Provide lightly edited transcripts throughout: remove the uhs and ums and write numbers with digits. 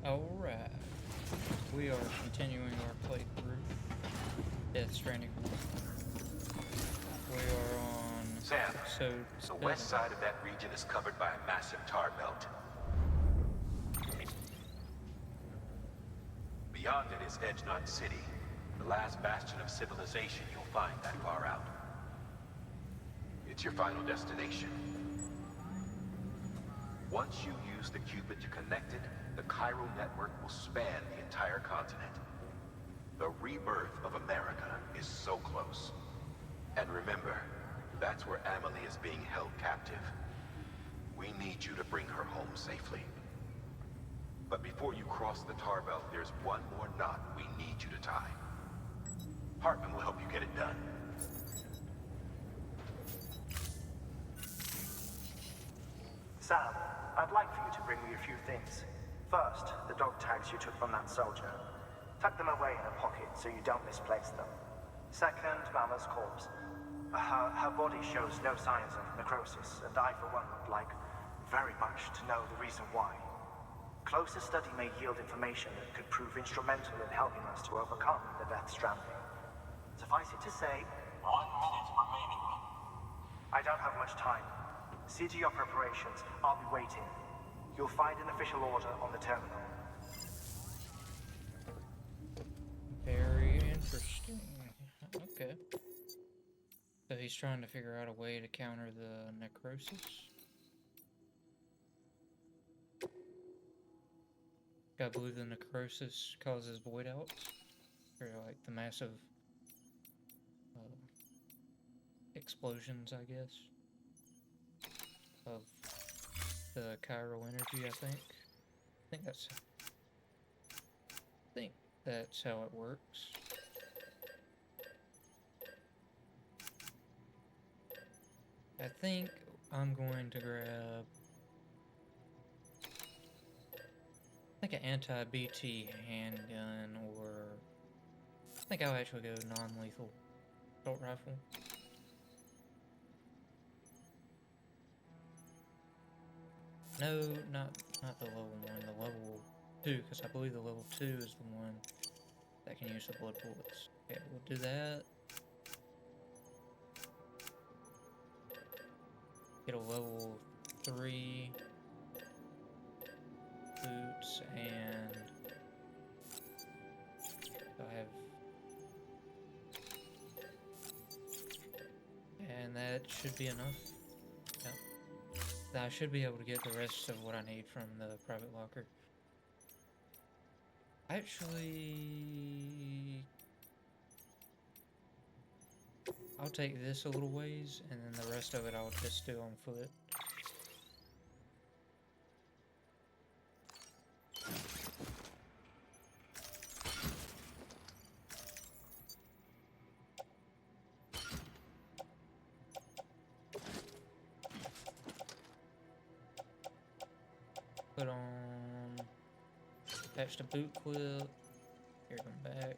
Alright, we are continuing our playthrough Death Stranding 1. We are on Sam, episode the 7. west side of that region is covered by a massive tar belt. Beyond it is Edge Knot City, the last bastion of civilization you'll find that far out. It's your final destination. Once you use the qubit to connect it, the chiral network will span the entire continent. The rebirth of America is so close. And remember, that's where Amelie is being held captive. We need you to bring her home safely. But before you cross the tar belt, there's one more knot we need you to tie. Hartman will help you get it done. Sam, I'd like for you to bring me a few things. First, the dog tags you took from that soldier. Tuck them away in a pocket so you don't misplace them. Second, Mama's corpse. Her body shows no signs of necrosis, and I, for one, would like very much to know the reason why. Closer study may yield information that could prove instrumental in helping us to overcome the Death Stranding. Suffice it to say, 1 minute remaining. I don't have much time. See to your preparations. I'll be waiting. You'll find an official order on the terminal. Very interesting. Okay. So he's trying to figure out a way to counter the necrosis. I believe the necrosis causes void outs, or like the massive explosions, I guess, of the chiral energy. I think that's how it works. I think I'm going to grab like an anti-BT handgun, or I think I'll actually go non-lethal assault rifle. No, not the level 1, the level 2, because I believe the level 2 is the one that can use the blood bullets. Okay, we'll do that. Get a level 3 boots, and I have, and that should be enough. Yep. I should be able to get the rest of what I need from the private locker. Actually, I'll take this a little ways, and then the rest of it I'll just do on foot. Put on, attach the boot clip, here, come back.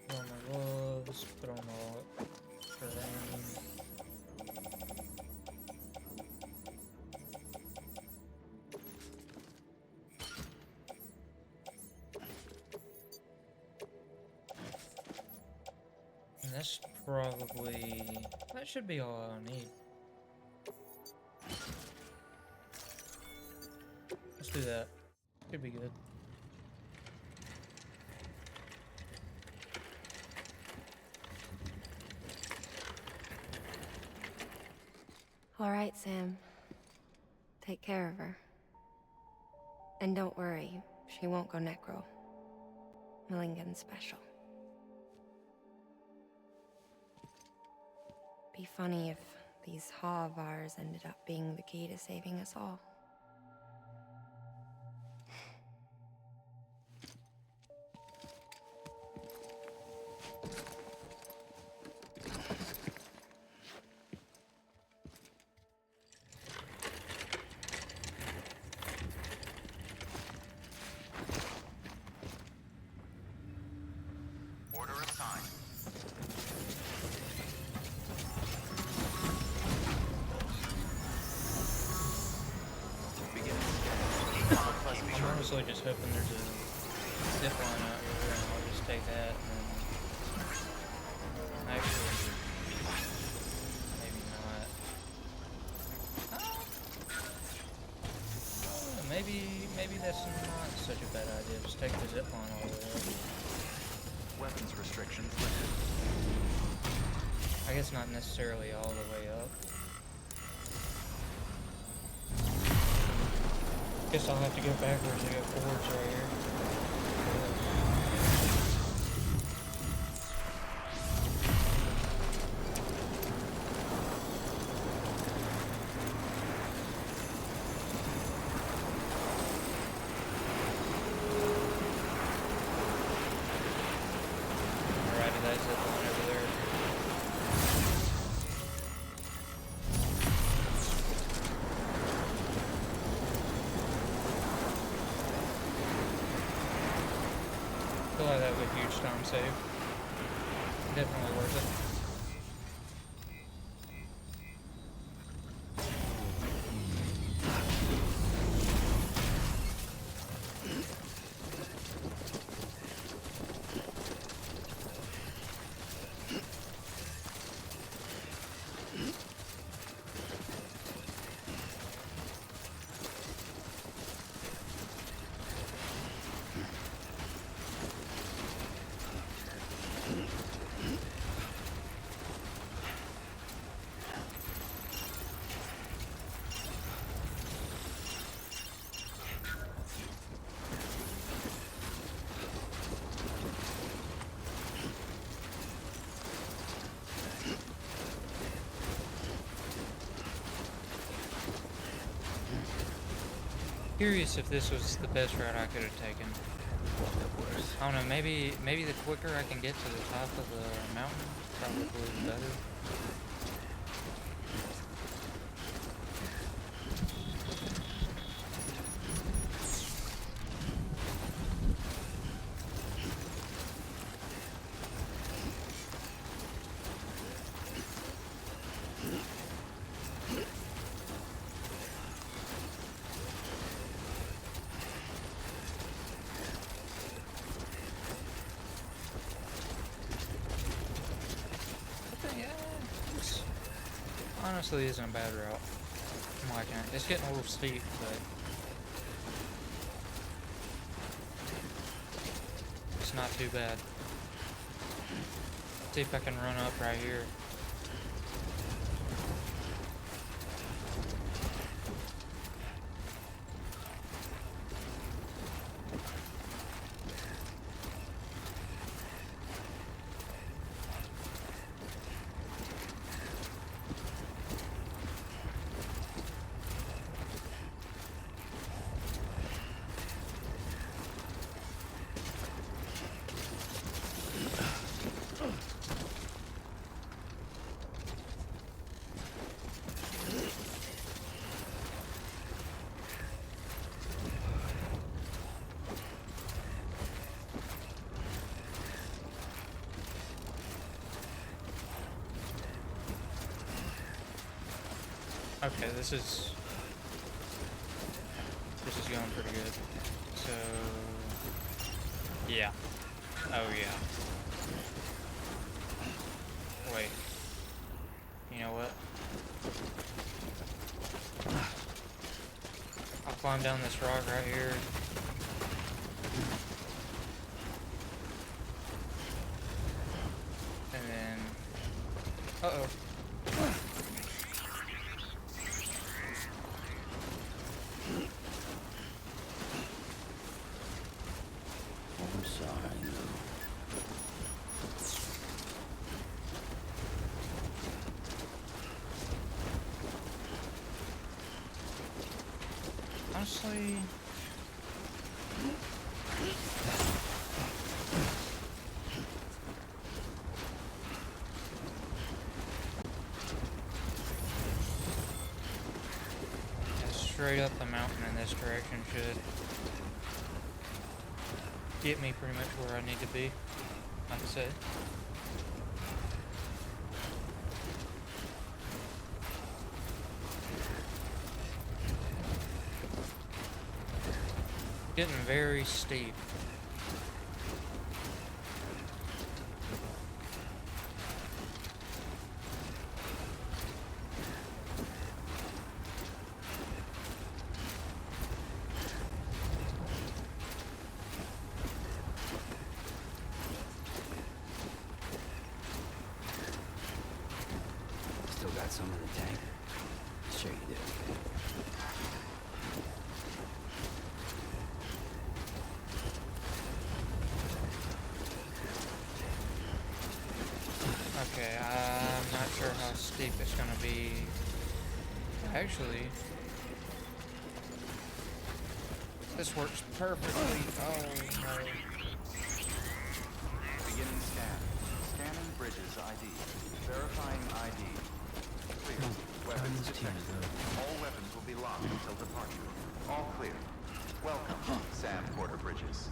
Put on my gloves, put on my terrain. And that's probably, that should be all I need. Let's do that. Should be good. All right, Sam. Take care of her. And don't worry, she won't go necro. Millingen's special. Be funny if these Havars ended up being the key to saving us all. honestly just hoping there's a zip line out here, and I'll just take that, and actually, maybe not. Maybe that's not such a bad idea. Just take the zip line all the way up. Weapons restrictions lifted. I guess not necessarily all the way up. Guess I'll have to go backwards and go forwards right here. Alright, that zip line over there. I feel like that would be a huge time save. Definitely worth it. Curious if this was the best route I could have taken. I don't know, maybe the quicker I can get to the top of the mountain, probably better. Honestly, isn't a bad route. I'm liking it. It's getting a little steep, but it's not too bad. See if I can run up right here. Okay, this is going pretty good. So, yeah. Oh yeah. Wait. You know what? I'll climb down this rock right here. And then, uh-oh. Honestly, straight up the mountain in this direction should get me pretty much where I need to be, like I said. Getting very steep. Still got some in the tank? Sure you do. Okay, I'm not sure how steep it's gonna be. Actually, this works perfectly. Oh no. Beginning scan. Scanning bridges ID. Verifying ID. Clear. Weapons detected. All weapons will be locked until departure. All clear. Welcome, Sam Porter Bridges.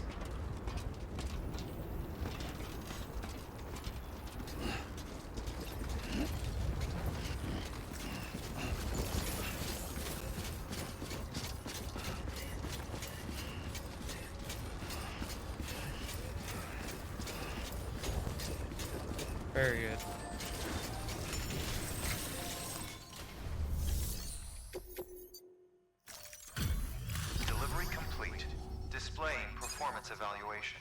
Very good. Delivery complete. Displaying performance evaluation.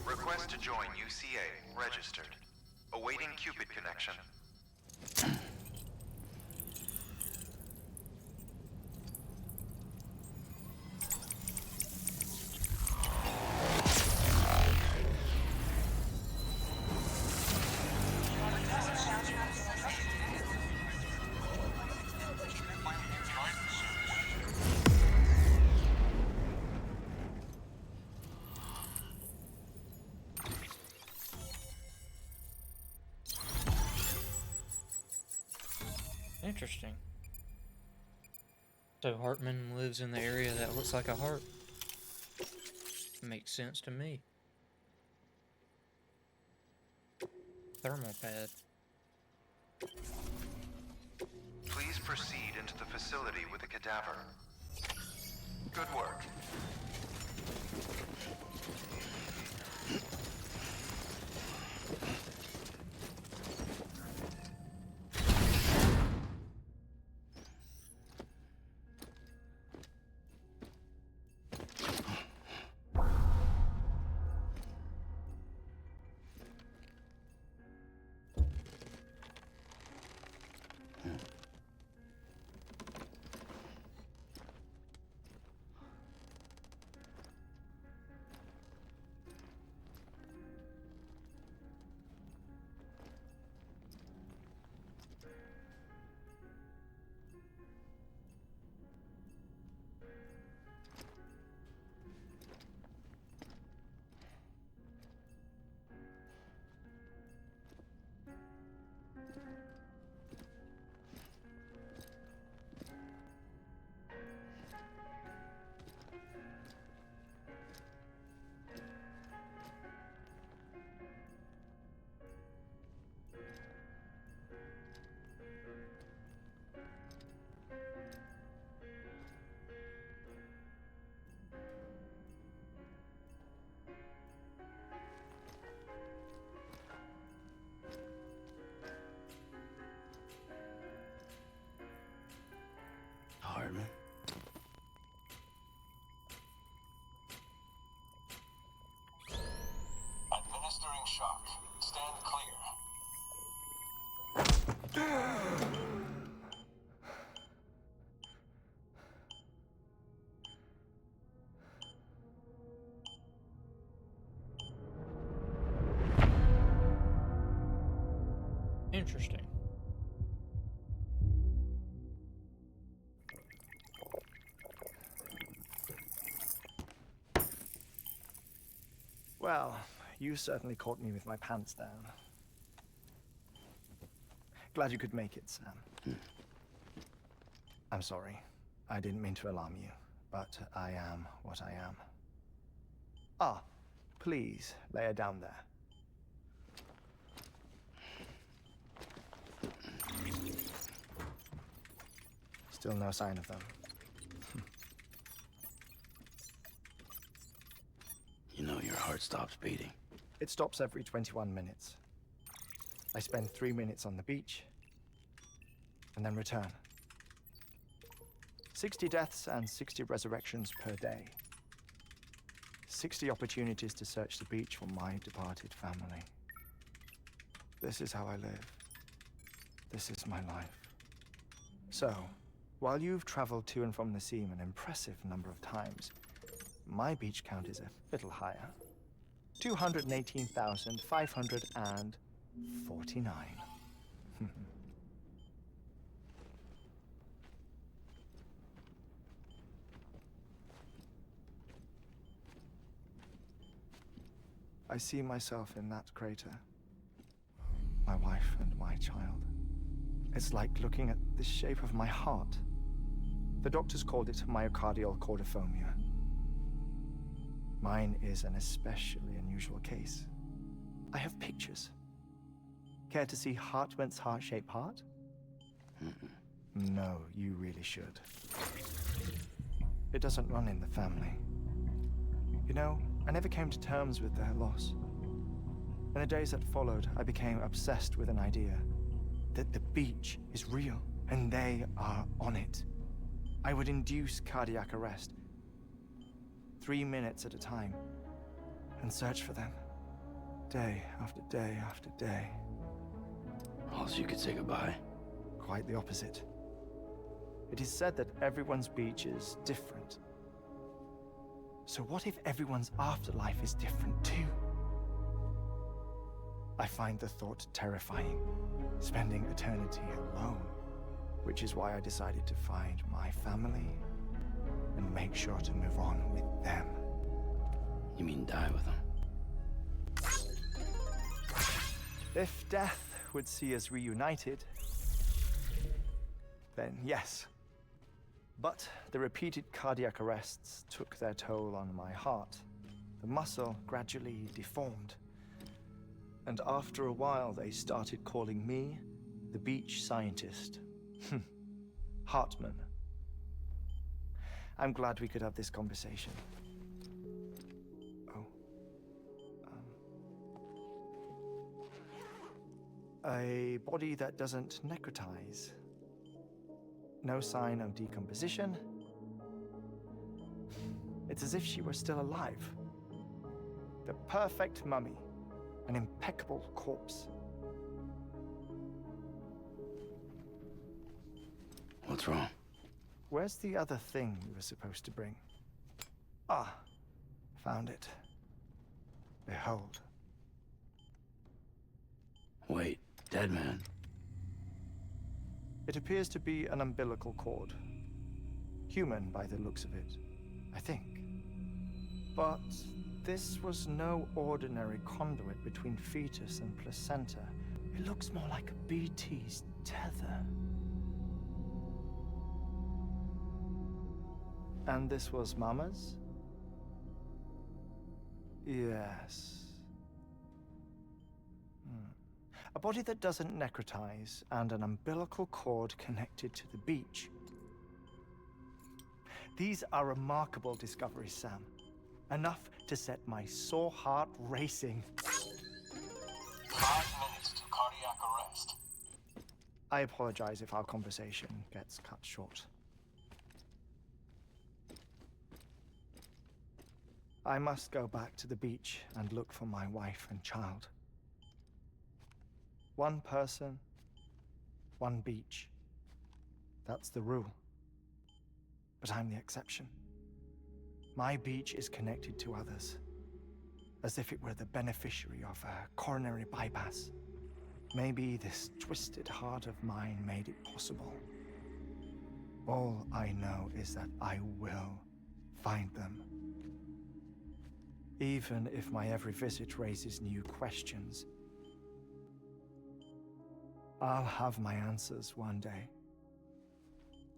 Request to join UCA. Registered. Awaiting Cupid connection. Interesting. So Hartman lives in the area that looks like a heart. Makes sense to me. Thermal pad. Please proceed into the facility with a cadaver. Good work. Hartman? Administering shock. Stand clear. Interesting. Well, you certainly caught me with my pants down. Glad you could make it, Sam. I'm sorry. I didn't mean to alarm you, but I am what I am. Ah, please, lay her down there. Still no sign of them. You know your heart stops beating. It stops every 21 minutes. I spend 3 minutes on the beach, and then return. 60 deaths and 60 resurrections per day. 60 opportunities to search the beach for my departed family. This is how I live. This is my life. So, while you've traveled to and from the sea an impressive number of times, my beach count is a little higher. 218,549. I see myself in that crater. My wife and my child. It's like looking at the shape of my heart. The doctors called it myocardial cordiformia. Mine is an especially unusual case. I have pictures. Care to see Hartman's heart-shaped heart? No, you really should. It doesn't run in the family. You know, I never came to terms with their loss. In the days that followed, I became obsessed with an idea that the beach is real, and they are on it. I would induce cardiac arrest, 3 minutes at a time, and search for them, day after day after day. Also, you could say goodbye. Quite the opposite. It is said that everyone's beach is different. So what if everyone's afterlife is different too? I find the thought terrifying, spending eternity alone, which is why I decided to find my family and make sure to move on with them. You mean die with them? If death would see us reunited, then yes. But the repeated cardiac arrests took their toll on my heart. The muscle gradually deformed. And after a while, they started calling me the beach scientist. Hartman. I'm glad we could have this conversation. Oh. A body that doesn't necrotize. No sign of decomposition. It's as if she were still alive. The perfect mummy. An impeccable corpse. What's wrong? Where's the other thing you were supposed to bring? Ah, found it. Behold. Wait, dead man? It appears to be an umbilical cord. Human by the looks of it, I think. But this was no ordinary conduit between fetus and placenta. It looks more like a BT's tether. And this was Mama's? Yes. A body that doesn't necrotize and an umbilical cord connected to the beach. These are remarkable discoveries, Sam. Enough to set my sore heart racing. 5 minutes to cardiac arrest. I apologize if our conversation gets cut short. I must go back to the beach and look for my wife and child. One person, one beach. That's the rule. But I'm the exception. My beach is connected to others, as if it were the beneficiary of a coronary bypass. Maybe this twisted heart of mine made it possible. All I know is that I will find them. even if my every visit raises new questions. I'll have my answers one day.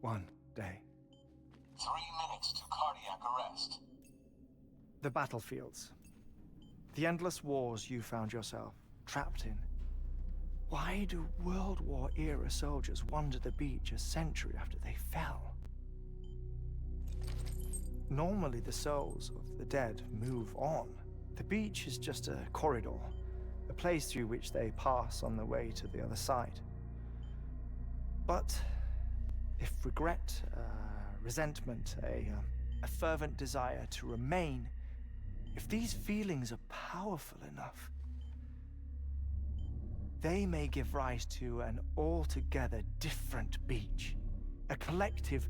One day. 3 minutes to cardiac arrest. The battlefields. The endless wars you found yourself trapped in. Why do World War-era soldiers wander the beach a century after they fell? Normally, the souls of the dead move on. The beach is just a corridor, a place through which they pass on the way to the other side. But if regret, resentment, a fervent desire to remain, if these feelings are powerful enough, they may give rise to an altogether different beach, a collective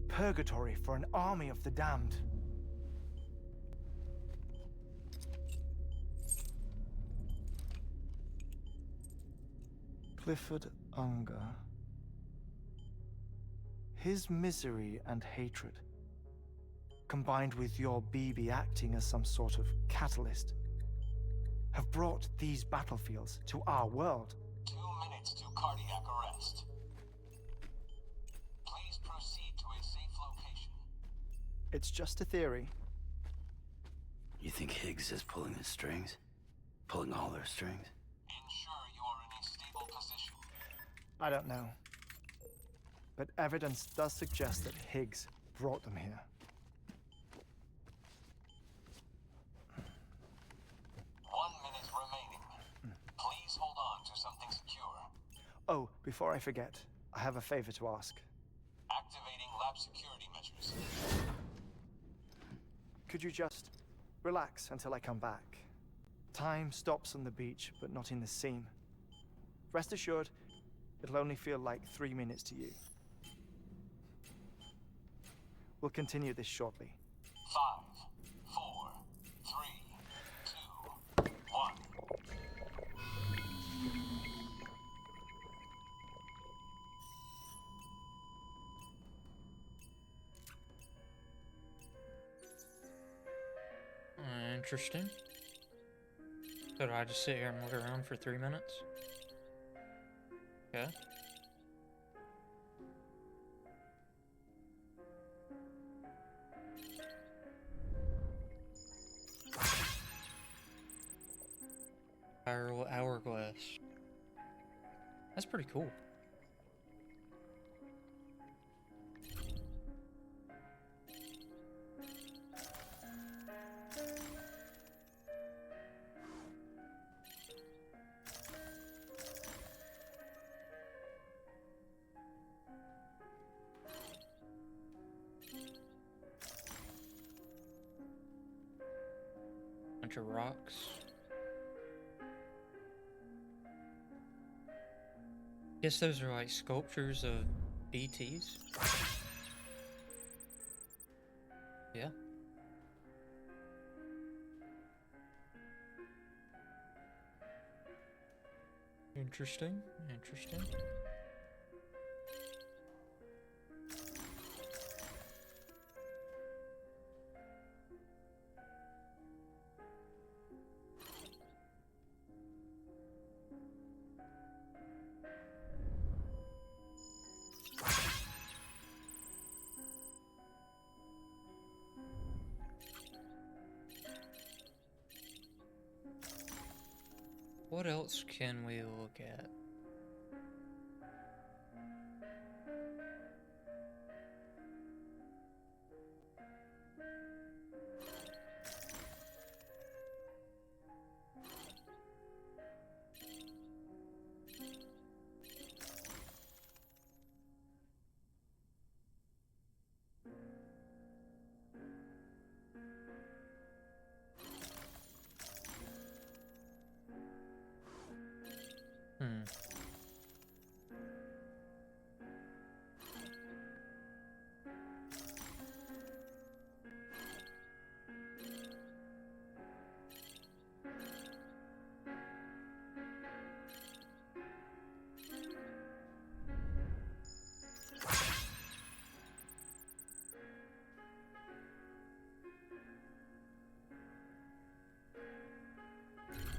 purgatory for an army of the damned. Clifford Unger. His misery and hatred, combined with your BB acting as some sort of catalyst, have brought these battlefields to our world. 2 minutes to cardiac arrest. Please proceed to a safe location. It's just a theory. You think Higgs is pulling the strings? Pulling all their strings? Ensure you are in a stable position. I don't know. But evidence does suggest that Higgs brought them here. 1 minute remaining. Please hold on to something secure. Oh, before I forget, I have a favor to ask. Activating lab security measures. Could you just relax until I come back? Time stops on the beach, but not in the scene. Rest assured, it'll only feel like 3 minutes to you. We'll continue this shortly. 5, 4, 3, 2, 1. Interesting. So do I just sit here and look around for 3 minutes? Okay. Spiral hourglass. That's pretty cool. Bunch of rocks. Guess those are like sculptures of BTs. Yeah. Interesting. Interesting. What else can we look at? Hmm.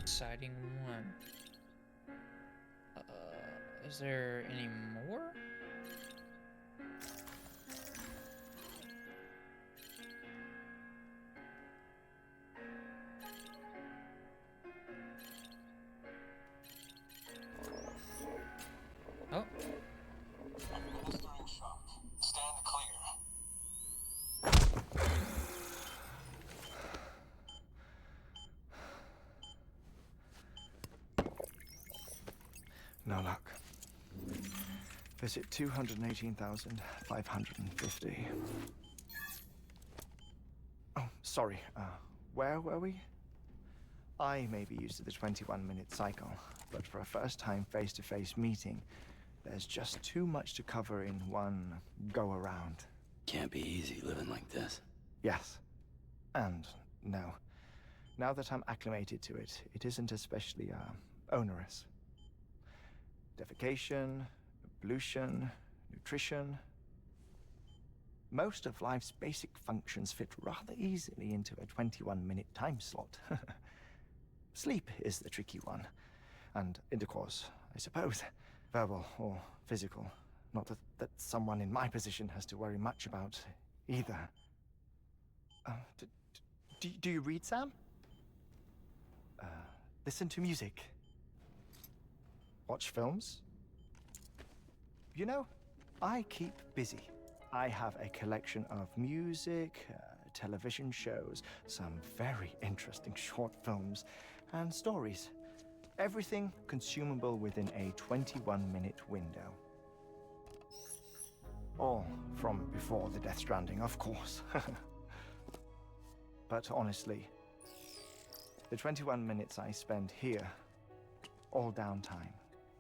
Exciting one. Is there any more? Oh. Administering shock. Stand clear. No luck. Visit 218,550. Oh, sorry. Where were we? I may be used to the 21-minute cycle, but for a first-time face-to-face meeting, there's just too much to cover in one go-around. Can't be easy living like this. Yes. And no. Now that I'm acclimated to it, it isn't especially, onerous. Defecation, pollution, nutrition. Most of life's basic functions fit rather easily into a 21-minute time slot. Sleep is the tricky one. And intercourse, I suppose. Verbal or physical. Not that someone in my position has to worry much about either. Do you read, Sam? Listen to music. Watch films? You know, I keep busy. I have a collection of music, television shows, some very interesting short films, and stories. Everything consumable within a 21-minute window. All from before the Death Stranding, of course. But honestly, the 21 minutes I spend here, all downtime,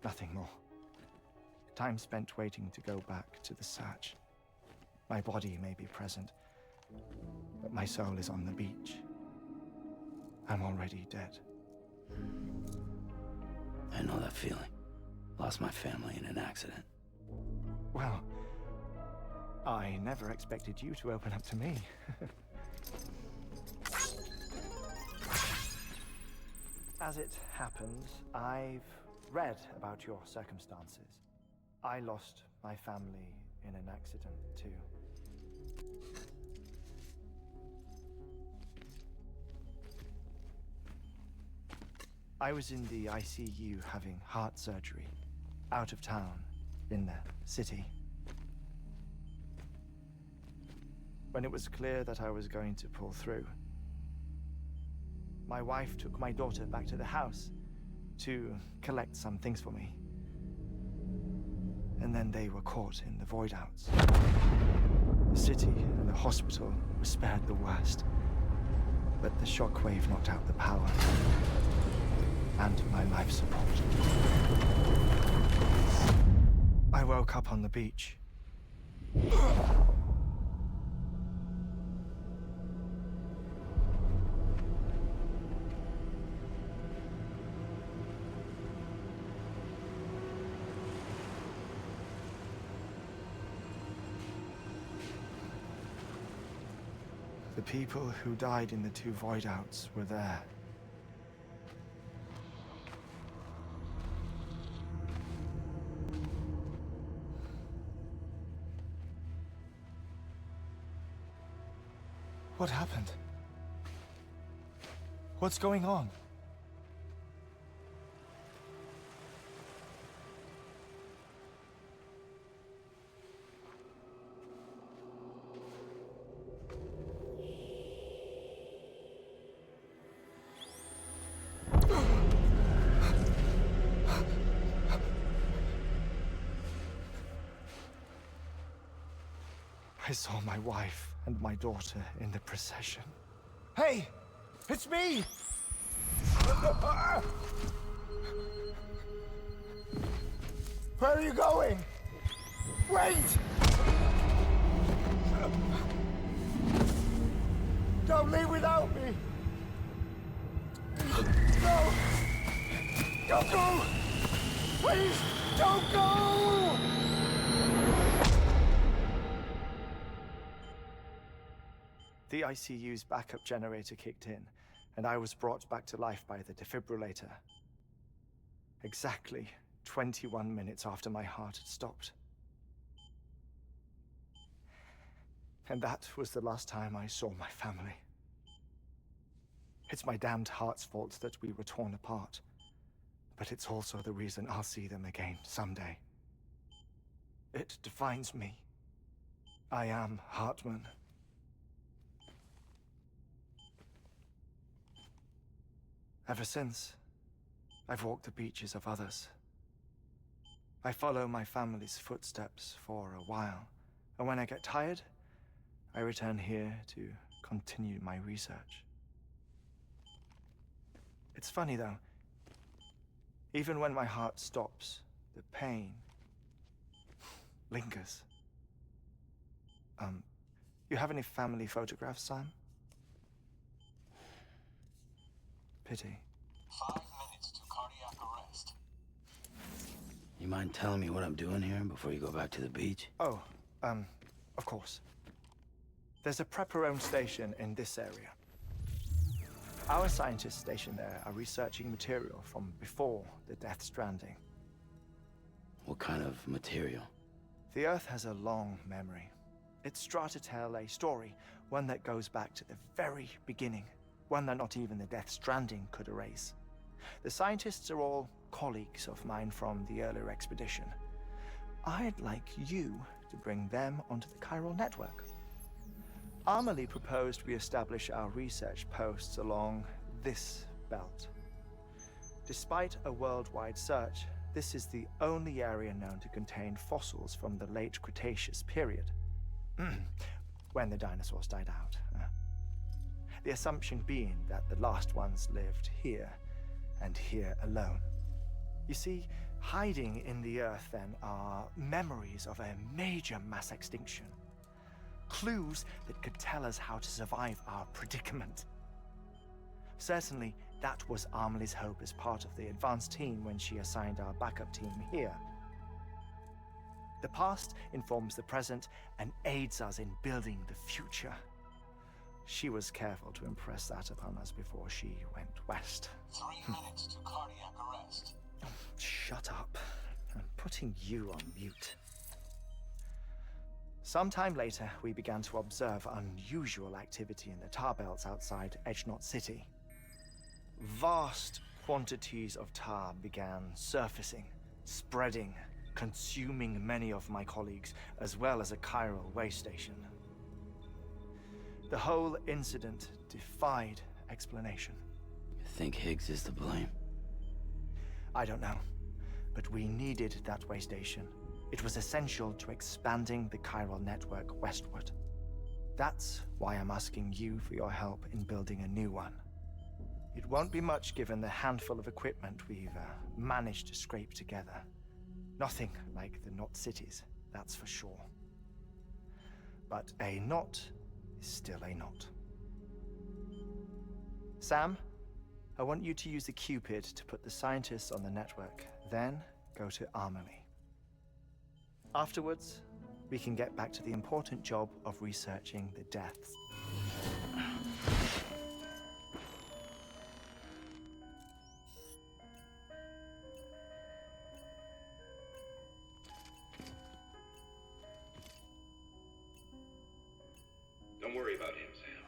nothing more. Time spent waiting to go back to the search. My body may be present, but my soul is on the beach. I'm already dead. I know that feeling. Lost my family in an accident. Well, I never expected you to open up to me. As it happens, I've read about your circumstances. I lost my family in an accident, too. I was in the ICU having heart surgery, out of town, in the city. When it was clear that I was going to pull through, my wife took my daughter back to the house to collect some things for me. And then they were caught in the void outs. The city and the hospital were spared the worst, but the shockwave knocked out the power and my life support. I woke up on the beach. The people who died in the two void outs were there. What happened? What's going on? I saw my wife and my daughter in the procession. Hey! It's me! Where are you going? Wait! Don't leave without me! No! Don't go! Please, don't go! The ICU's backup generator kicked in, and I was brought back to life by the defibrillator. Exactly 21 minutes after my heart had stopped. And that was the last time I saw my family. It's my damned heart's fault that we were torn apart. But it's also the reason I'll see them again someday. It defines me. I am Hartman. Ever since, I've walked the beaches of others. I follow my family's footsteps for a while, and when I get tired, I return here to continue my research. It's funny though, even when my heart stops, the pain lingers. You have any family photographs, Sam? Pity. 5 minutes to cardiac arrest. You mind telling me what I'm doing here before you go back to the beach? Oh, of course. There's a prep-your-own station in this area. Our scientists stationed there are researching material from before the Death Stranding. What kind of material? The Earth has a long memory. It's trying to tell a story, one that goes back to the very beginning, one that not even the Death Stranding could erase. The scientists are all colleagues of mine from the earlier expedition. I'd like you to bring them onto the chiral network. Amelie proposed we establish our research posts along this belt. Despite a worldwide search, this is the only area known to contain fossils from the late Cretaceous period, when the dinosaurs died out. The assumption being that the last ones lived here, and here alone. You see, hiding in the Earth then are memories of a major mass extinction. Clues that could tell us how to survive our predicament. Certainly, that was Amelie's hope as part of the advanced team when she assigned our backup team here. The past informs the present and aids us in building the future. She was careful to impress that upon us before she went west. 3 minutes to cardiac arrest. Shut up. I'm putting you on mute. Sometime later, we began to observe unusual activity in the tar belts outside Edgenot City. Vast quantities of tar began surfacing, spreading, consuming many of my colleagues, as well as a chiral way station. The whole incident defied explanation. You think Higgs is to blame? I don't know, but we needed that way station. It was essential to expanding the chiral network westward. That's why I'm asking you for your help in building a new one. It won't be much given the handful of equipment we've managed to scrape together. Nothing like the knot cities, that's for sure. But a knot is still a knot. Sam, I want you to use the Cupid to put the scientists on the network, then go to Amelie. Afterwards, we can get back to the important job of researching the deaths. Don't worry about him, Sam.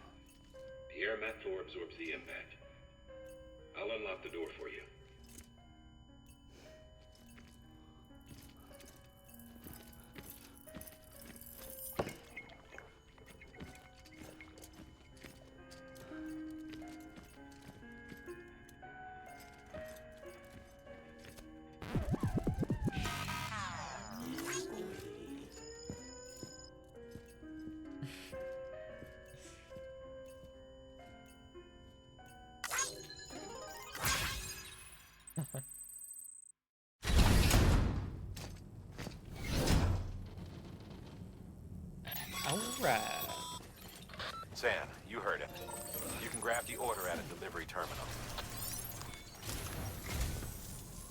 The air mat floor absorbs the impact. I'll unlock the door for you. Alright. Sam, you heard it. You can grab the order at a delivery terminal.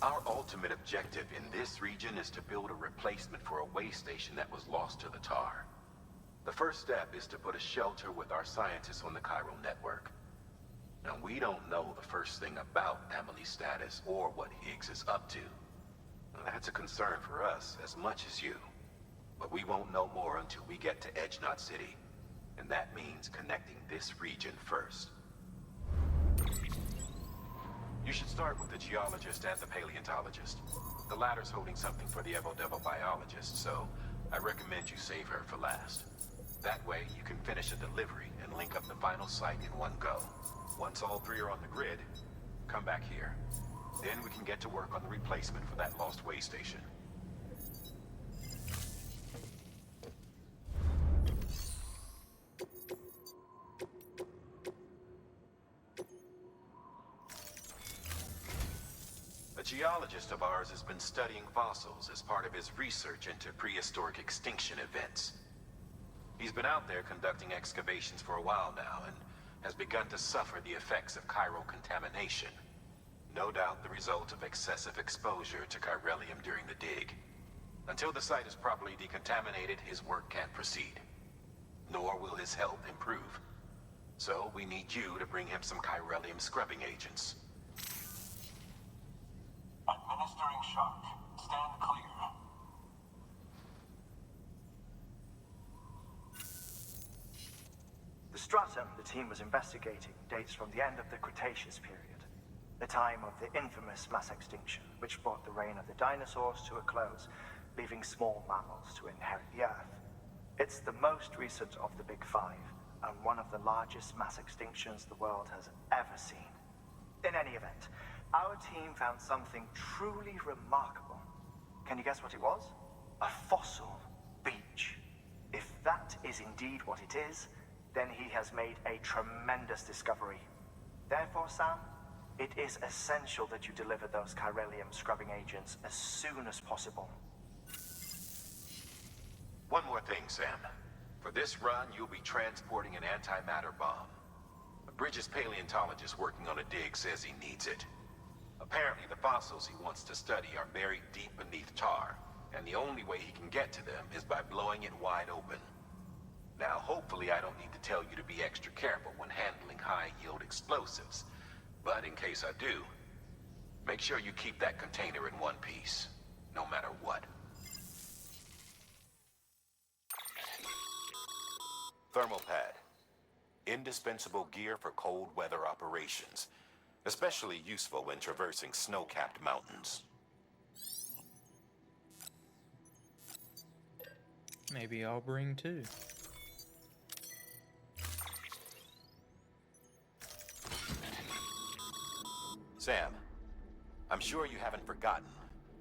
Our ultimate objective in this region is to build a replacement for a way station that was lost to the tar. The first step is to put a shelter with our scientists on the chiral network. And we don't know the first thing about Emily's status or what Higgs is up to. And that's a concern for us as much as you. But we won't know more until we get to Edge Knot City. And that means connecting this region first. You should start with the geologist and the paleontologist. The latter's holding something for the Evo-Devo biologist, so I recommend you save her for last. That way, you can finish a delivery and link up the final site in one go. Once all three are on the grid, come back here. Then we can get to work on the replacement for that lost way station. A geologist of ours has been studying fossils as part of his research into prehistoric extinction events. He's been out there conducting excavations for a while now and has begun to suffer the effects of chiral contamination. No doubt the result of excessive exposure to chiralium during the dig. Until the site is properly decontaminated, his work can't proceed. Nor will his health improve. So we need you to bring him some chiralium scrubbing agents. Administering shock. Stand clear. The stratum the team was investigating dates from the end of the Cretaceous period, the time of the infamous mass extinction, which brought the reign of the dinosaurs to a close, leaving small mammals to inherit the Earth. It's the most recent of the Big Five, and one of the largest mass extinctions the world has ever seen. In any event, our team found something truly remarkable. Can you guess what it was? A fossil beach. If that is indeed what it is, then he has made a tremendous discovery. Therefore, Sam, it is essential that you deliver those chiralium scrubbing agents as soon as possible. One more thing, Sam. For this run, you'll be transporting an antimatter bomb. A Bridges paleontologist working on a dig says he needs it. Apparently, the fossils he wants to study are buried deep beneath tar, and the only way he can get to them is by blowing it wide open. Now, hopefully I don't need to tell you to be extra careful when handling high-yield explosives, but in case I do, make sure you keep that container in one piece, no matter what. Thermal pad. Indispensable gear for cold weather operations, especially useful when traversing snow-capped mountains. Maybe I'll bring two. Sam, I'm sure you haven't forgotten,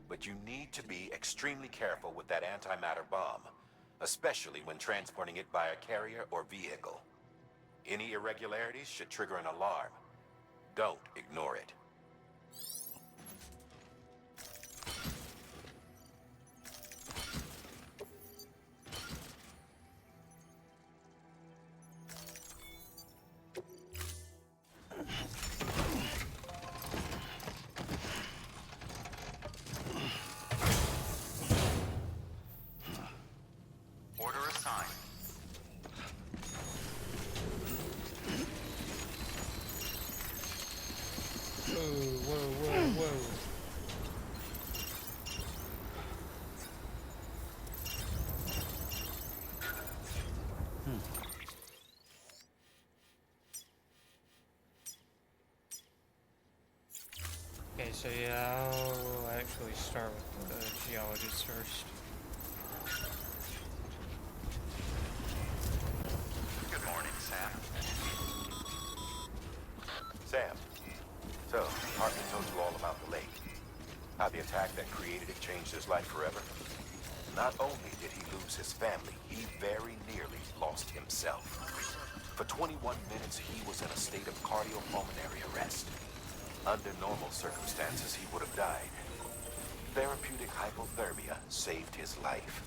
but you need to be extremely careful with that antimatter bomb, especially when transporting it by a carrier or vehicle. Any irregularities should trigger an alarm. Don't ignore it. Order assigned. Whoa. Okay, so yeah, I'll actually start with the geologist first. Good morning, Sam. Sam, so Hartman told you all about the lake. How the attack that created it changed his life forever. Not only did he lose his family, he very nearly lost himself. For 21 minutes, he was in a state of cardiopulmonary arrest. Under normal circumstances, he would have died. Therapeutic hypothermia saved his life.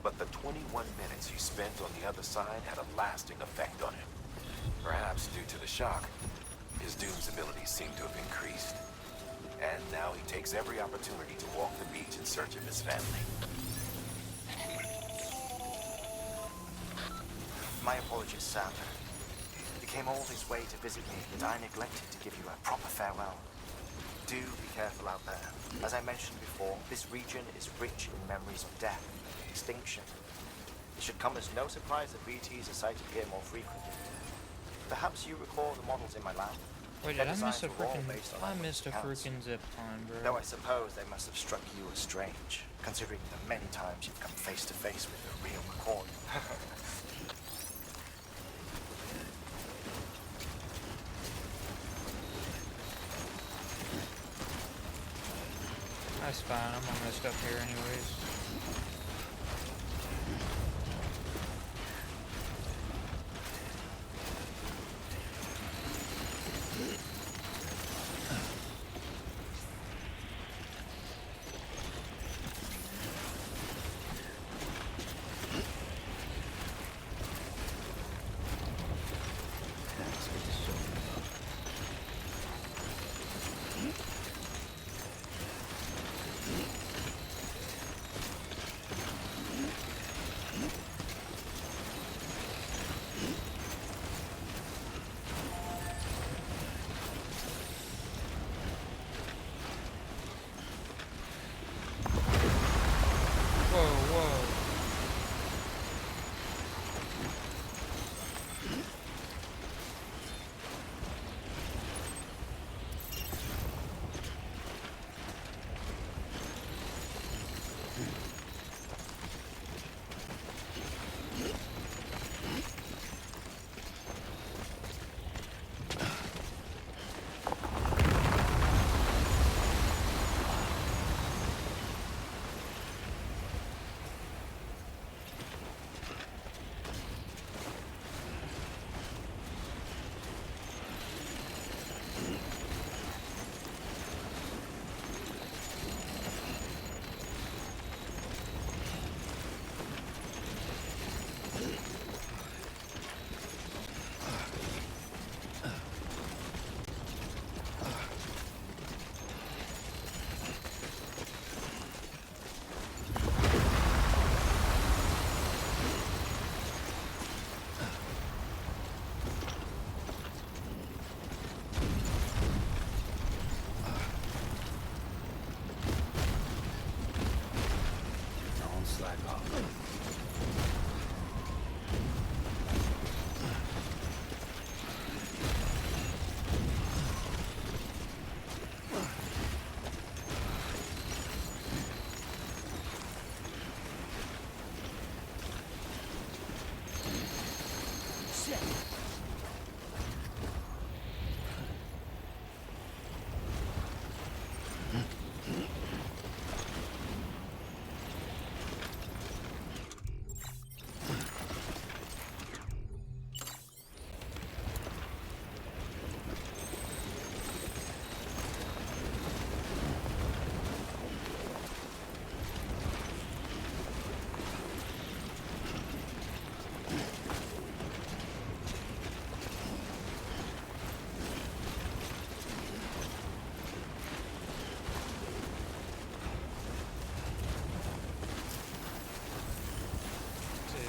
But the 21 minutes he spent on the other side had a lasting effect on him. Perhaps due to the shock, his Doom's abilities seem to have increased. And now he takes every opportunity to walk the beach in search of his family. My apologies, Sam. The came all this way to visit me, but I neglected to give you a proper farewell. Do be careful out there. As I mentioned before, this region is rich in memories of death, extinction. It should come as no surprise that BTs are sighted here more frequently. Perhaps you recall the models in my lab? Wait, Their did I miss designs a were all freaking... based on I eyewitness missed a accounts. freaking zip line, bro. Though I suppose they must have struck you as strange, considering the many times you've come face to face with the real McCoy. That's fine, I'm almost up here anyways.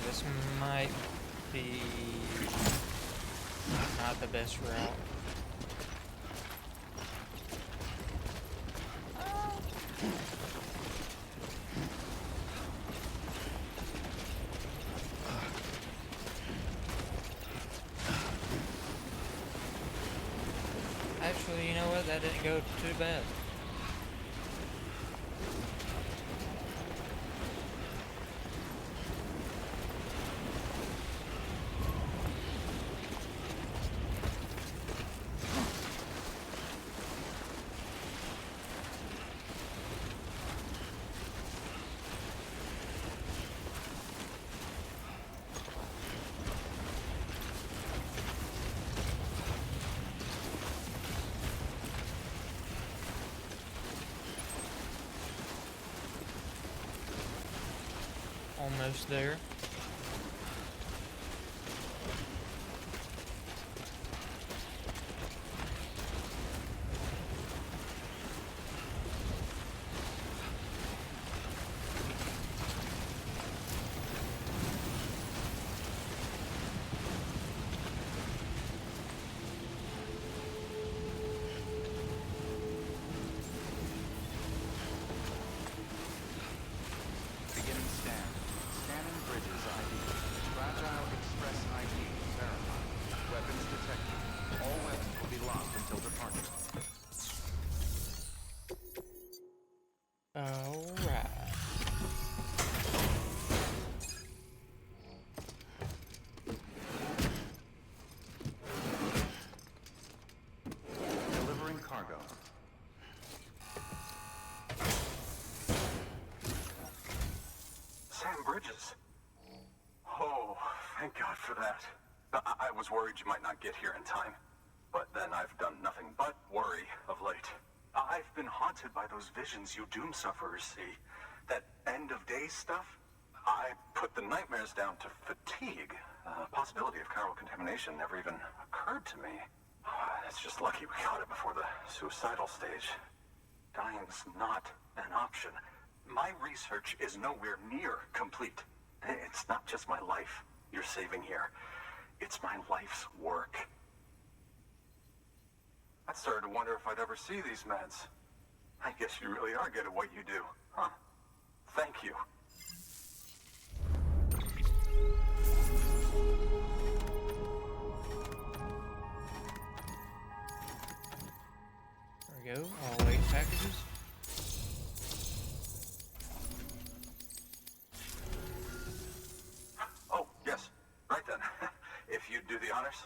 This might be not the best route. Actually, you know what? That didn't go too bad. Almost there. locked until departure. Alright. Delivering cargo. Sam Bridges. Oh, thank God for that. I was worried you might not get here in time. But then I've done nothing but worry of late. I've been haunted by those visions you doom sufferers see. That end of days stuff. I put the nightmares down to fatigue. Possibility of chiral contamination never even occurred to me. It's just lucky we caught it before the suicidal stage. Dying's not an option. My research is nowhere near complete. It's not just my life you're saving here. It's my life's work. I started to wonder if I'd ever see these meds. I guess you really are good at what you do, huh? Thank you. There we go, all 8 packages. Oh, yes. Right then. If you'd do the honors.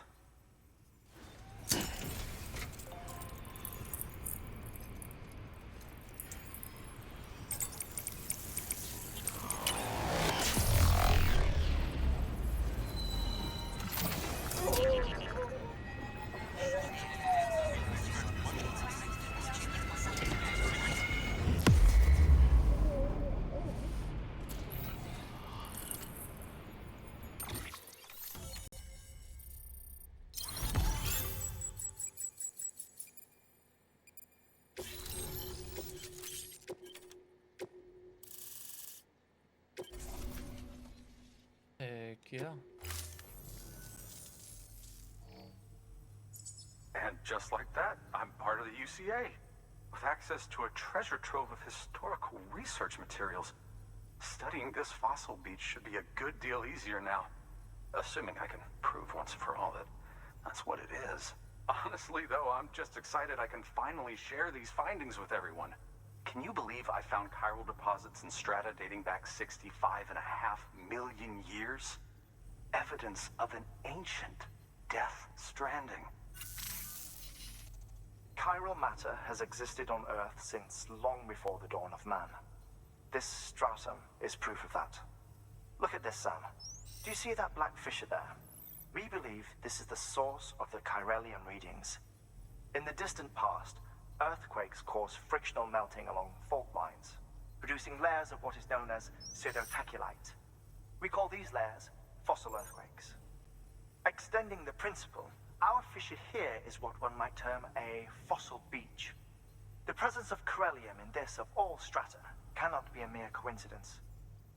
Heck yeah. And just like that, I'm part of the UCA. With access to a treasure trove of historical research materials. Studying this fossil beach should be a good deal easier now. Assuming I can prove once and for all that that's what it is. Honestly, though, I'm just excited I can finally share these findings with everyone. Can you believe I found chiral deposits in strata dating back 65.5 million years? Evidence of an ancient death stranding. Chiral matter has existed on Earth since long before the dawn of man. This stratum is proof of that. Look at this, Sam. Do you see that black fissure there? We believe this is the source of the Chiralian readings. In the distant past, earthquakes cause frictional melting along fault lines, producing layers of what is known as pseudotaculite. We call these layers fossil earthquakes. Extending the principle, our fissure here is what one might term a fossil beach. The presence of chiralium in this of all strata cannot be a mere coincidence.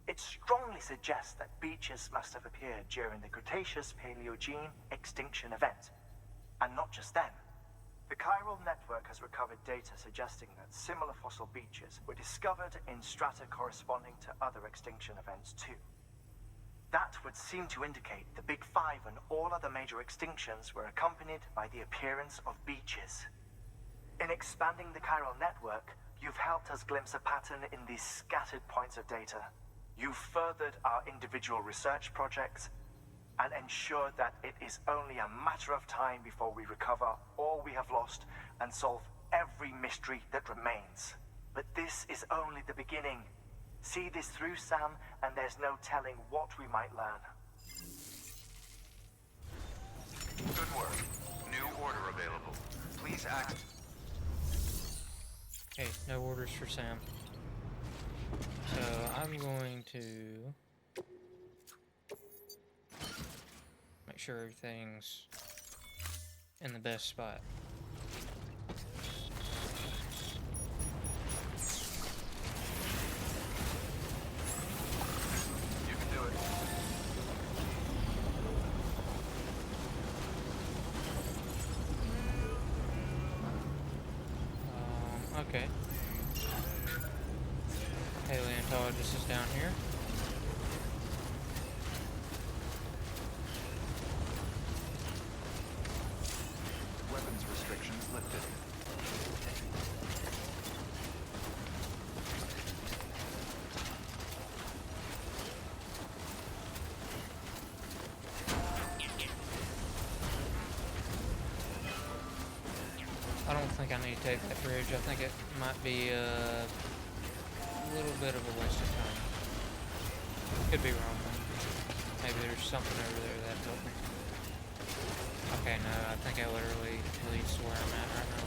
It strongly suggests that beaches must have appeared during the Cretaceous-Paleogene extinction event. And not just then. The chiral network has recovered data suggesting that similar fossil beaches were discovered in strata corresponding to other extinction events too. That would seem to indicate the Big Five and all other major extinctions were accompanied by the appearance of beaches. In expanding the chiral network, you've helped us glimpse a pattern in these scattered points of data. You've furthered our individual research projects and ensured that it is only a matter of time before we recover all we have lost and solve every mystery that remains. But this is only the beginning. See this through, Sam, and there's no telling what we might learn. Good work. New order available. Please act. Okay, no orders for Sam. So I'm going to make sure everything's in the best spot. You can do it. Okay. Paleontologist is down here. Weapons restrictions. I don't think I need to take that bridge. I think it might be a little bit of a waste of time. Could be wrong though. Maybe there's something over there that'd help me. Okay, no, I think I literally leads to where I'm at right now.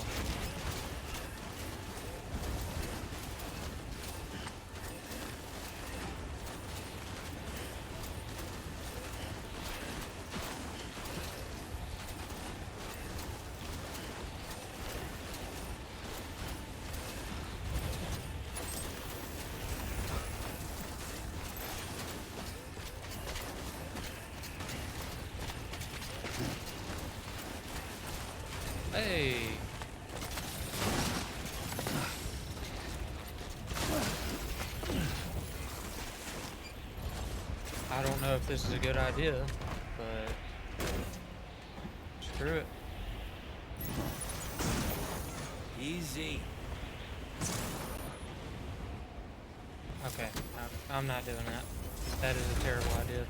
Hey! I don't know if this is a good idea, but screw it. Easy. Okay, I'm not doing that. That is a terrible idea.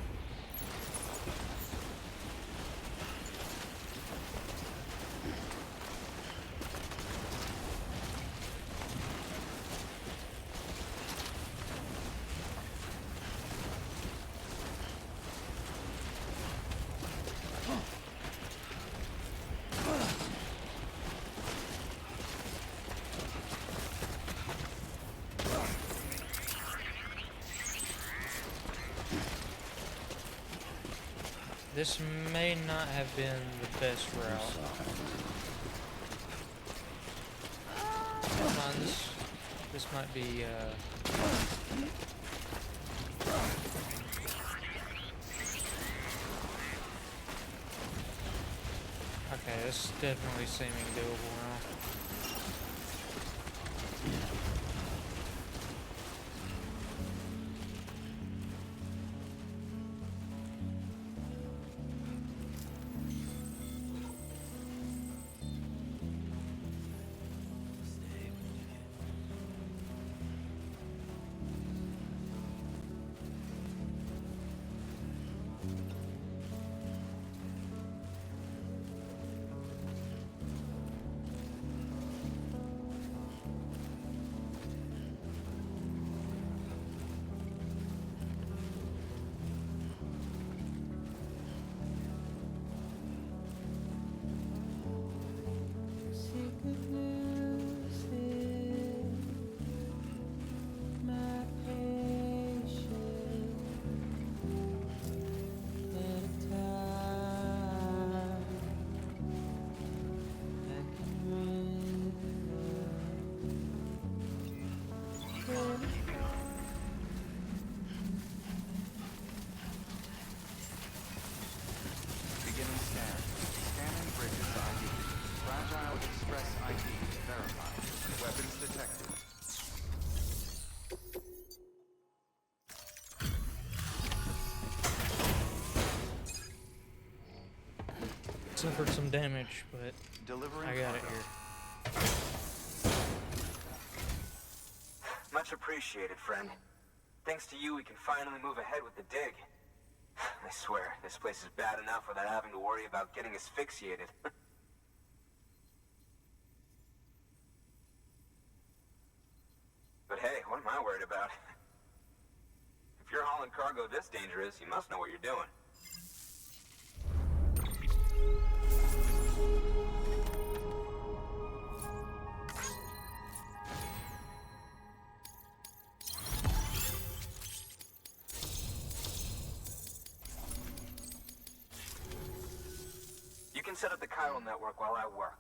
This may not have been the best route. Come on, this might be okay, this is definitely seeming doable now. Beginning scan. Scanning bridges ID. Fragile Express ID verified. Weapons detected. Suffered some damage, but Delivering I got it cargo. here. Much appreciated, friend. Thanks to you, we can finally move ahead with the dig. I swear, this place is bad enough without having to worry about getting asphyxiated. But hey, what am I worried about? If you're hauling cargo this dangerous, you must know what you're doing. You can set up the chiral network while I work.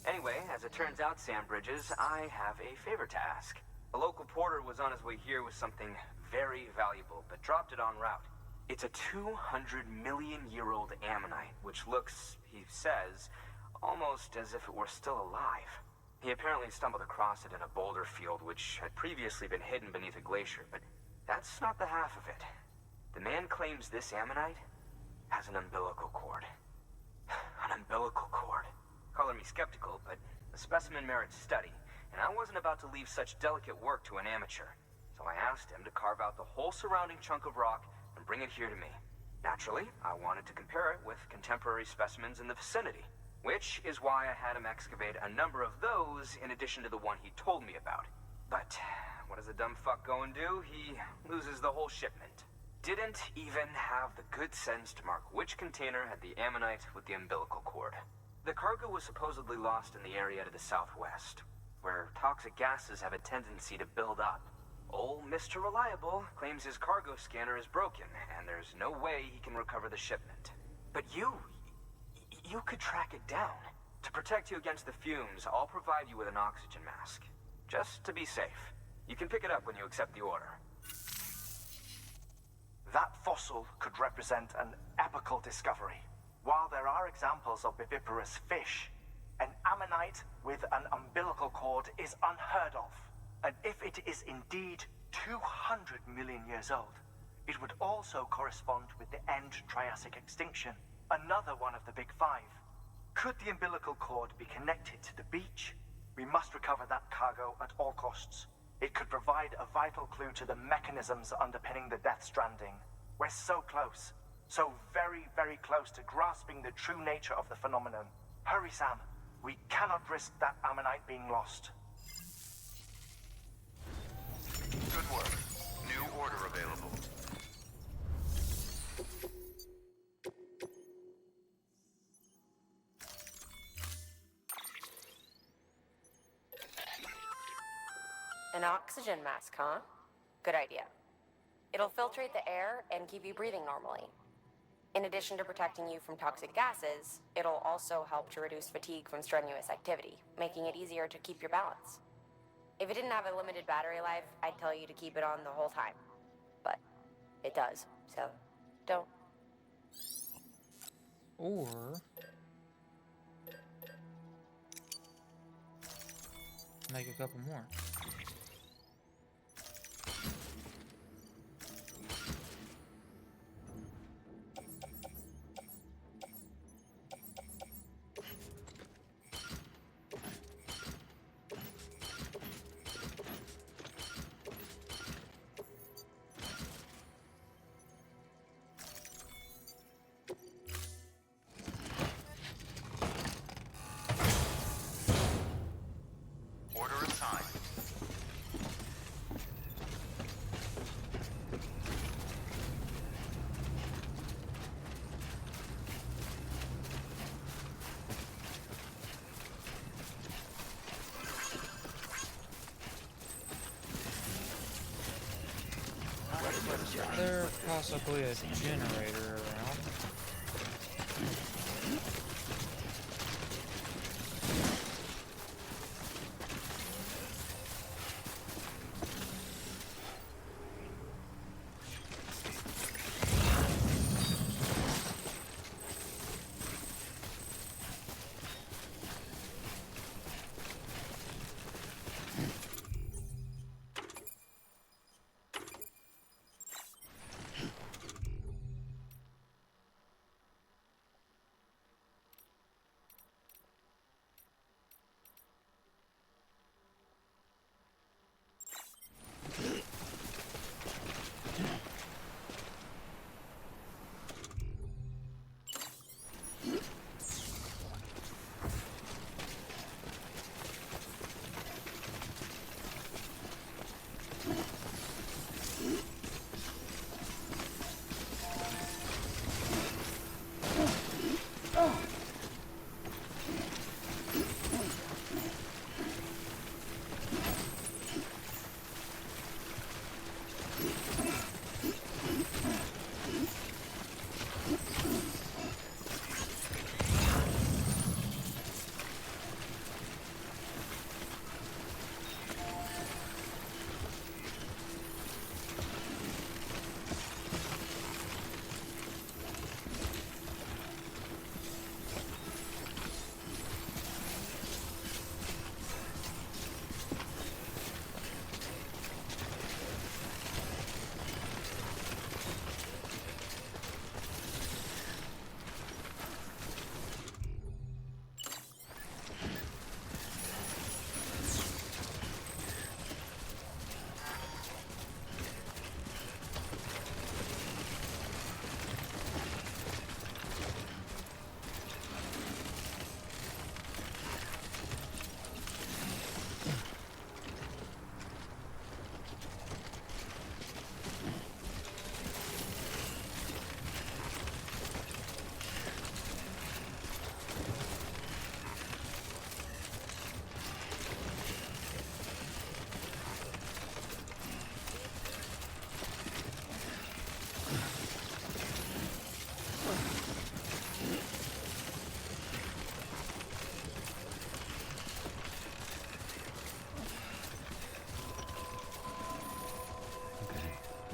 Anyway, as it turns out, Sam Bridges, I have a favor to ask. A local porter was on his way here with something very valuable, but dropped it en route. It's a 200-million-year-old ammonite, which looks, he says, almost as if it were still alive. He apparently stumbled across it in a boulder field which had previously been hidden beneath a glacier, but that's not the half of it. The man claims this ammonite has an umbilical cord. An umbilical cord. Color me skeptical, but the specimen merits study, and I wasn't about to leave such delicate work to an amateur. So I asked him to carve out the whole surrounding chunk of rock and bring it here to me. Naturally, I wanted to compare it with contemporary specimens in the vicinity, which is why I had him excavate a number of those in addition to the one he told me about. But what does the dumb fuck go and do? He loses the whole shipment. Didn't even have the good sense to mark which container had the ammonite with the umbilical cord. The cargo was supposedly lost in the area to the southwest, where toxic gases have a tendency to build up. Old Mr. Reliable claims his cargo scanner is broken, and there's no way he can recover the shipment. But you could track it down. To protect you against the fumes, I'll provide you with an oxygen mask. Just to be safe. You can pick it up when you accept the order. That fossil could represent an epochal discovery. While there are examples of viviparous fish, an ammonite with an umbilical cord is unheard of. And if it is indeed 200 million years old, it would also correspond with the end Triassic extinction, another one of the big five. Could the umbilical cord be connected to the beach? We must recover that cargo at all costs. It could provide a vital clue to the mechanisms underpinning the Death Stranding. We're so close. So very, very close to grasping the true nature of the phenomenon. Hurry, Sam. We cannot risk that ammonite being lost. Good work. New order available. An oxygen mask, huh? Good idea. It'll filtrate the air and keep you breathing normally. In addition to protecting you from toxic gases, it'll also help to reduce fatigue from strenuous activity, making it easier to keep your balance. If it didn't have a limited battery life, I'd tell you to keep it on the whole time. But it does, so don't. Or make a couple more. Order assigned. There possibly a generator around?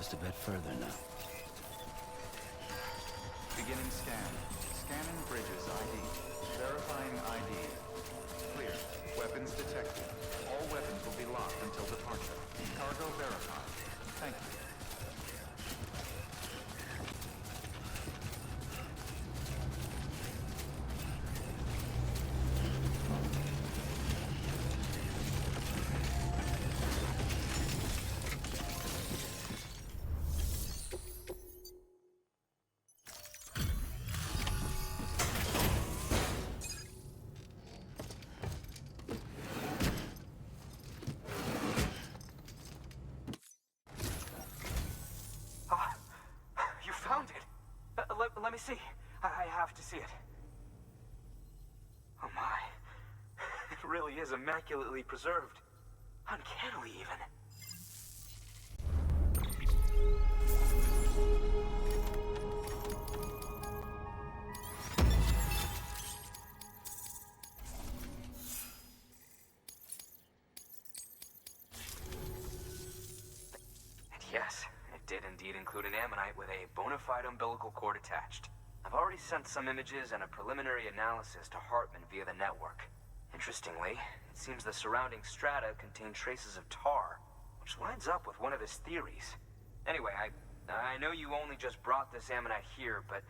just a bit further now. Beginning scan. Scanning bridges ID. Verifying ID. Clear. Weapons detected. All weapons will be locked until departure. Cargo verified. Thank you. You found it! Let me see. I have to see it. Oh my. It really is immaculately preserved. Uncannily, even. And yes, it did indeed include an ammonite with a bona fide umbilical cord attached. I've already sent some images and a preliminary analysis to Hartman via the network. Interestingly, it seems the surrounding strata contain traces of tar, which lines up with one of his theories. Anyway, I know you only just brought this ammonite here, but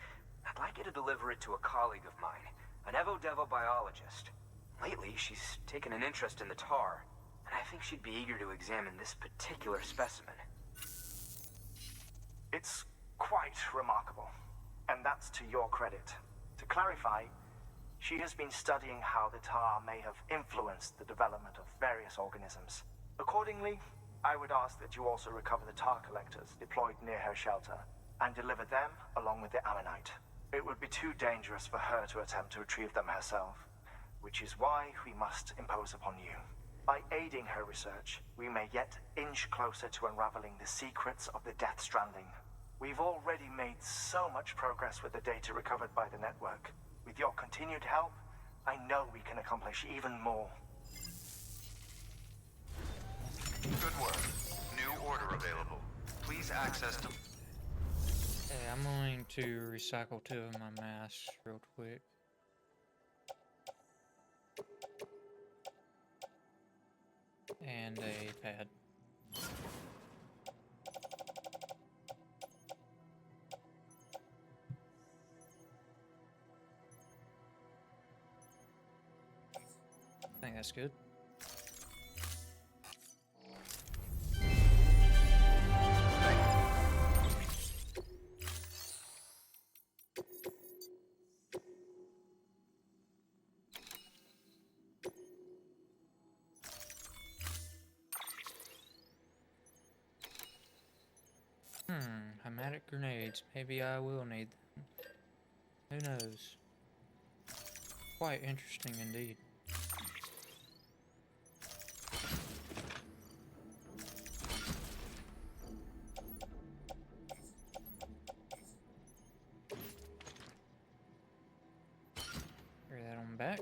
I'd like you to deliver it to a colleague of mine, an Evo-Devo biologist. Lately, she's taken an interest in the tar, and I think she'd be eager to examine this particular specimen. It's quite remarkable, and that's to your credit. To clarify, she has been studying how the tar may have influenced the development of various organisms. Accordingly, I would ask that you also recover the tar collectors deployed near her shelter and deliver them along with the ammonite. It would be too dangerous for her to attempt to retrieve them herself, which is why we must impose upon you. By aiding her research, we may yet inch closer to unraveling the secrets of the Death Stranding. We've already made so much progress with the data recovered by the network. With your continued help, I know we can accomplish even more. Good work. New order available. Please access to... Hey, I'm going to recycle 2 of my masks real quick. And a pad. I think that's good. Hematic grenades. Maybe I will need them. Who knows? Quite interesting indeed. Carry that on back.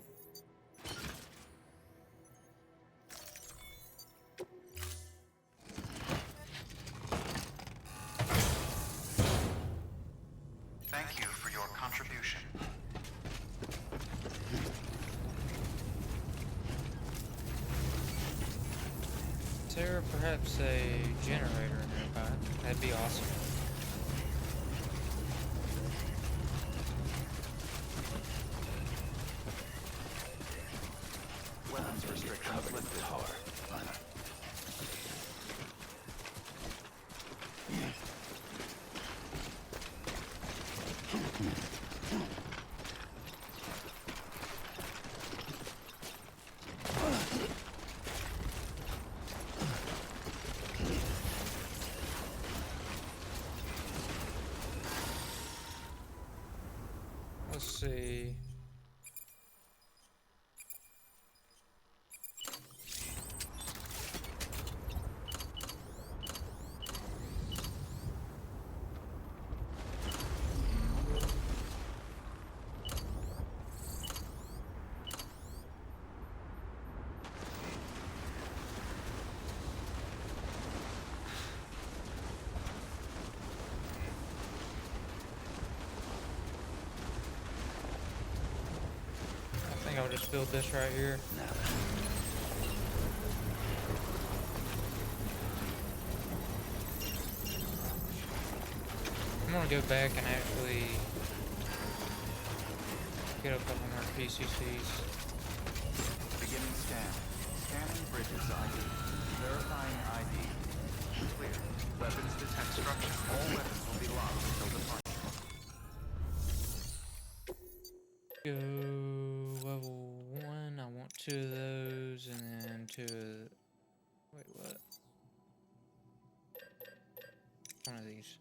Thank you for your contribution. Is there perhaps a generator nearby? That'd be awesome. Weapons restrictions lifted. Let's see. just build this right here. Now I'm gonna go back and actually get a couple more PCCs. Beginning scan. Scanning bridges ID. Verifying ID. Clear. Weapons detect structure. All weapons will be locked until departure. Go level 1. I want 2 of those, and then 2 of... Wait, what? One of these.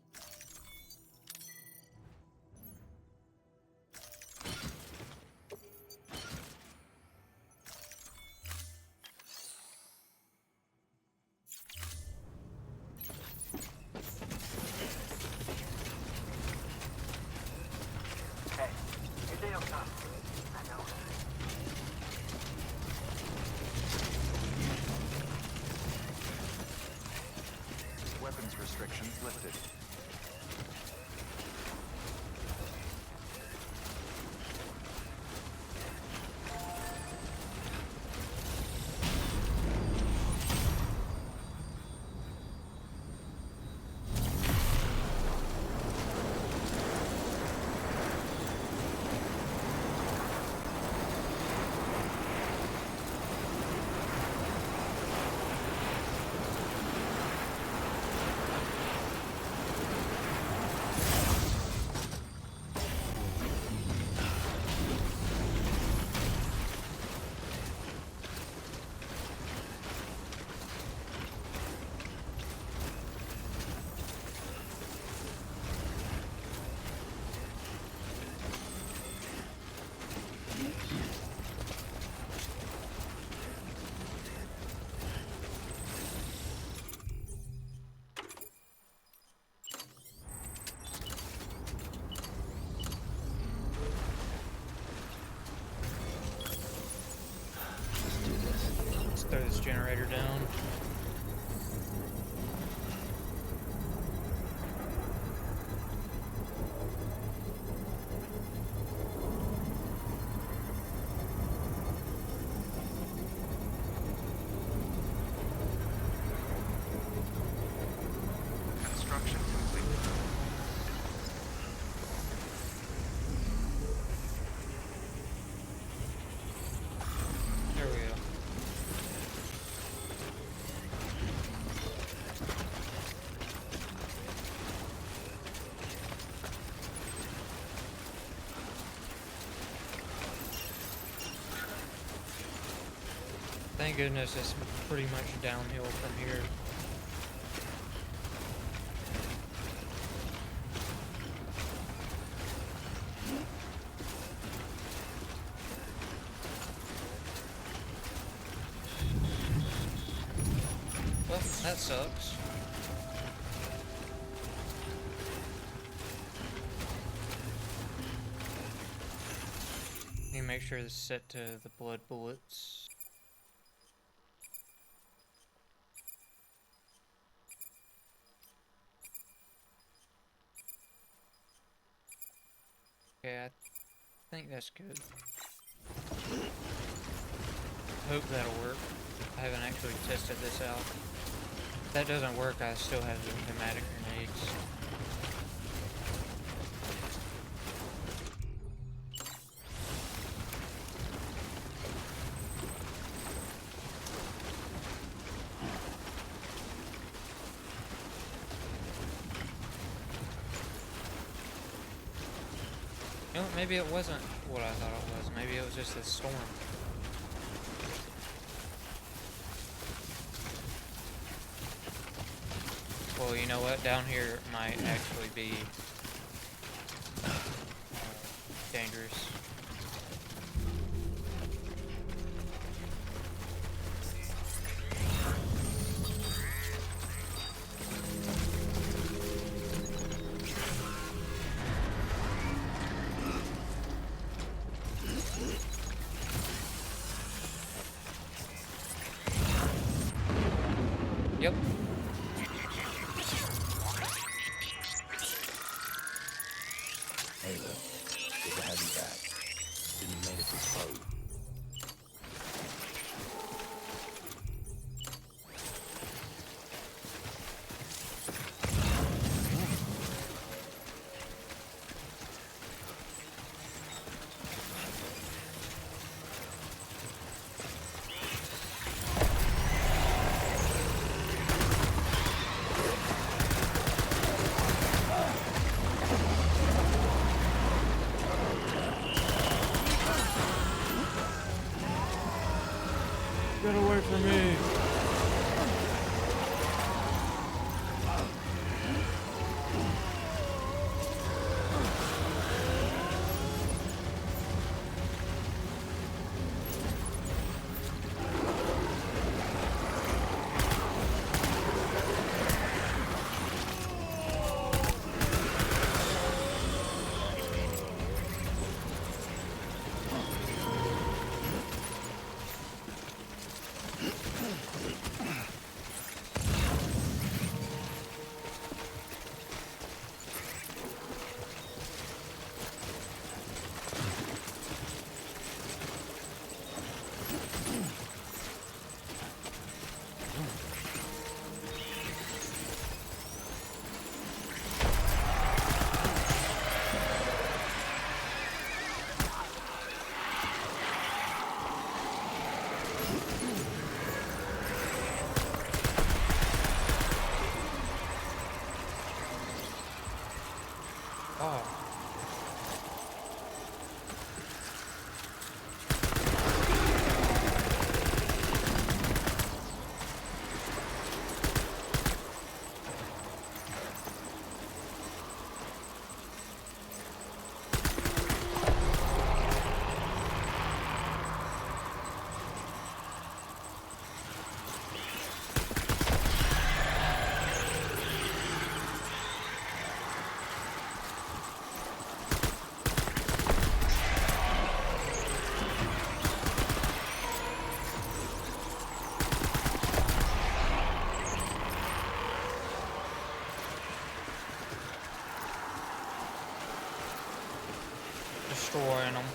Hey, your day will come. I know. Weapons restrictions lifted. Let's throw this generator down. Construction complete. There we go. Thank goodness it's pretty much downhill from here. Well, that sucks. You make sure it's set to the blood bullets. Okay, I think that's good. Hope that'll work. I haven't actually tested this out. If that doesn't work, I still have the pneumatic grenades. You know, maybe it wasn't what I thought it was. Maybe it was just a storm. Well, you know what? Down here might actually be dangerous. Yep. Hey, look. Good to have you back. Didn't have made it this far. from me. Oh. Destroying them.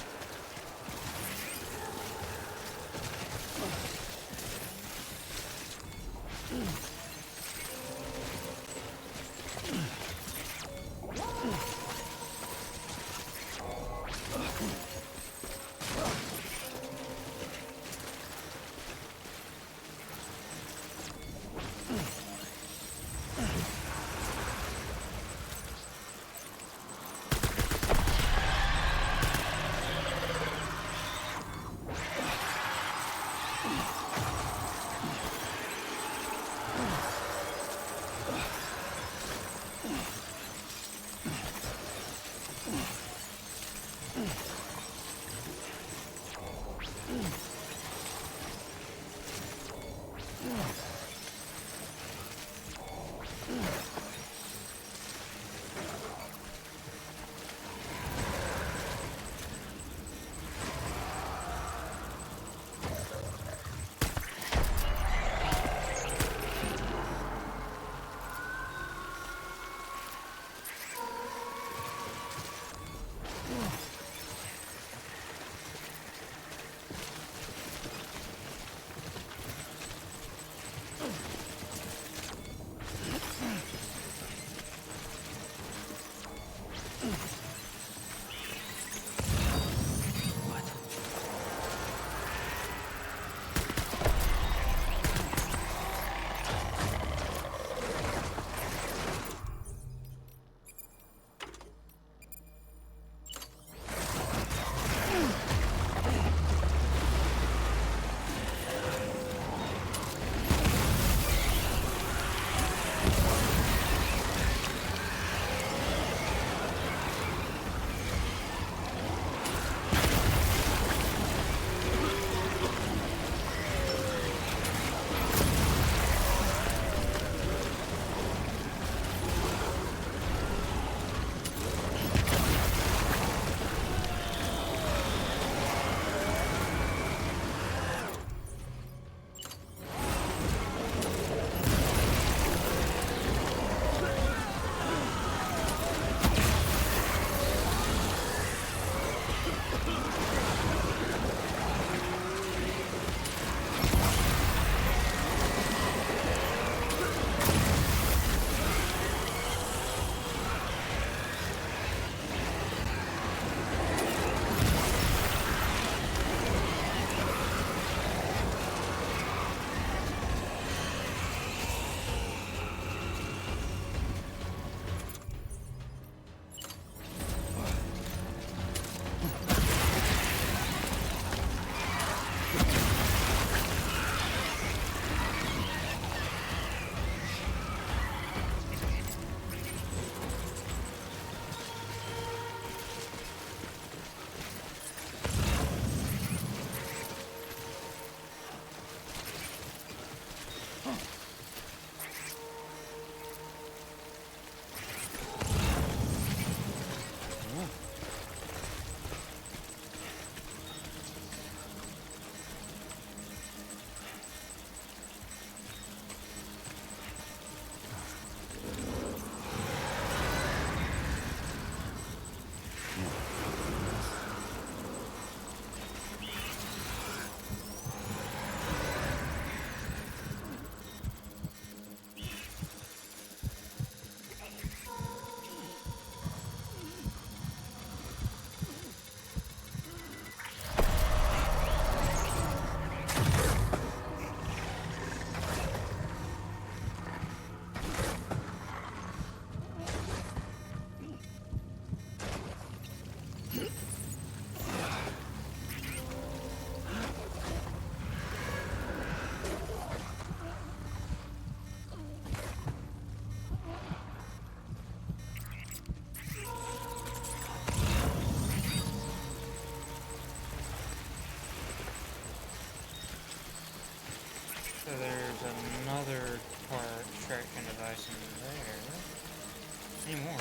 extraction device in there. Anymore.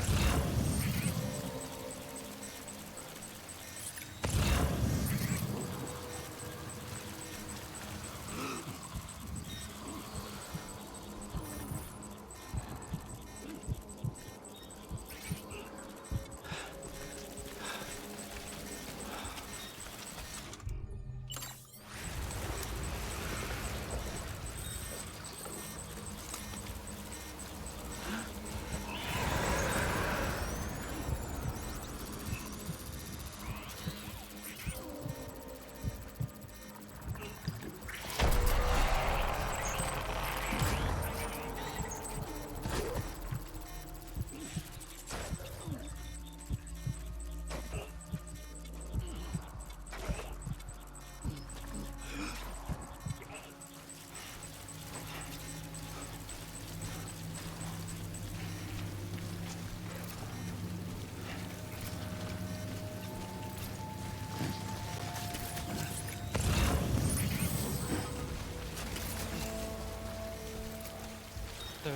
So,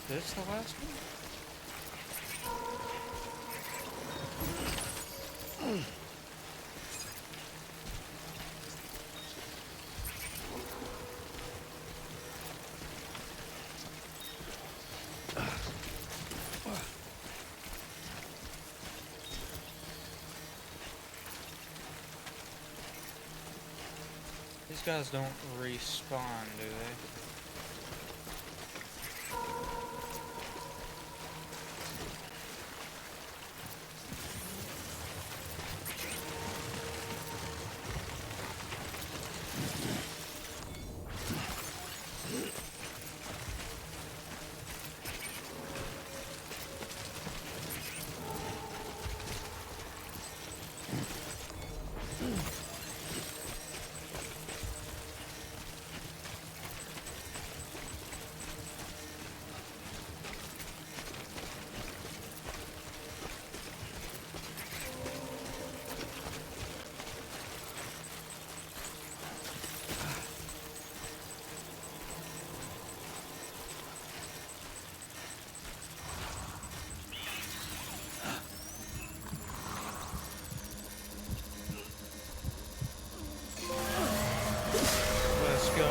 this the last one? These guys don't respawn, do they? Let's go,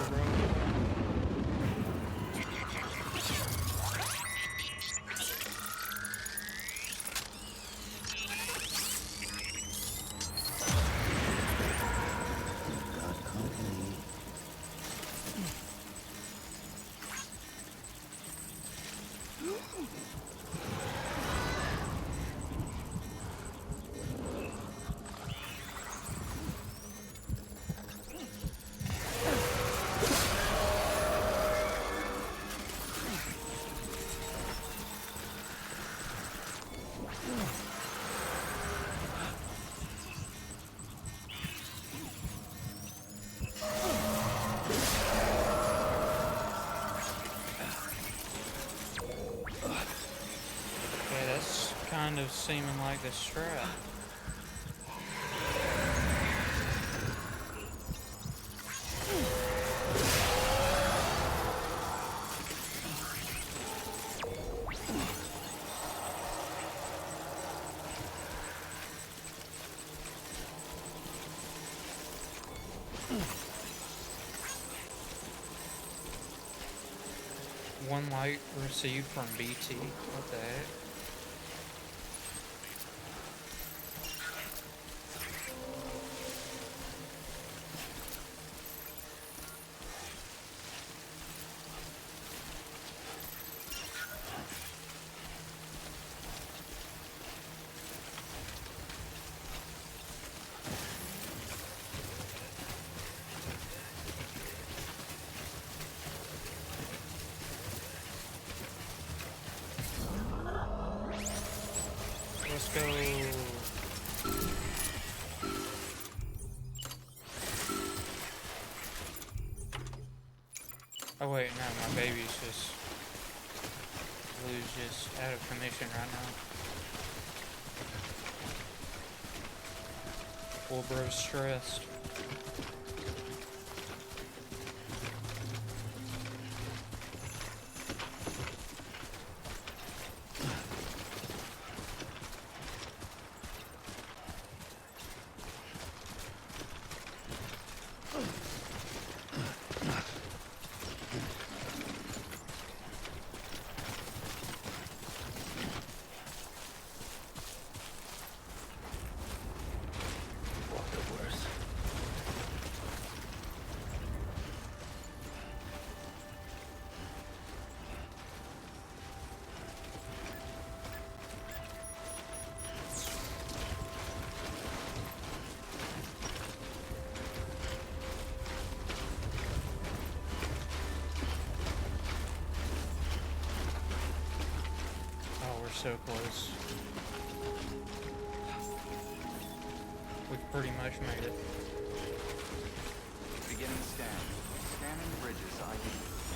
bro. Got company. Okay, that's kind of seeming like the strap. One light received from BT. What the heck? Let's go. Oh wait, no, my baby's just Blue's just out of commission right now. Poor bro's stressed. so close. We've pretty much made it. Beginning scan. Scanning bridges ID.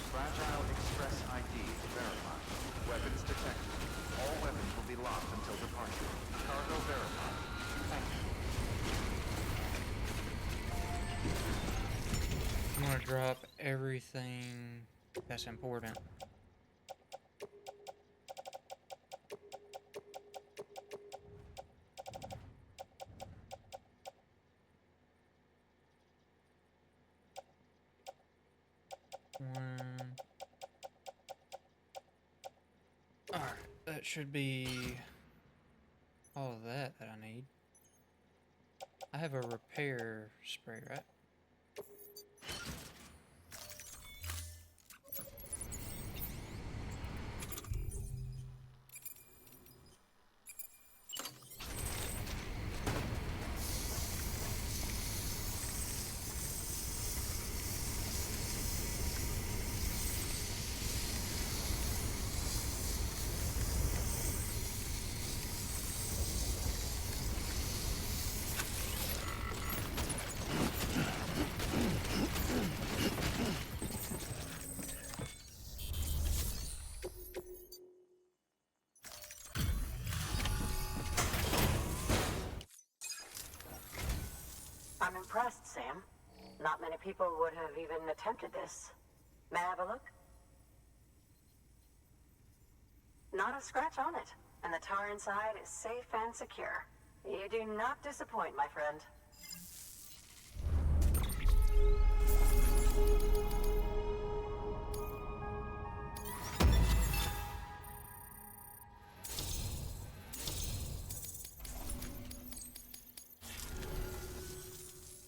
Fragile Express ID verified. Weapons detected. All weapons will be locked until departure. Cargo verified. Thank you. I'm gonna drop everything that's important. One. Alright, that should be all of that I need. I have a repair spray, right? I'm impressed, Sam. Not many people would have even attempted this. May I have a look? Not a scratch on it, and the tar inside is safe and secure. You do not disappoint, my friend.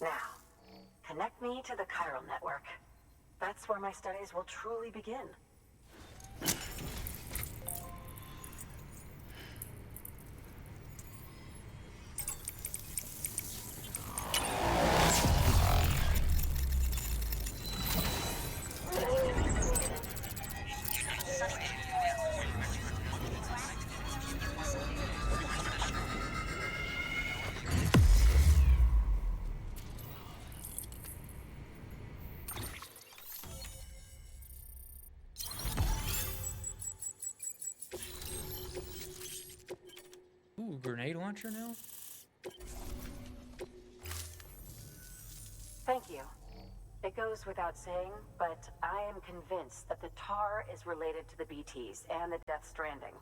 Now, connect me to the chiral network. That's where my studies will truly begin. Ooh, grenade launcher now? Thank you. It goes without saying, but I am convinced that the tar is related to the BTs and the Death Stranding.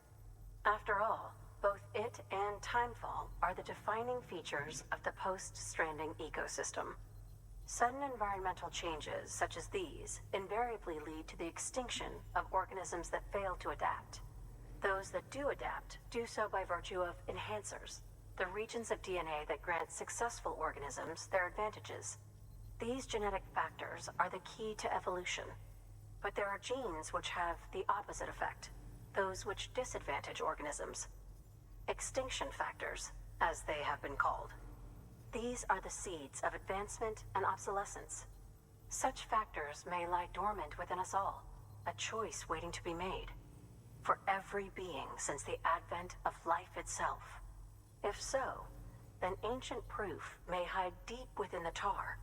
After all, both it and Timefall are the defining features of the post-Stranding ecosystem. Sudden environmental changes such as these invariably lead to the extinction of organisms that fail to adapt. Those that do adapt do so by virtue of enhancers, the regions of DNA that grant successful organisms their advantages. These genetic factors are the key to evolution. But there are genes which have the opposite effect, those which disadvantage organisms. Extinction factors, as they have been called. These are the seeds of advancement and obsolescence. Such factors may lie dormant within us all, a choice waiting to be made. For every being since the advent of life itself. If so, then ancient proof may hide deep within the tar,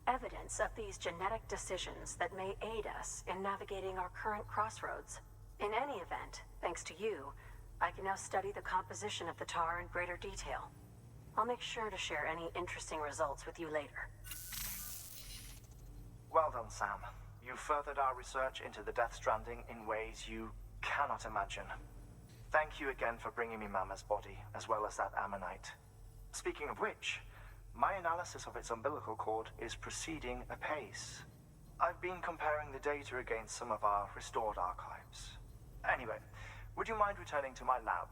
evidence of these genetic decisions that may aid us in navigating our current crossroads. In any event, thanks to you, I can now study the composition of the tar in greater detail. I'll make sure to share any interesting results with you later. Well done, Sam. You furthered our research into the Death Stranding in ways you cannot imagine. Thank you again for bringing me Mama's body, as well as that ammonite. Speaking of which, my analysis of its umbilical cord is proceeding apace. I've been comparing the data against some of our restored archives. Anyway, would you mind returning to my lab?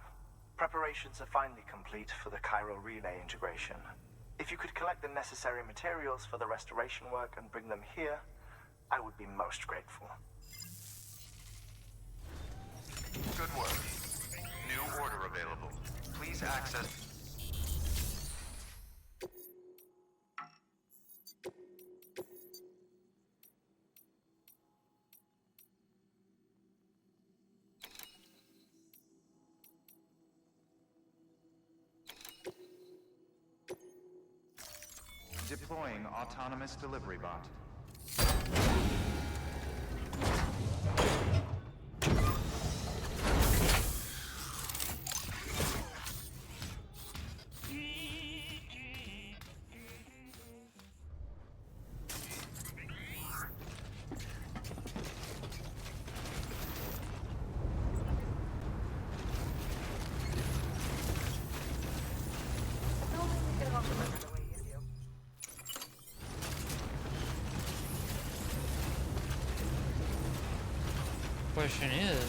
Preparations are finally complete for the chiral relay integration. If you could collect the necessary materials for the restoration work and bring them here, I would be most grateful. Good work. New order available. Please access... Deploying autonomous delivery bot. Question is,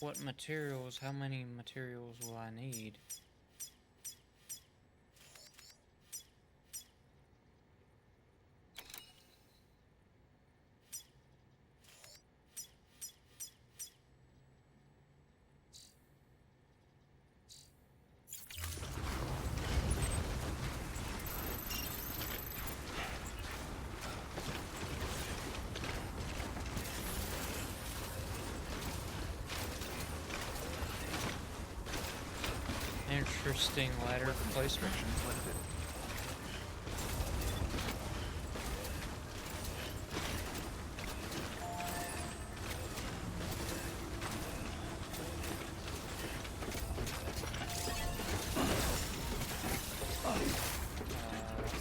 what materials, how many materials will I need? Interesting ladder placement. Limited.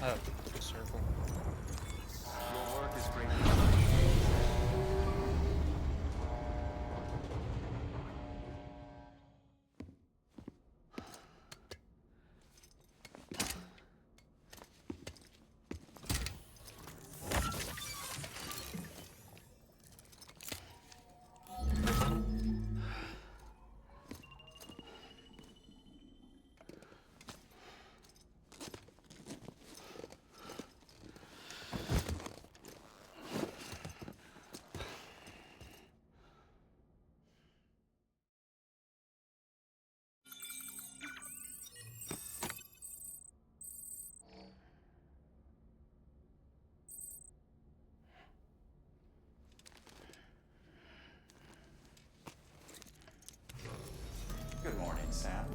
Up, circle. Your work is great. Good morning, Sam.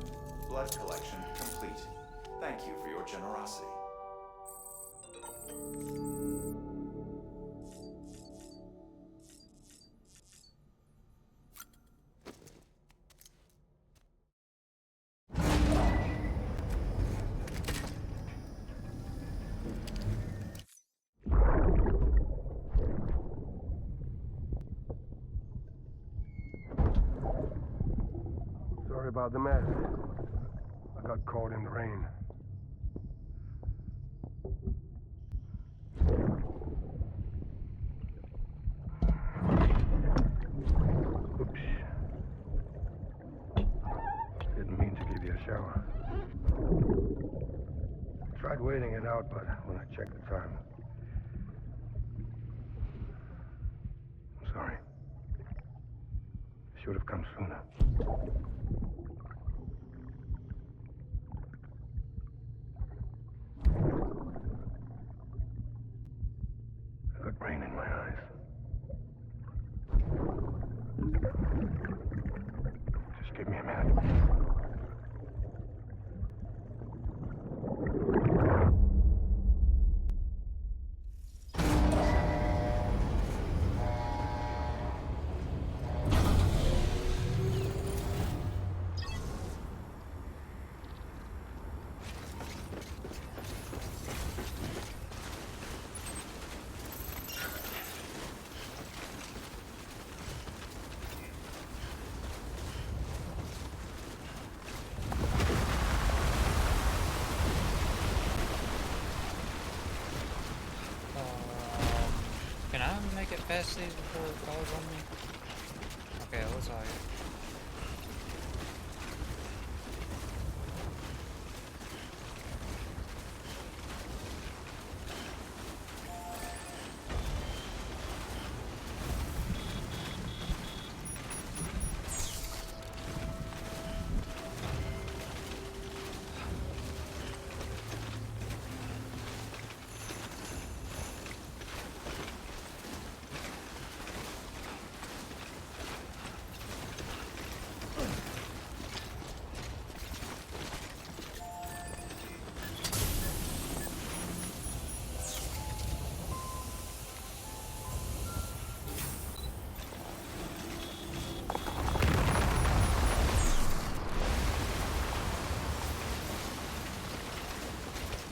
Blood collection complete. Thank you for your generosity. Sorry about the mess. I got caught in the rain. Oops. Didn't mean to give you a shower. Tried waiting it out, but when I checked the time... I'm sorry. Should have come sooner. I got rain in my eyes. Just give me a minute. Can I make it past these before it falls on me? Okay, let's all get.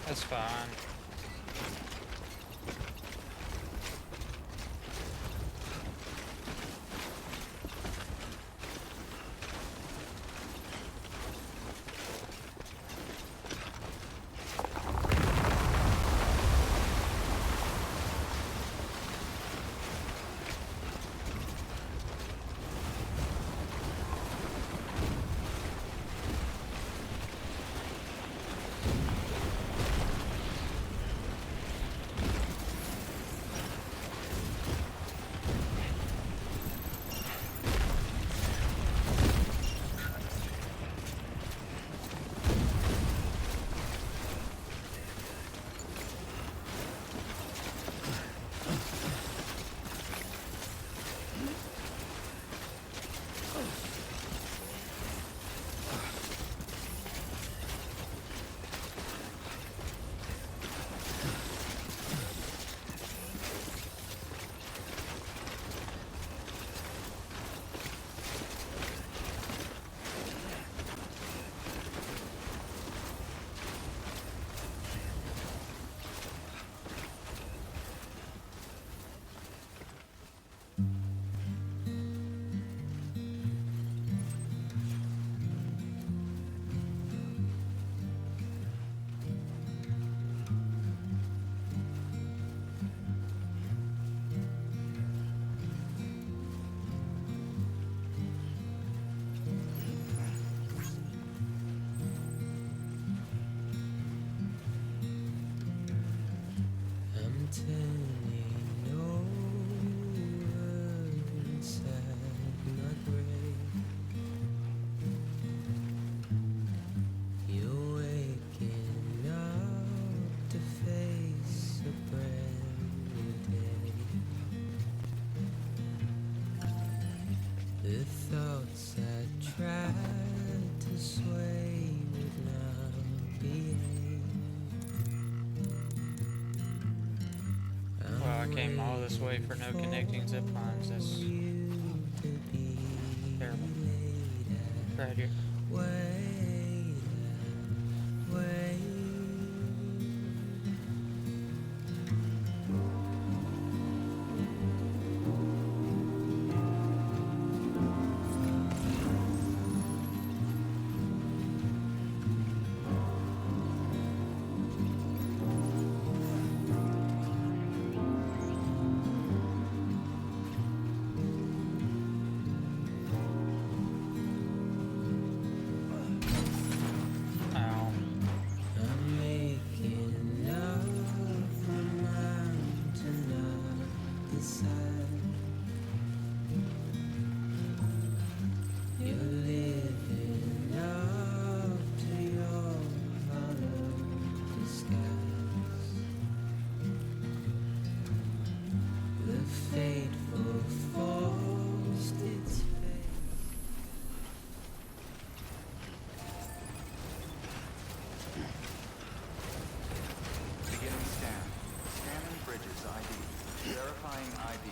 That's fine. I'm turning over inside my grave. You're waking up to face a brand new day. The thoughts I tried to sway would now behave. Well, I came all this way for no connecting zip lines. That's terrible. Right here. Ow. I'm making up my mind to not decide. You're living up to your hollow disguise. The fateful forced its fate. Beginning scan. Scanning bridges ID. Verifying ID.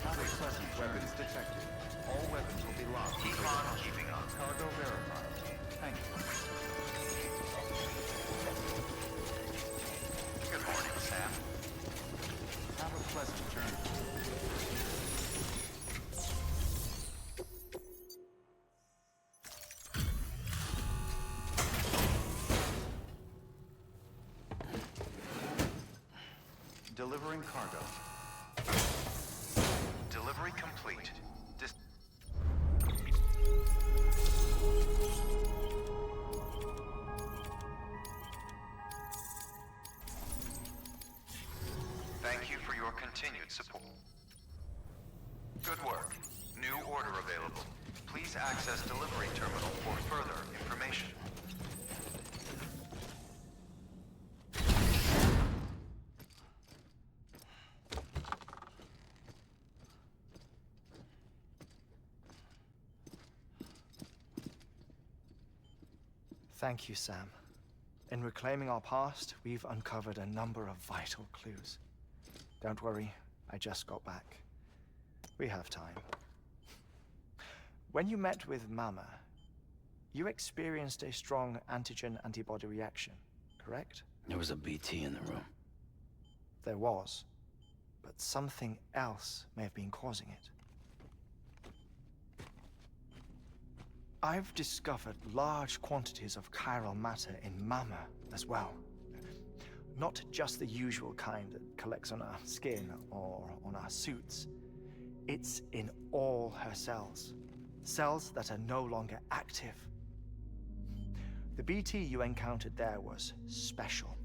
Counter pleasant weapons detected. All weapons will be locked. Keep on keeping on. Cargo verified. Thank you. Good morning, Sam. Have a pleasant journey. Delivering cargo. Delivery complete. Thank you for your continued support. Good work. New order available. Please access delivery terminal for further information. Thank you, Sam. In reclaiming our past, we've uncovered a number of vital clues. Don't worry, I just got back. We have time. When you met with Mama, you experienced a strong antigen-antibody reaction, correct? There was a BT in the room. There was, but something else may have been causing it. I've discovered large quantities of chiral matter in Mama as well. Not just the usual kind that collects on our skin or on our suits. It's in all her cells. Cells that are no longer active. The BT you encountered there was special.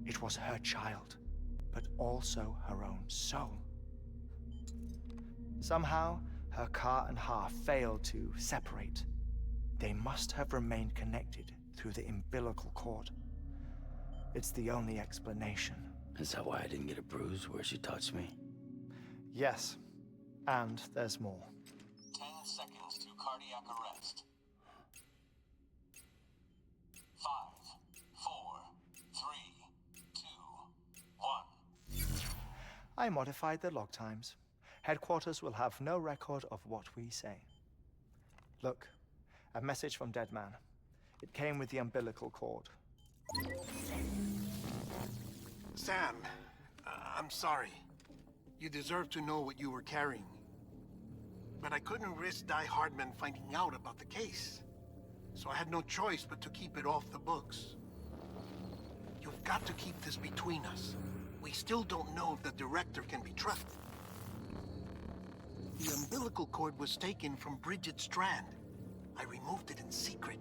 It was her child, but also her own soul. Somehow, her Ka and Ha failed to separate. They must have remained connected through the umbilical cord. It's the only explanation. Is that why I didn't get a bruise where she touched me? Yes, and there's more. 10 seconds to cardiac arrest. 5, 4, 3, 2, 1. I modified the log times. Headquarters will have no record of what we say. Look, a message from Deadman. It came with the umbilical cord. Sam, I'm sorry. You deserve to know what you were carrying. But I couldn't risk Die Hardman finding out about the case. So I had no choice but to keep it off the books. You've got to keep this between us. We still don't know if the director can be trusted. The umbilical cord was taken from Bridget Strand. I removed it in secret.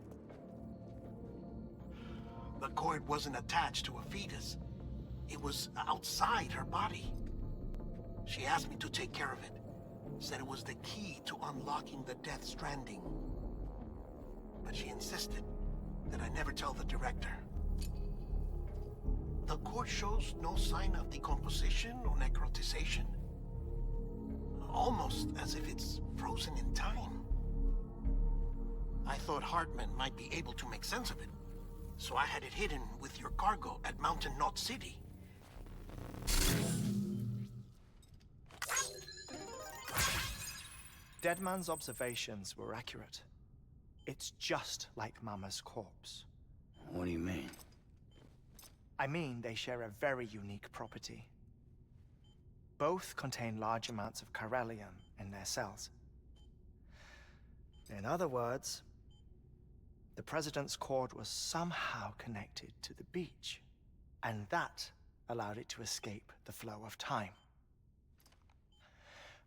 The cord wasn't attached to a fetus. It was outside her body. She asked me to take care of it. Said it was the key to unlocking the Death Stranding. But she insisted that I never tell the director. The cord shows no sign of decomposition or necrotization. Almost as if it's frozen in time. I thought Hartman might be able to make sense of it, so I had it hidden with your cargo at Mountain Knot City. Deadman's observations were accurate. It's just like Mama's corpse. What do you mean? I mean, they share a very unique property. Both contain large amounts of chiralium in their cells. In other words, the President's cord was somehow connected to the beach, and that allowed it to escape the flow of time.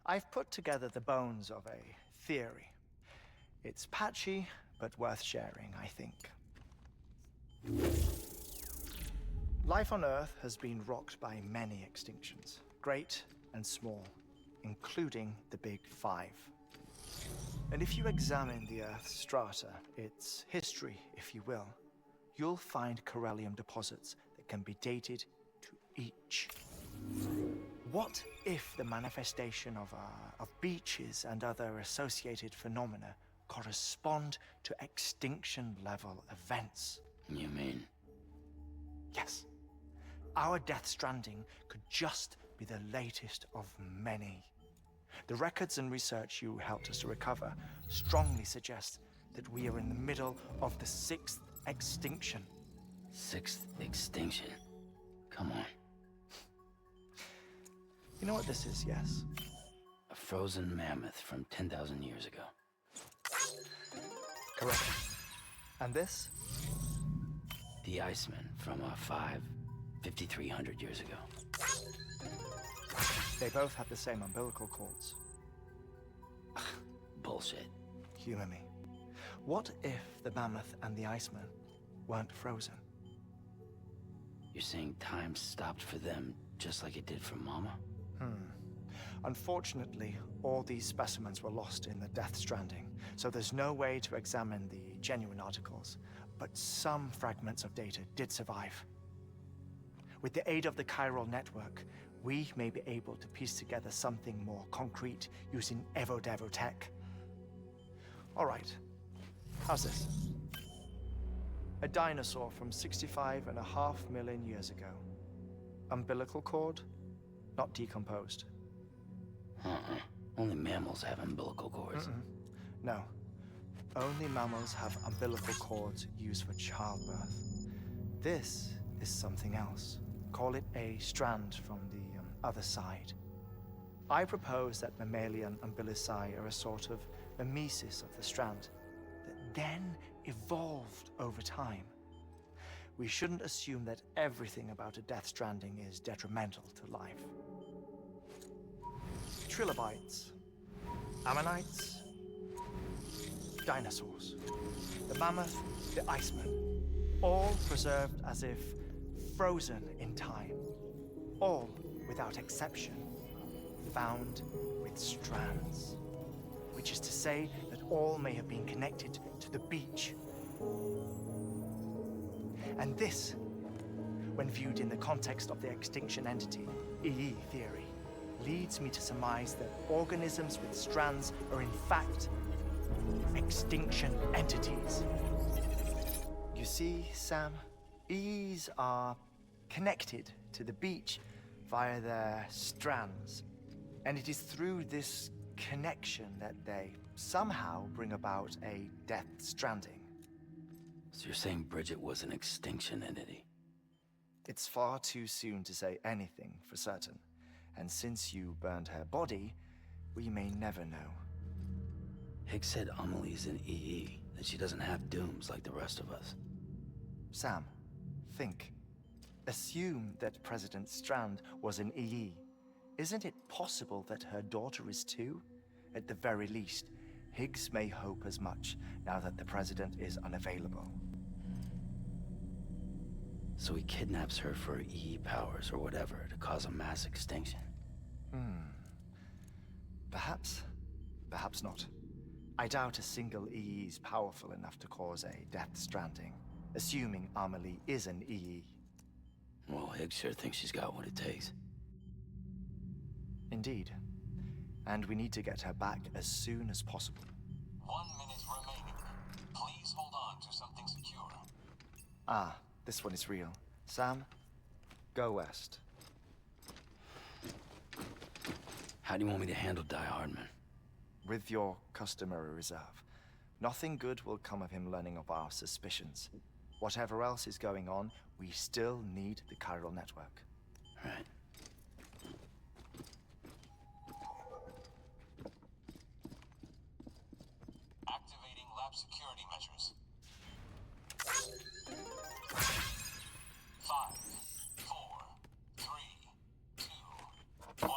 I've put together the bones of a theory. It's patchy, but worth sharing, I think. Life on Earth has been rocked by many extinctions, great and small, including the Big Five. And if you examine the Earth's strata, its history, if you will, you'll find chiralium deposits that can be dated to each. What if the manifestation of beaches and other associated phenomena correspond to extinction-level events? You mean? Yes. Our Death Stranding could just be the latest of many. The records and research you helped us to recover strongly suggest that we are in the middle of the 6th extinction. 6th extinction? Come on. You know what this is, yes? A frozen mammoth from 10,000 years ago. Correct. And this? The Iceman from 5,300 years ago. They both have the same umbilical cords. Bullshit. Humor me. What if the mammoth and the Iceman weren't frozen? You're saying time stopped for them just like it did for Mama? Unfortunately, all these specimens were lost in the Death Stranding, so there's no way to examine the genuine articles, but some fragments of data did survive. With the aid of the chiral network, we may be able to piece together something more concrete using Evo-Devo tech. All right, how's this? A dinosaur from 65.5 million years ago. Umbilical cord, not decomposed. Only mammals have umbilical cords. No. Only mammals have umbilical cords used for childbirth. This is something else. Call it a strand from the other side. I propose that mammalian umbilici are a sort of mimesis of the strand that then evolved over time. We shouldn't assume that everything about a death stranding is detrimental to life. Trilobites, ammonites, dinosaurs, the mammoth, the iceman, all preserved as if frozen in time, all without exception found with strands, which is to say that all may have been connected to the beach. And this, when viewed in the context of the extinction entity, EE theory, leads me to surmise that organisms with strands are in fact extinction entities. You see, Sam, EEs are connected to the beach via their strands. And it is through this connection that they somehow bring about a death stranding. So you're saying Bridget was an extinction entity? It's far too soon to say anything for certain. And since you burned her body, we may never know. Higgs said Amelie's an EE, that she doesn't have dooms like the rest of us. Sam, think. Assume that President Strand was an EE. Isn't it possible that her daughter is too? At the very least, Higgs may hope as much now that the president is unavailable. So he kidnaps her for EE powers or whatever to cause a mass extinction. Perhaps. Perhaps not. I doubt a single EE is powerful enough to cause a death stranding, assuming Amelie is an EE. Well, Higgs sure thinks she's got what it takes. Indeed. And we need to get her back as soon as possible. 1 minute remaining. Please hold on to something secure. Ah, this one is real. Sam, go west. How do you want me to handle Die Hardman? With your customary reserve. Nothing good will come of him learning of our suspicions. Whatever else is going on, we still need the chiral network. Right. Activating lab security measures. 5, 4, 3, 2, 1.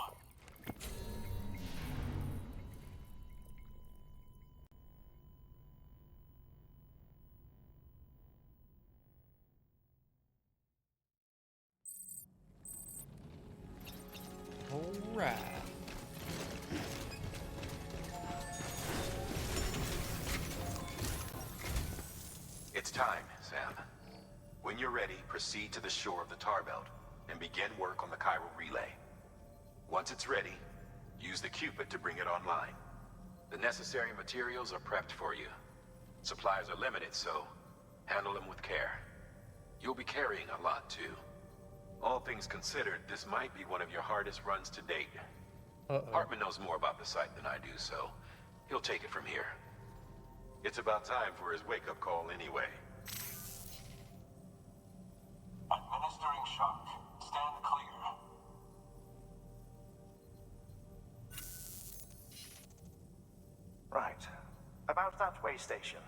Alright. It's time, Sam. When you're ready, proceed to the shore of the tar belt and begin work on the chiral relay. Once it's ready, use the Cupid to bring it online. The necessary materials are prepped for you. Supplies are limited, so handle them with care. You'll be carrying a lot, too. All things considered, this might be one of your hardest runs to date. Hartman knows more about the site than I do, so he'll take it from here. It's about time for his wake-up call anyway. Administering shock. Stand clear. Right. About that way station.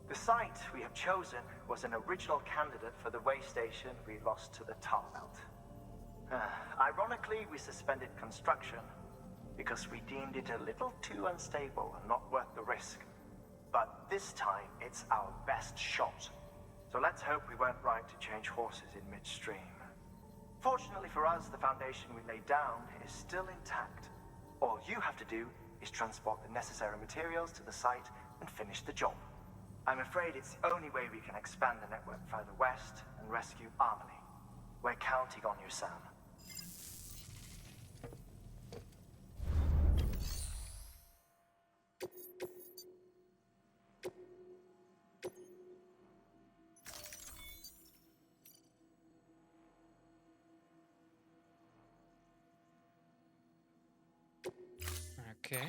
The site we have chosen was an original candidate for the way station we lost to the tar belt. Ironically, we suspended construction because we deemed it a little too unstable and not worth the risk. But this time, it's our best shot. So let's hope we weren't right to change horses in midstream. Fortunately for us, the foundation we laid down is still intact. All you have to do is transport the necessary materials to the site and finish the job. I'm afraid it's the only way we can expand the network further west and rescue Amelie. We're counting on you, Sam. Okay.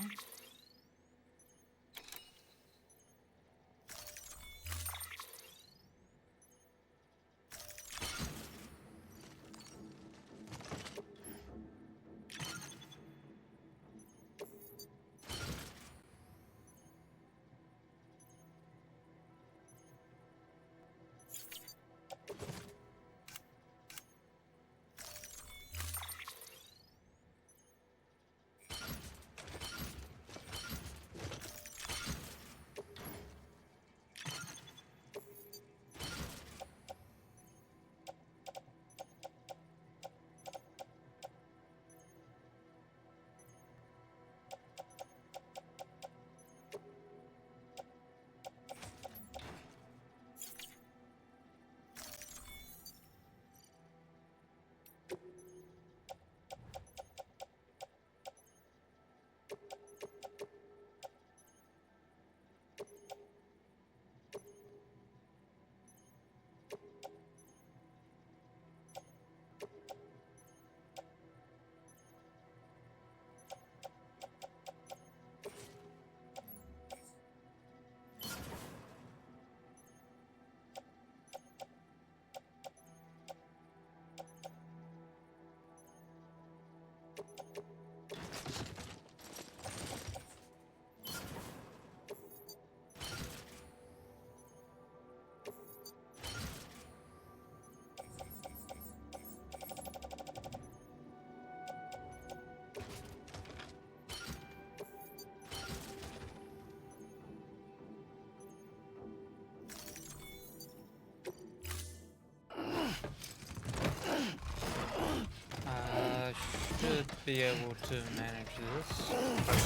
be able to manage this, hopefully.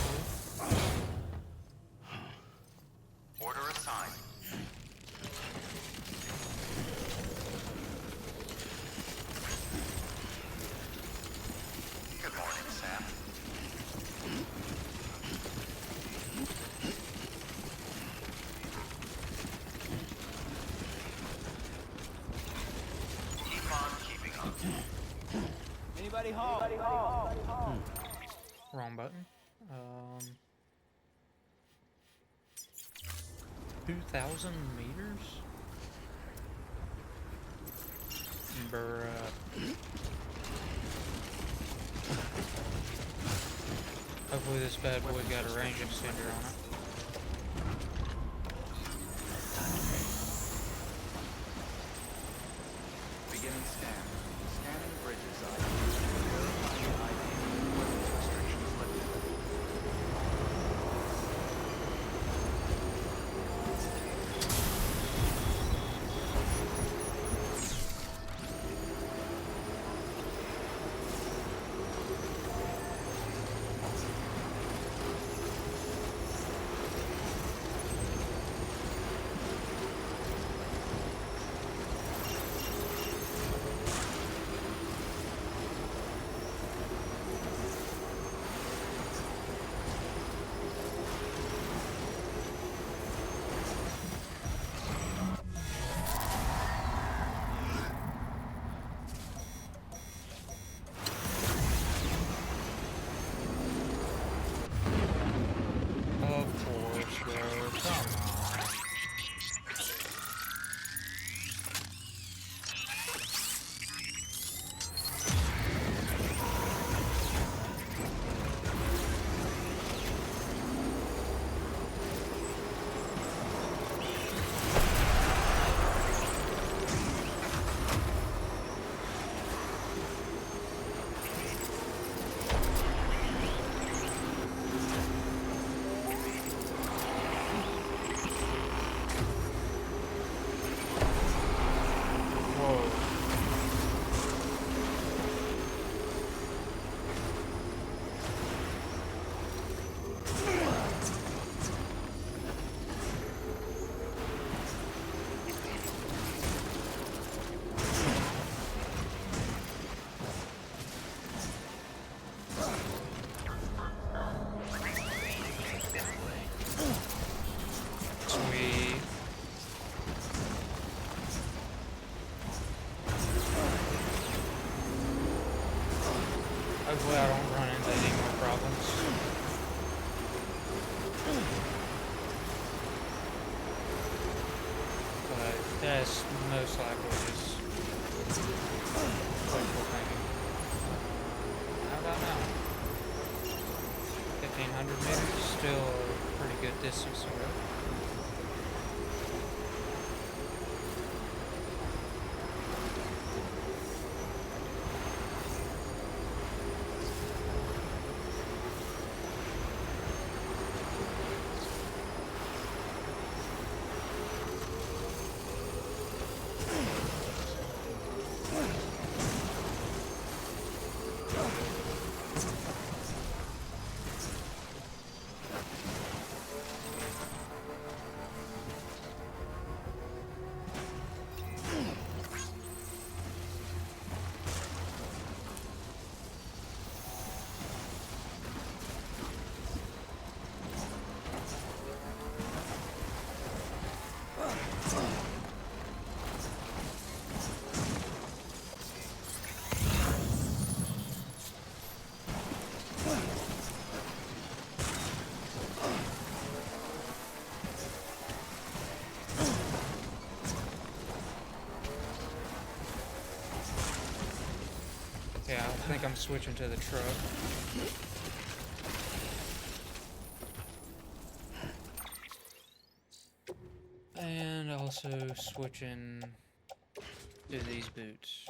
Order assigned. Good morning, Sam. Keep on keeping up. Anybody home? Wrong button. 2,000 meters? Bruh. Hopefully this bad boy got a range extender on it. Beginning scan. Scanning bridges ID. Verifying ID. Weapons restrictions lifted. Of course, bro. Come on. Sweet. Hopefully I don't run into any more problems. But that's most likely just wishful thinking. How about now? 1,500 meters, still a pretty good distance to go. Yeah, I think I'm switching to the truck. And also switching to these boots.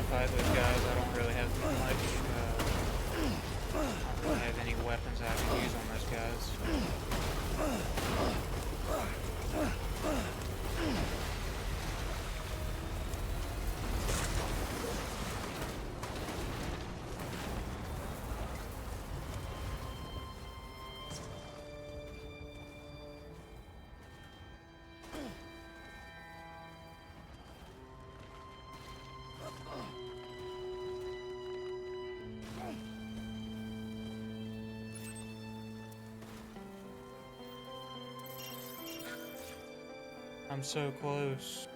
fight those guys, I don't really have much, I don't really have any weapons I can use on those guys. I'm so close.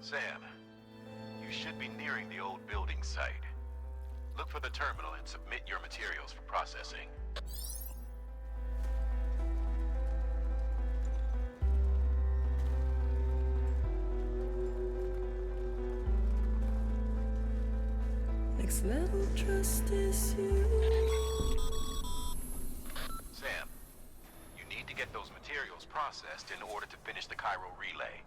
Sam, you should be nearing the old building site. Look for the terminal and submit your materials for processing. Next level trust is you. Sam, you need to get those materials processed in order to finish the Cairo relay.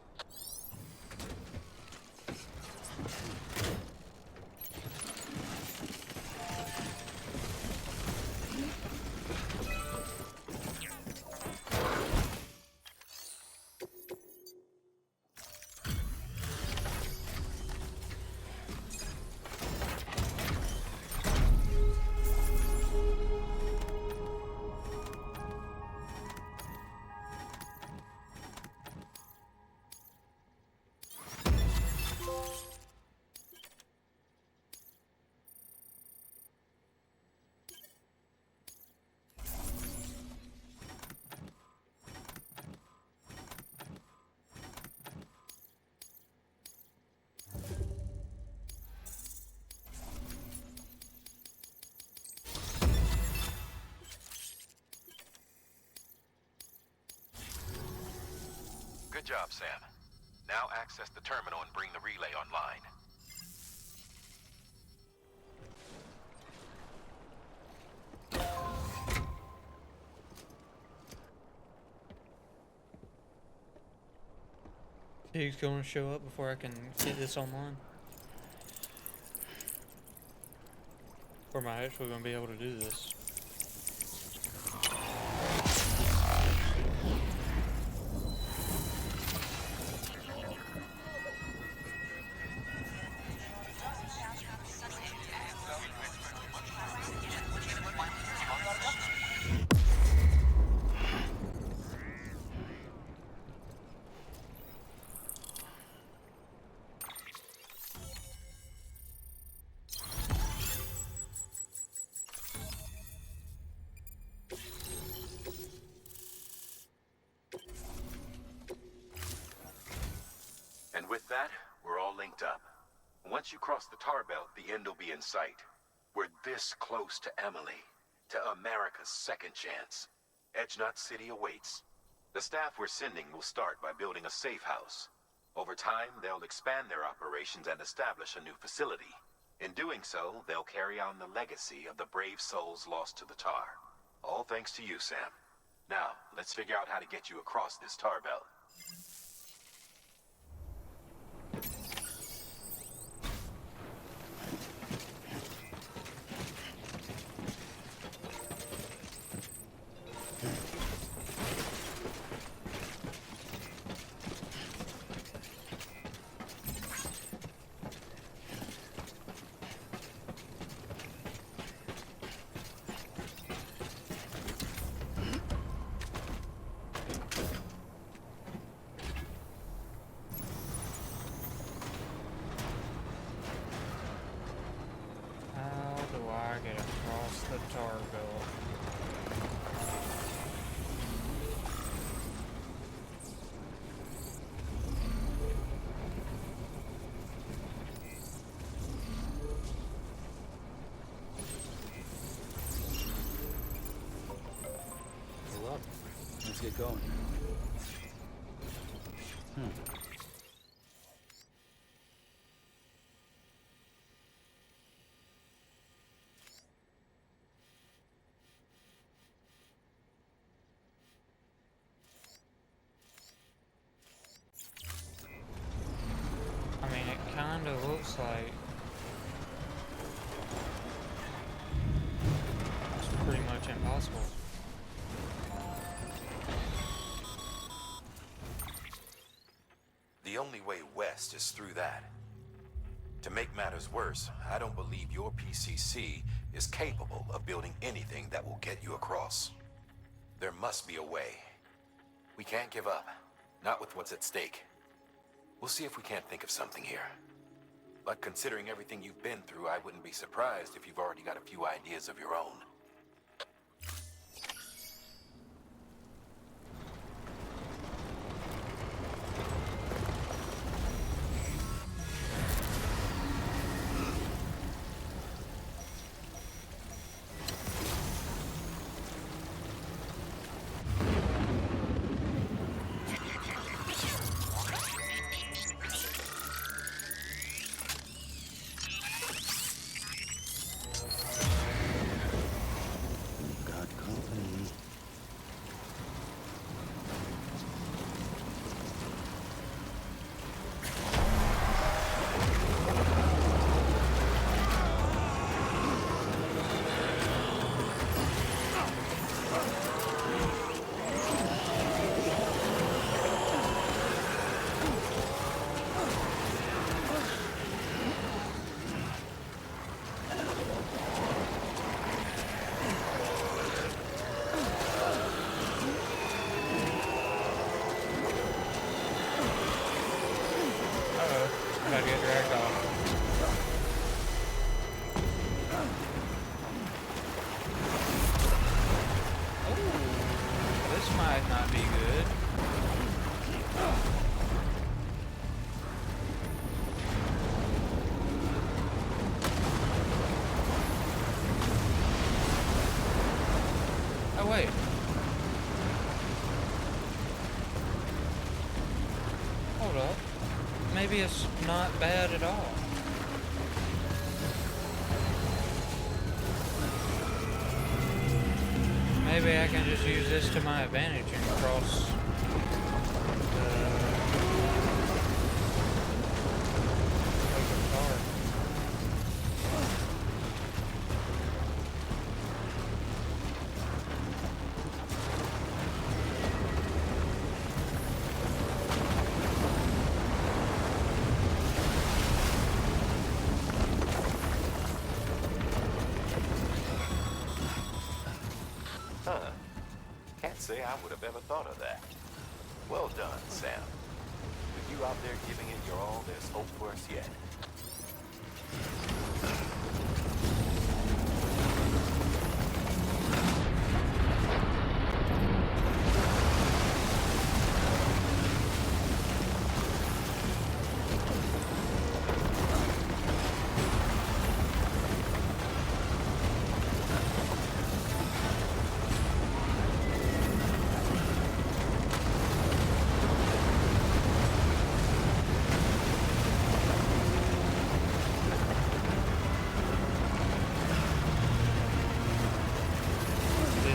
Good job, Sam. Now access the terminal and bring the relay online. He's going to show up before I can get this online. Or am I actually going to be able to do this? And with that, we're all linked up. Once you cross the tar belt, the end will be in sight. We're this close to Emily, to America's second chance. Edgenut City awaits. The staff we're sending will start by building a safe house. Over time, they'll expand their operations and establish a new facility. In doing so, they'll carry on the legacy of the brave souls lost to the tar. All thanks to you, Sam. Now, let's figure out how to get you across this tar belt. I get across the tar belt? Pull up. Let's get going. only way west is through that. To make matters worse, I don't believe your PCC is capable of building anything that will get you across. There must be a way. We can't give up, not with what's at stake. We'll see if we can't think of something here. But considering everything you've been through, I wouldn't be surprised if you've already got a few ideas of your own. Gotta get dragged off. Oh, this might not be good. Oh, wait. Hold up. Maybe it's not bad at all. Maybe I can just use this to my advantage and cross the car. Huh. Can't say I would have ever thought of that. Well done, Sam. With you out there giving it your all, there's hope for us yet.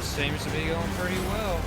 Seems to be going pretty well.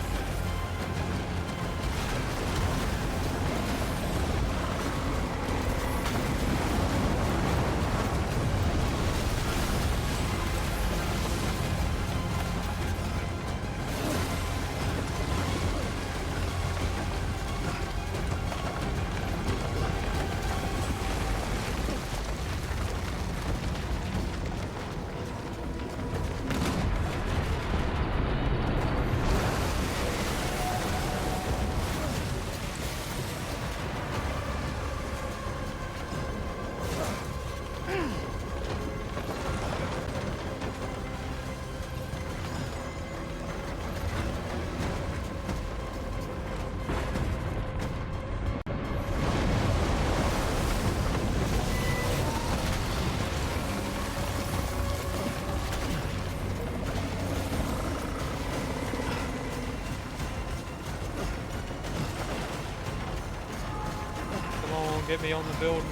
Get me on the building.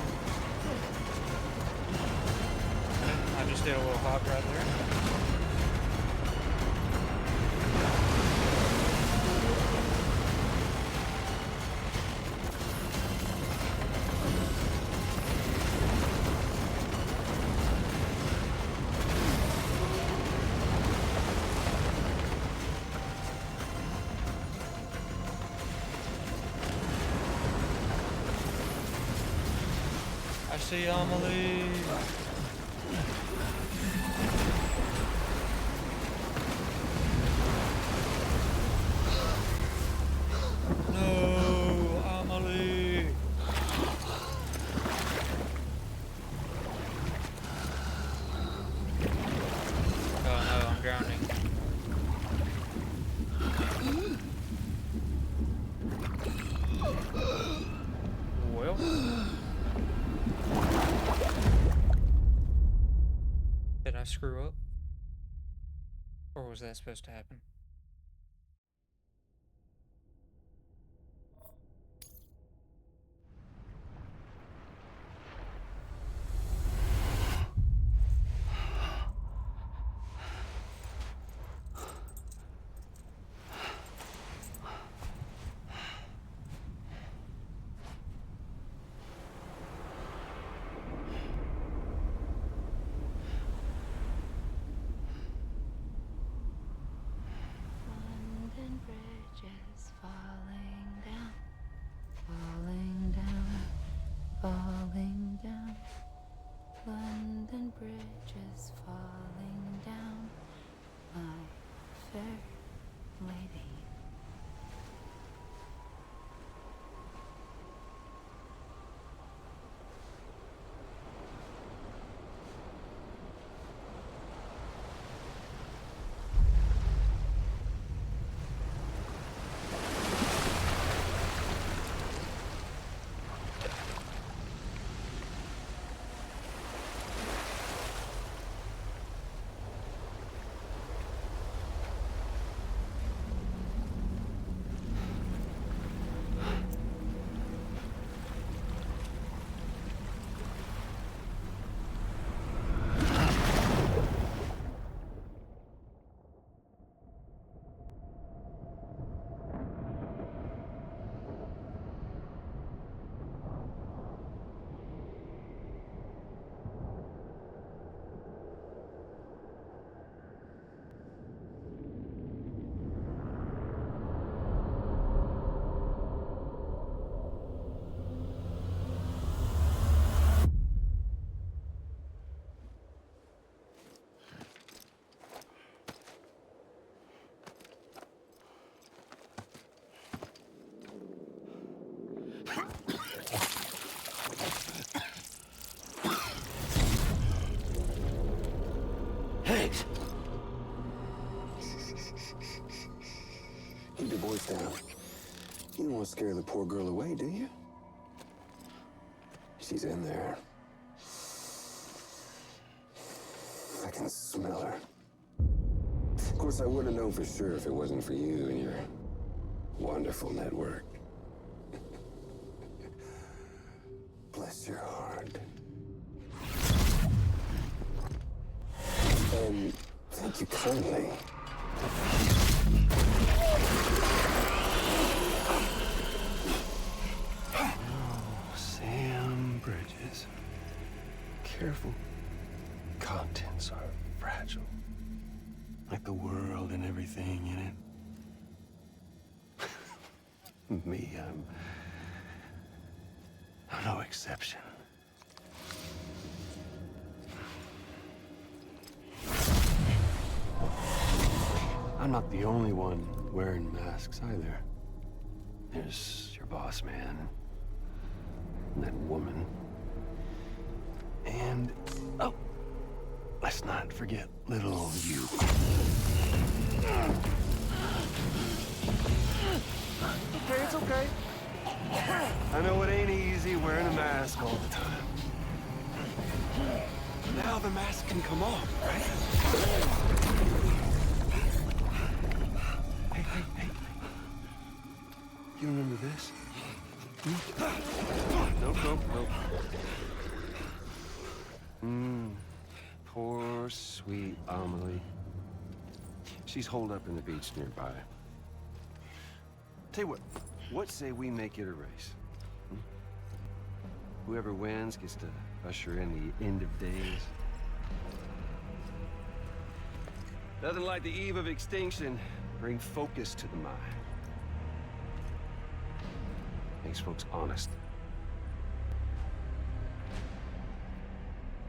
I just did a little hop right there. I see Amelie. No, Amelie. Oh no, I'm drowning. Well. Did I screw up? Or was that supposed to happen? London Bridge is falling down, falling down, falling down. London Bridge is falling down, my fair lady. Higgs! Keep your voice down. You don't want to scare the poor girl away, do you? She's in there. I can smell her. Of course, I wouldn't have known for sure if it wasn't for you and your wonderful network. Bless your heart. And thank you kindly. Oh, Sam Bridges. Careful. Contents are fragile. Like the world and everything in it. Me, I'm no exception. I'm not the only one wearing masks either. There's your boss man, and that woman, and, oh, let's not forget little you. Okay, it's okay. I know it ain't easy wearing a mask all the time. Now the mask can come off, right? Hey. You remember this? Nope. Poor, sweet Amelie. She's holed up in the beach nearby. Tell you what say we make it a race? Whoever wins gets to usher in the end of days. Nothing like the eve of extinction. Bring focus to the mind. Makes folks honest.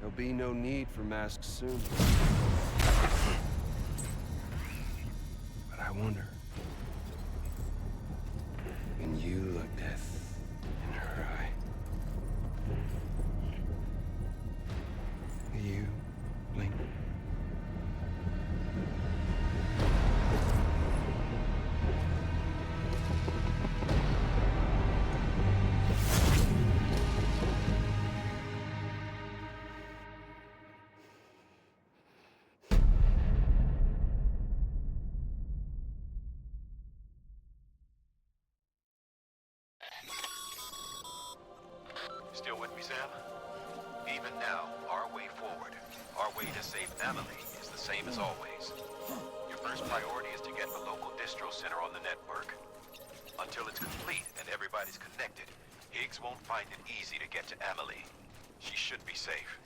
There'll be no need for masks soon. But I wonder, when you look death in her eye, will you blink? Still with me, Sam? Even now, our way forward, our way to save Amelie is the same as always. Your first priority is to get the local distro center on the network. Until it's complete and everybody's connected, Higgs won't find it easy to get to Amelie. She should be safe.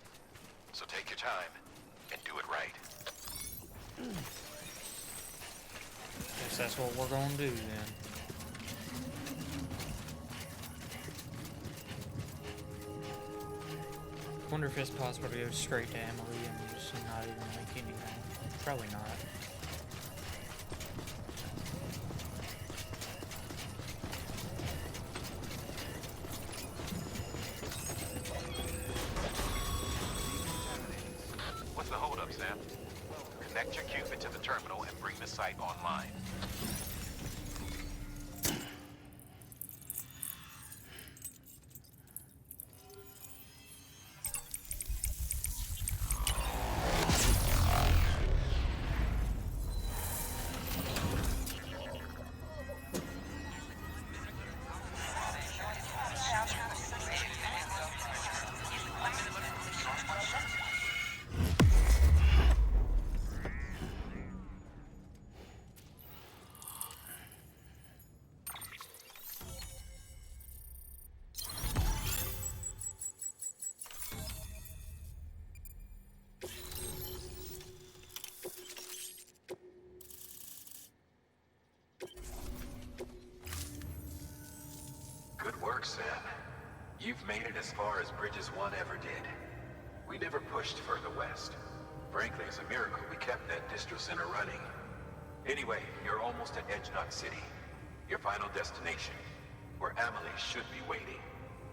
So take your time and do it right. Guess that's what we're gonna do then. Wonder if it's possible to go straight to Emily and just not even link anything. Probably not. What's the holdup, Sam? Connect your Cupid to the terminal and bring the site online. Good work, Sam. You've made it as far as Bridges 1 ever did. We never pushed further west. Frankly, it's a miracle we kept that distro center running. Anyway, you're almost at Edge Knot City, your final destination, where Amelie should be waiting.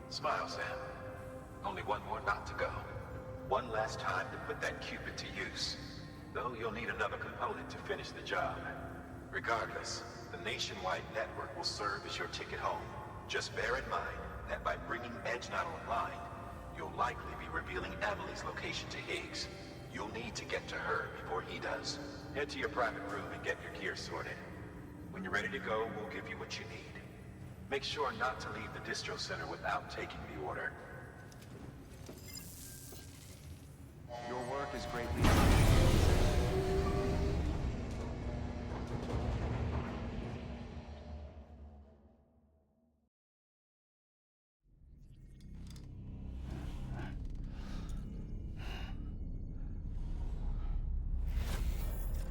Smile, Sam. Only one more knot to go. One last time to put that Cupid to use. Though you'll need another component to finish the job. Regardless, the nationwide network will serve as your ticket home. Just bear in mind that by bringing Edge Knot online, you'll likely be revealing Amelie's location to Higgs. You'll need to get to her before he does. Head to your private room and get your gear sorted. When you're ready to go, we'll give you what you need. Make sure not to leave the distro center without taking the order. Your work is greatly appreciated.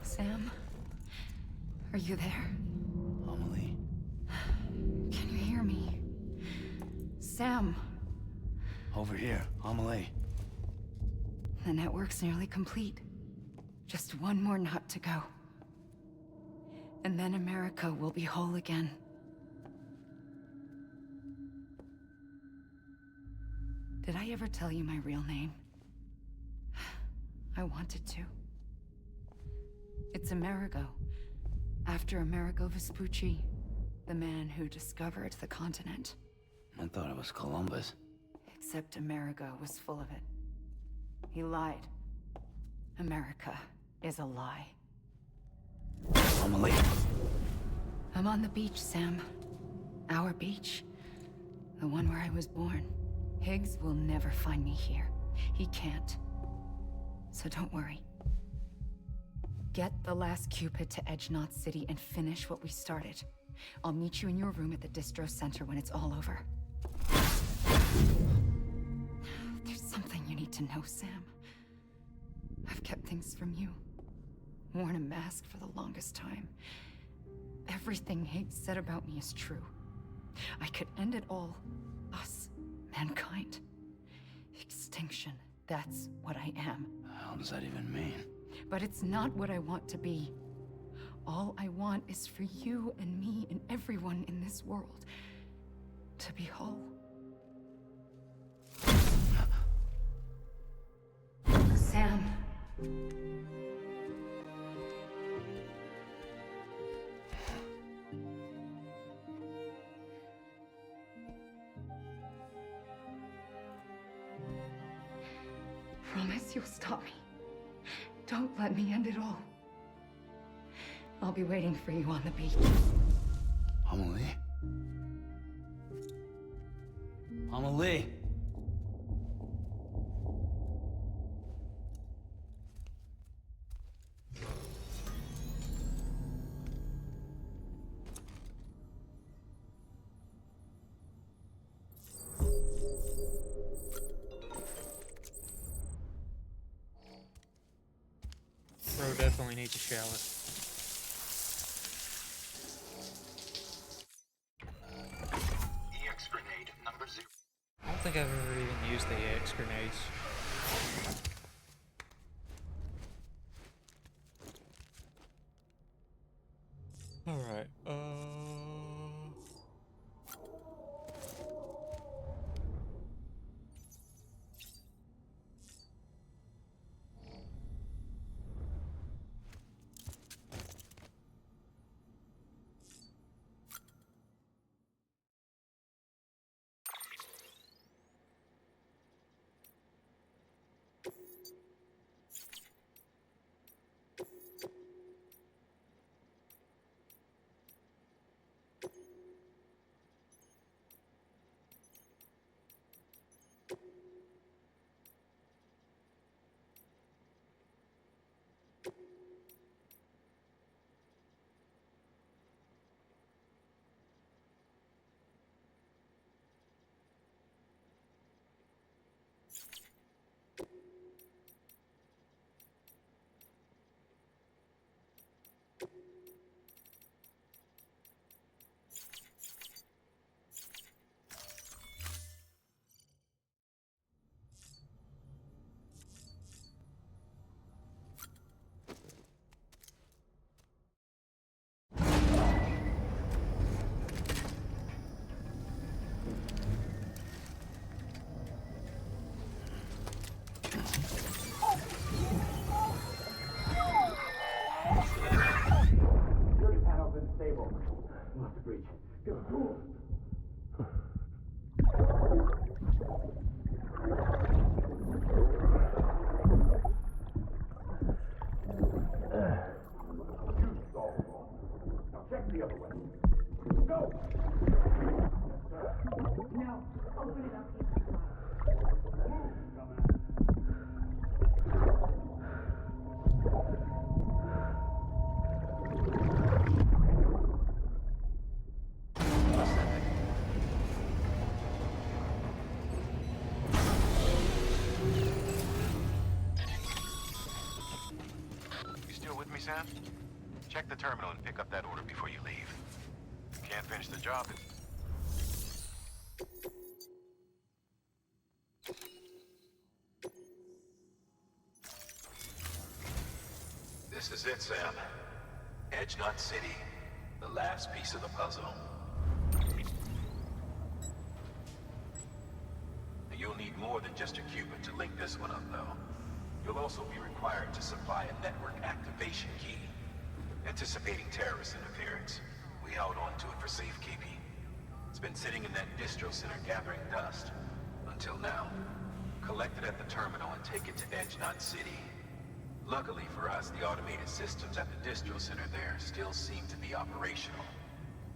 Sam? Are you there? Amelie? Can you hear me? Sam? Over here, Amelie. The network's nearly complete. Just one more knot to go. And then America will be whole again. Did I ever tell you my real name? I wanted to. It's Amerigo. After Amerigo Vespucci, the man who discovered the continent. I thought it was Columbus. Except Amerigo was full of it. He lied. America is a lie. Amelie. I'm on the beach, Sam. Our beach. The one where I was born. Higgs will never find me here. He can't. So don't worry. Get the last Cupid to Edge Knot City and finish what we started. I'll meet you in your room at the distro center when it's all over. There's something you need to know, Sam. I've kept things from you. Worn a mask for the longest time. Everything Higgs said about me is true. I could end it all. Us, mankind. Extinction. That's what I am. The hell does that even mean? But it's not what I want to be. All I want is for you and me and everyone in this world to be whole. Sam. Promise you'll stop me. Don't let me end it all. I'll be waiting for you on the beach. Amelie? Amelie? Bro definitely needs a shower. EX grenade number 0. I don't think I've ever even used the EX grenades. Alright, Security panel's unstable. We'll have to breach. Get a tool. Now check the other way. Go! Now, open it up. You still with me, Sam? Check the terminal and pick up that order before you leave. Can't finish the job. This is it, Sam. Edge Knot City. The last piece of the puzzle. You'll need more than just a qubit to link this one up, though. You'll also be required to supply a network activation key. Anticipating terrorist interference, we held on to it for safekeeping. It's been sitting in that distro center gathering dust. Until now. Collect it at the terminal and take it to Edge Knot City. Luckily for us, the automated systems at the distro center there still seem to be operational.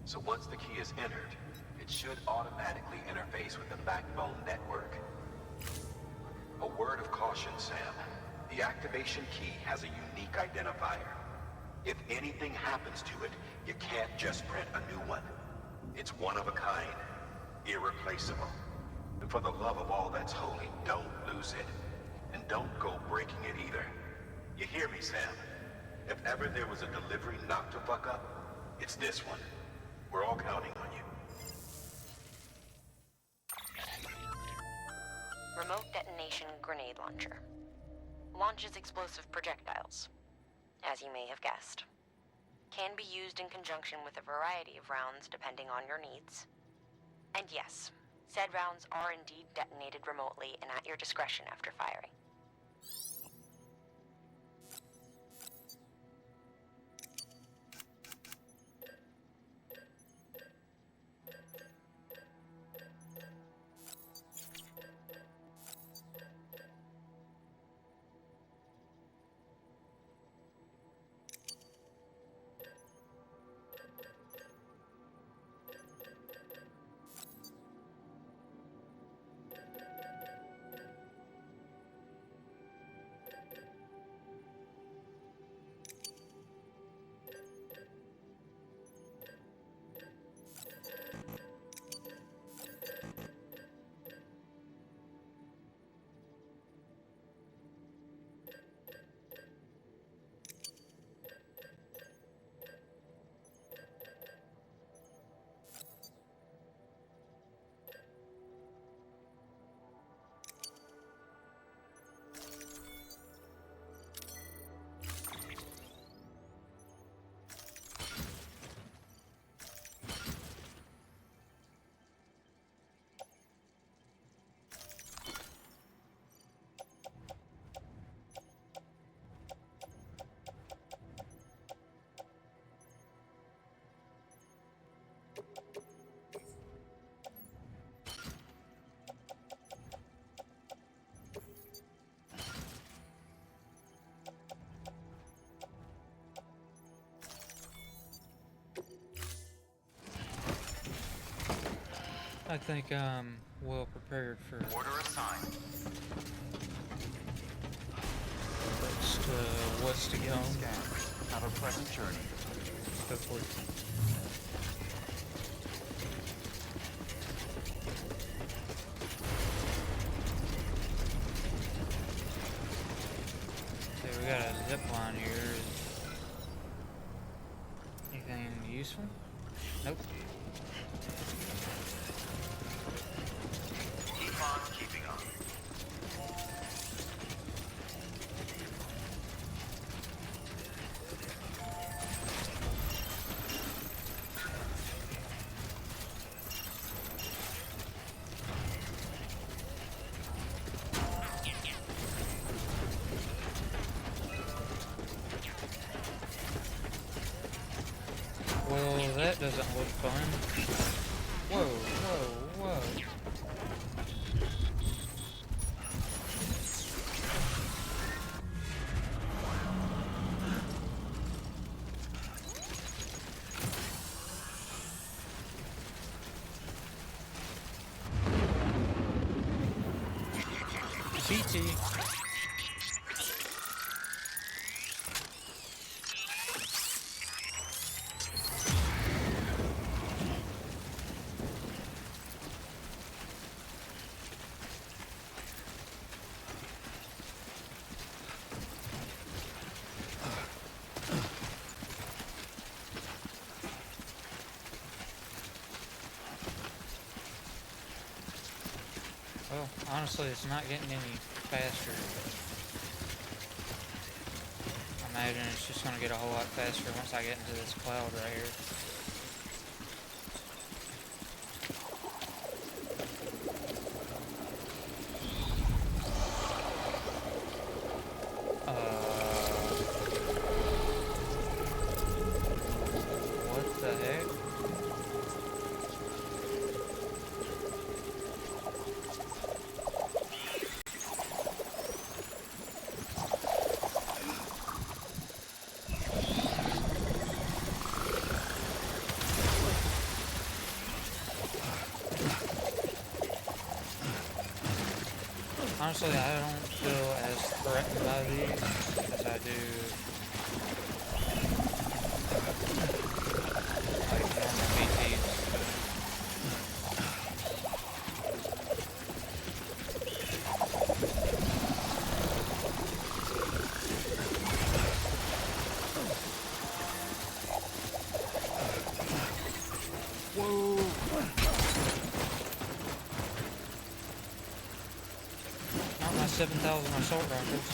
So once the key is entered, it should automatically interface with the backbone network. A word of caution, Sam. The activation key has a unique identifier. If anything happens to it, you can't just print a new one. It's one of a kind, irreplaceable. And for the love of all that's holy, don't lose it. And don't go breaking it either. You hear me, Sam? If ever there was a delivery not to fuck up, it's this one. We're all counting on you. Remote detonation grenade launcher. Launches explosive projectiles, as you may have guessed. Can be used in conjunction with a variety of rounds depending on your needs. And yes, said rounds are indeed detonated remotely and at your discretion after firing. I think I'm well prepared for Order assigned. what's to come. Have a pleasant journey. Hopefully. Okay, we got a zip line here. Anything useful? Nope. Keep on keeping on. Well, that doesn't look fun. Whoa, whoa, whoa. BT. Well, honestly, it's not getting any faster. I imagine it's just going to get a whole lot faster once I get into this cloud right here. What the heck? Honestly, I don't feel as threatened by these as I do like normal BTs. Not my 7,000 assault rifles.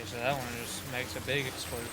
So that one just makes a big explosion.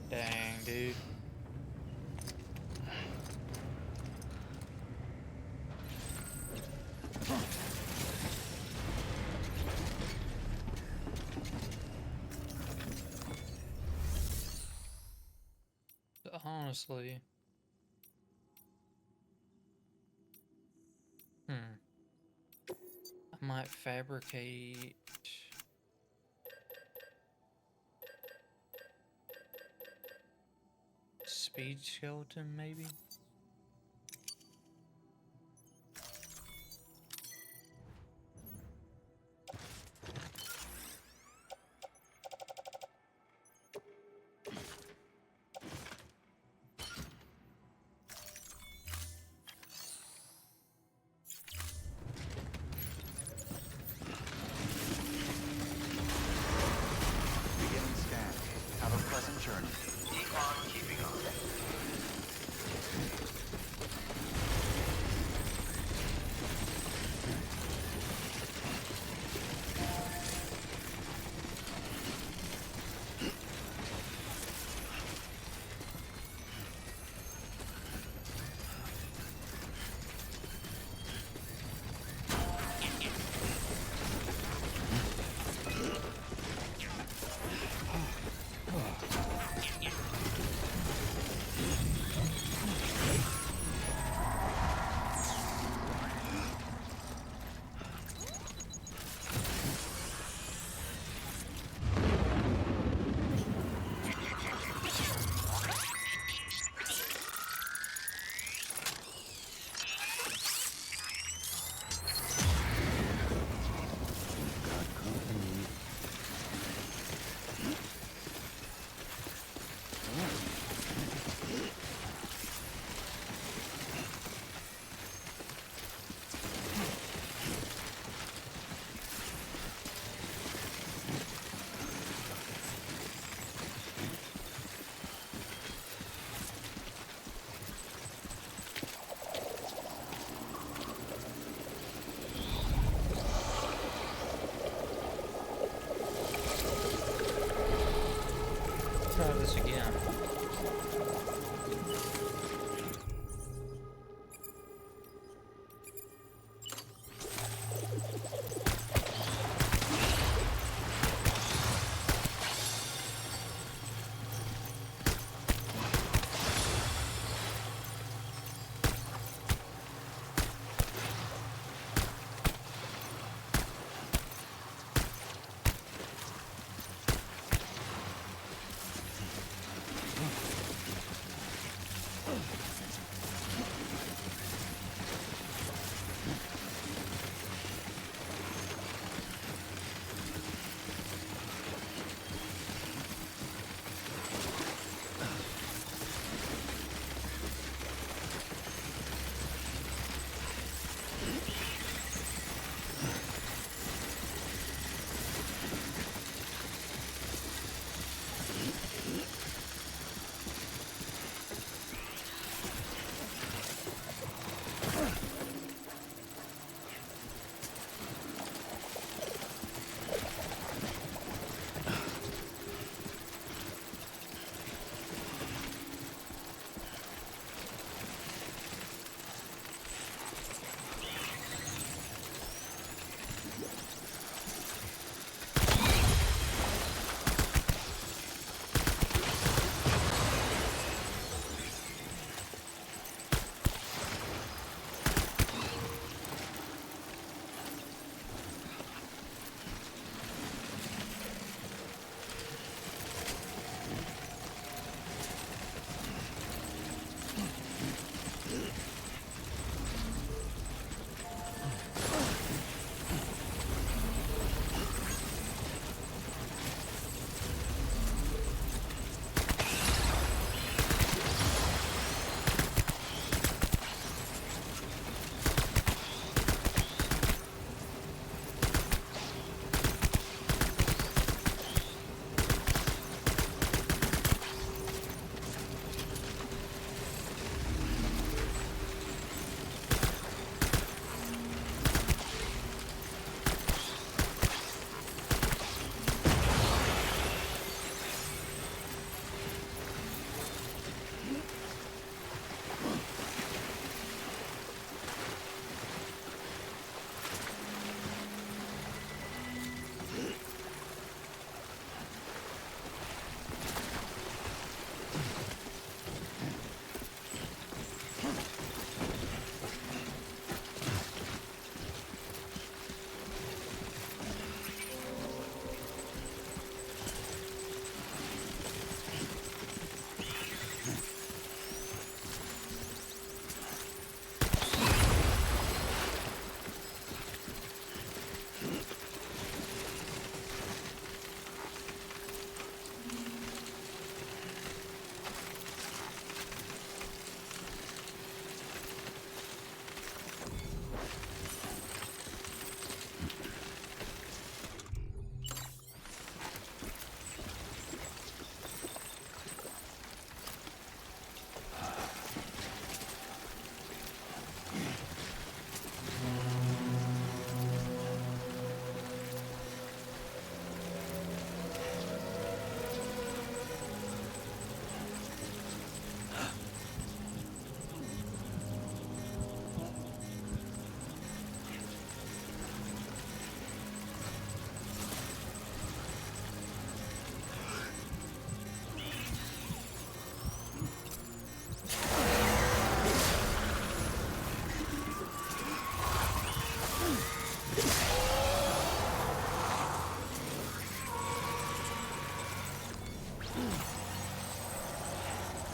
Dang, dude. Honestly. I might fabricate speed skeleton, maybe? Beginning scan. Have a pleasant journey. Econ keeping on. Try this again.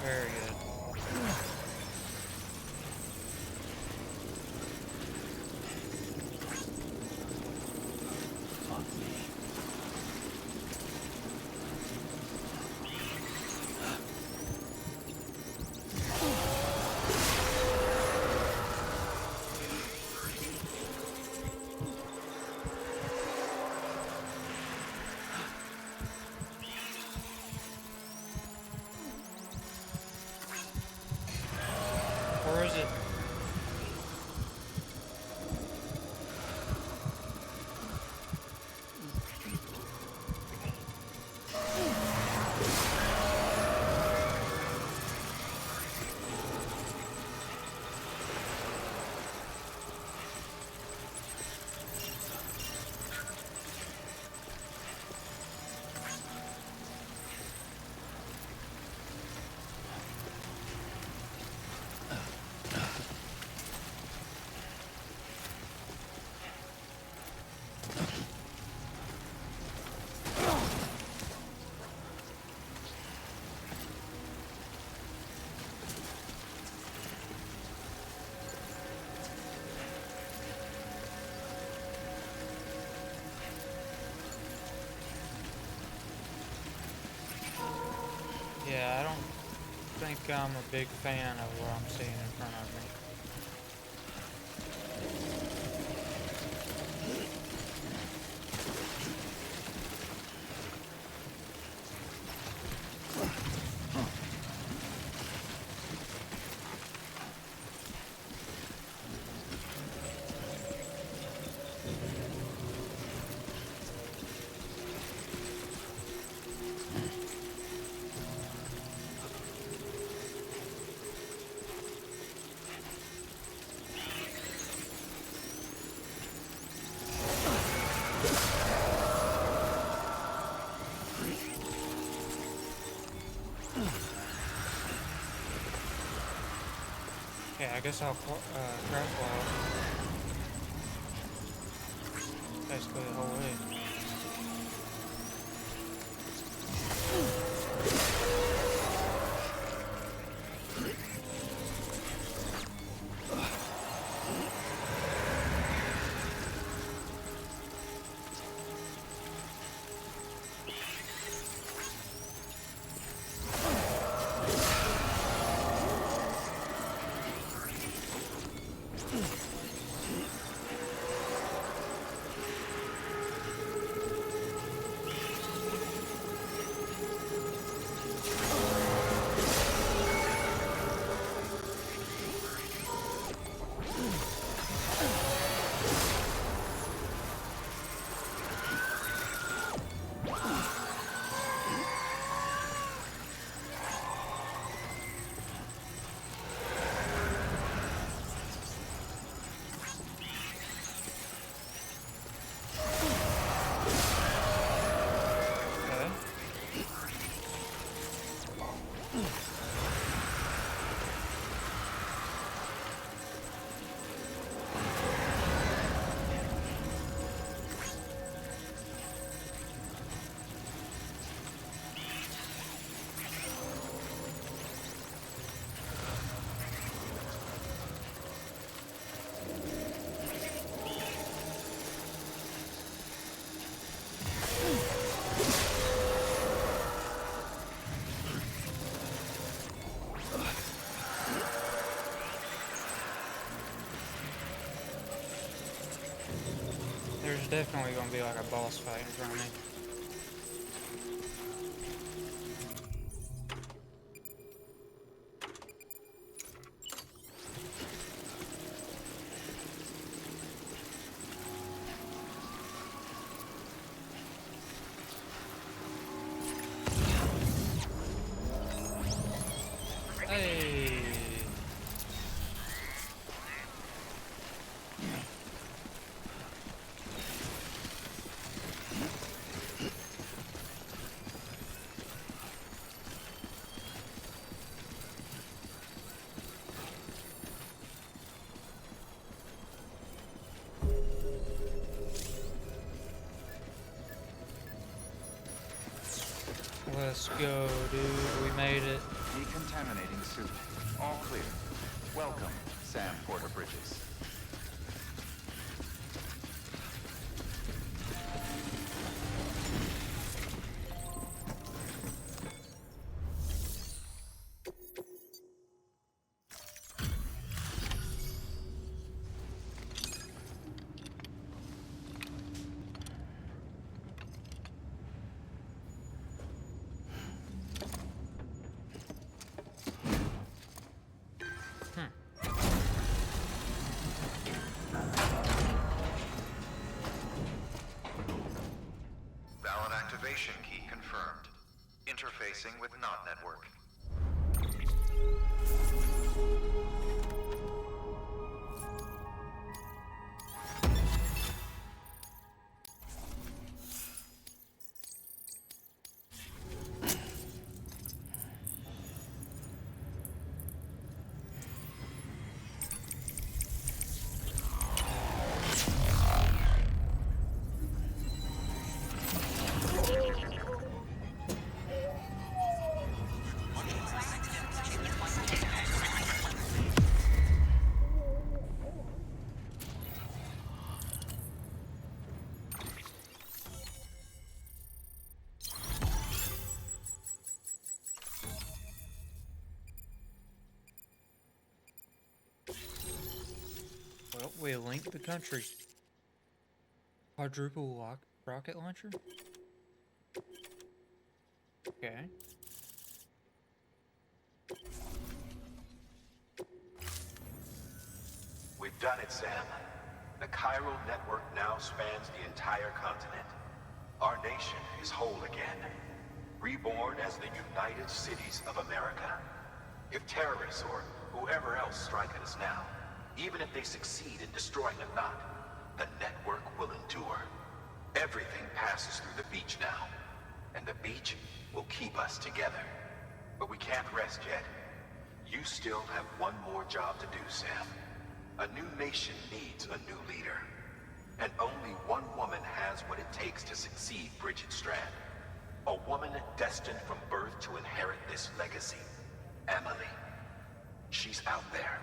Very good. Where is it? Yeah, I don't think I'm a big fan of what I'm seeing in front of me. Yeah, I guess I'll craft wall basically the whole way. There's definitely going to be like a boss fight in front of me. Hey! Let's go, dude. We made it. Decontaminating suit. All clear. Welcome, Sam Porter Bridges. Valid activation key confirmed. Interfacing with NOT network. Well, we linked the country. Quadruple rocket launcher? Okay. We've done it, Sam. The chiral network now spans the entire continent. Our nation is whole again, reborn as the United Cities of America. If terrorists or whoever else strike at us now, even if they succeed in destroying a knot, the network will endure. Everything passes through the beach now, and the beach will keep us together. But we can't rest yet. You still have one more job to do, Sam. A new nation needs a new leader. And only one woman has what it takes to succeed Bridget Strand. A woman destined from birth to inherit this legacy. Emily. She's out there,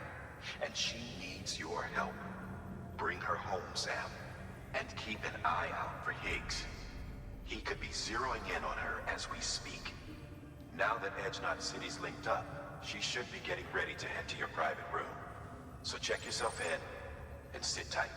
and she needs your help. Bring her home, Sam, and keep an eye out for Higgs. He could be zeroing in on her as we speak. Now that Edge Knot City's linked up, she should be getting ready to head to your private room. So check yourself in, and sit tight.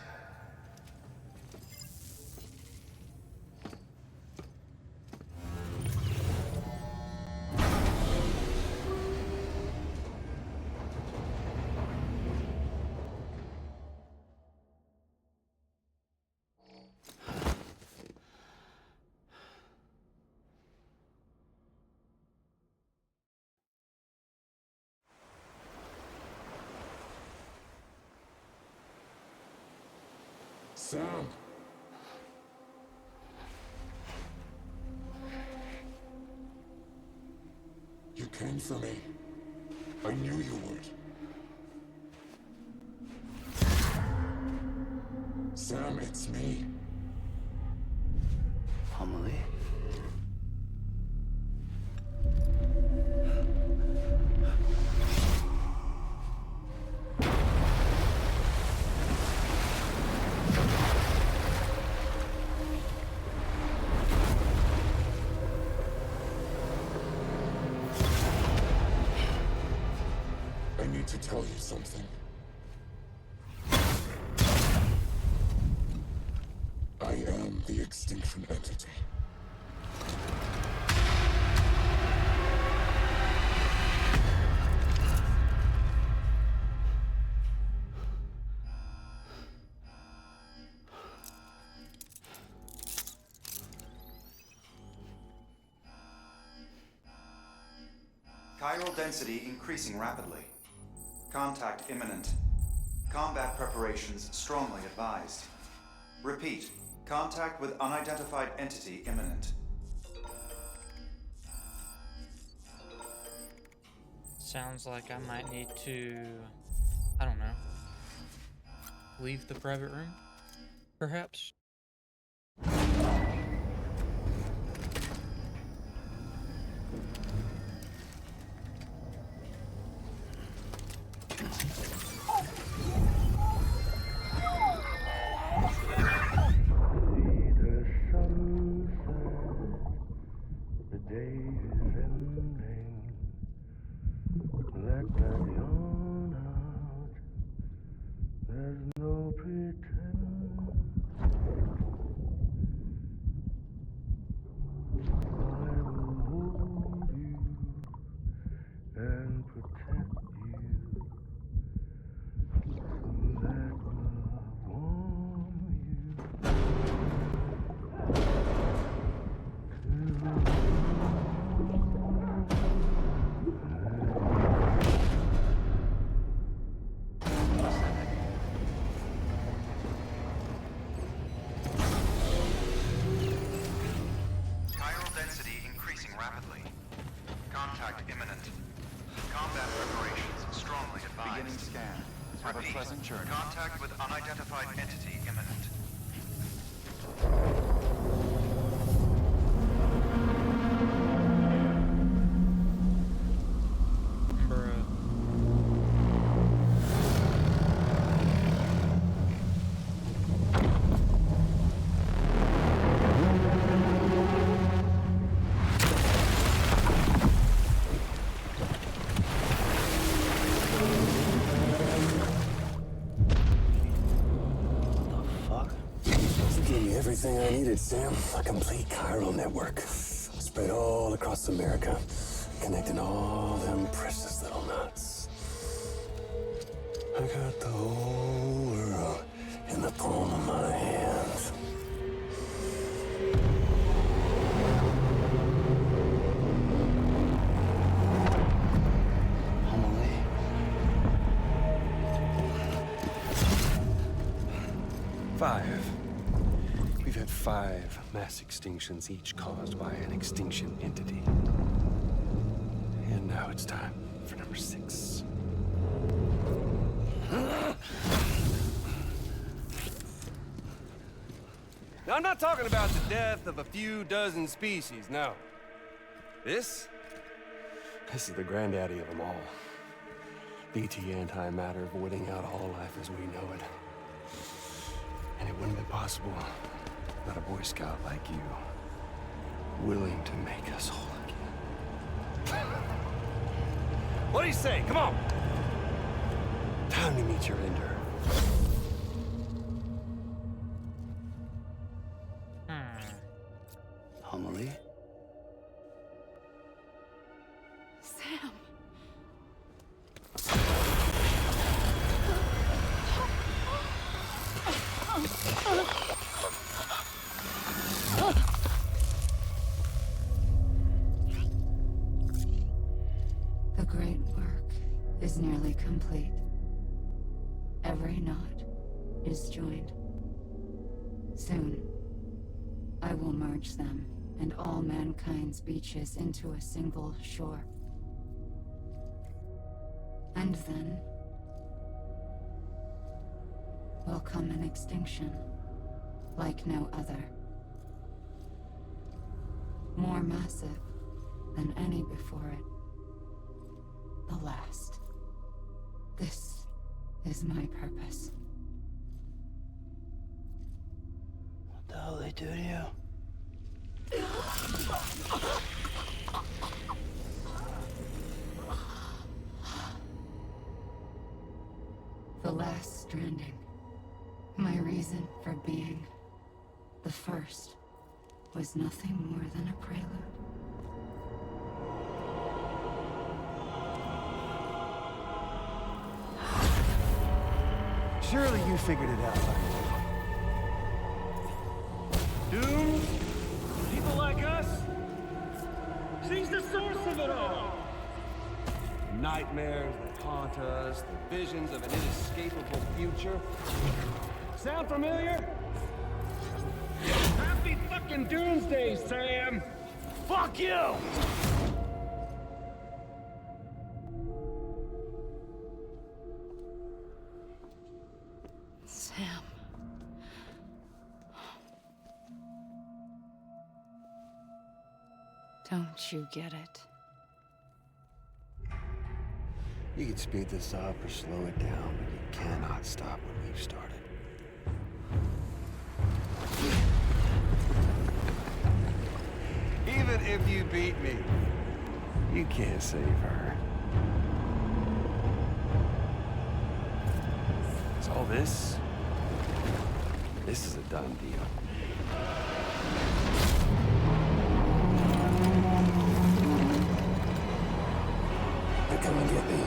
Sam! You came for me. I knew you would. Sam, it's me. Amelie? I need to tell you something. I am the extinction entity. Chiral density increasing rapidly. Contact imminent. Combat preparations strongly advised. Repeat. Contact with unidentified entity imminent. Sounds like I might need to, I don't know, leave the private room, perhaps? day is ending. Let that yawn out. There's no pretend. I will hold you and protect you. Let love warm you. Chiral density increasing rapidly. Contact imminent. Combat preparations strongly advised. Beginning scan. Have a pleasant journey. Contact with unidentified entity imminent. Everything I needed, Sam. A complete chiral network. Spread all across America. Connecting all them precious little knots. I got the whole world in the palm of my hand. We've had 5 mass extinctions, each caused by an extinction entity. And now it's time for number 6. Now, I'm not talking about the death of a few dozen species, no. This is the granddaddy of them all. BT antimatter voiding out all life as we know it. And it wouldn't have been possible without a Boy Scout like you, willing to make us whole again. What do you say? Come on! Time to meet your ender. Homily? Sam. The great work is nearly complete. Every knot is joined. Soon, I will merge them and all mankind's beaches into a single shore. And then will come an extinction like no other. More massive than any before it. The last. This is my purpose. What the hell they do to you? The last stranding. My reason for being. The first was nothing more than a prelude. Surely you figured it out by now. Doomed? People like us? She's the source of it all! Nightmares that haunt us, the visions of an inescapable future. Sound familiar? Happy fucking doomsday, Sam! Fuck you! Sam. Don't you get it? You can speed this up or slow it down, but you cannot stop what we've started. Even What if you beat me? You can't save her. So all this is a done deal. Now come and get me.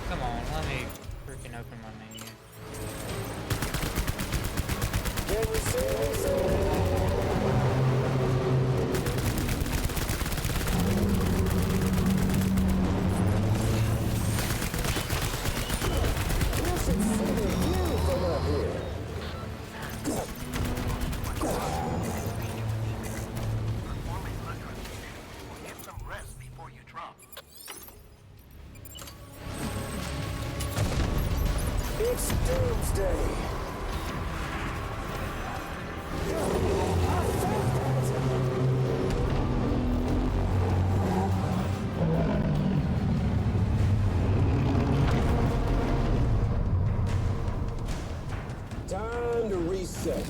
Come on, let me freaking open my menu. Get some rest before you drop. It's doomsday. Time to reset.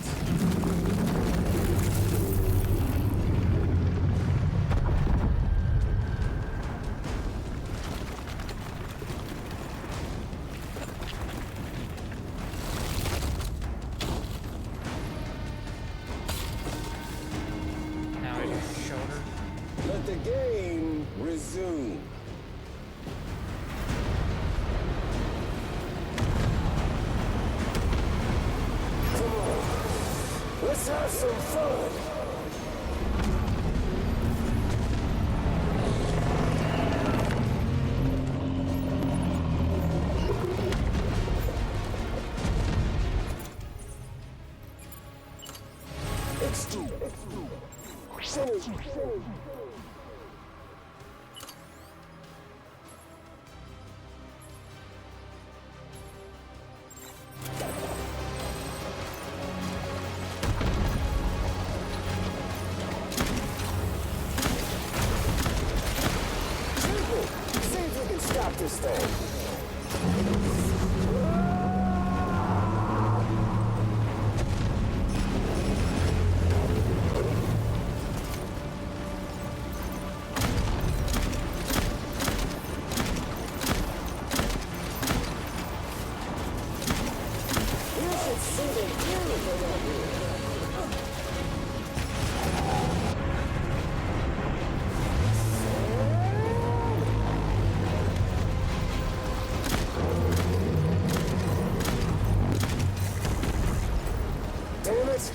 Now he's on his shoulder. Let the game resume. Come on, let's have some fun. See if we can stop this thing. You should see the view from up here. Damn it!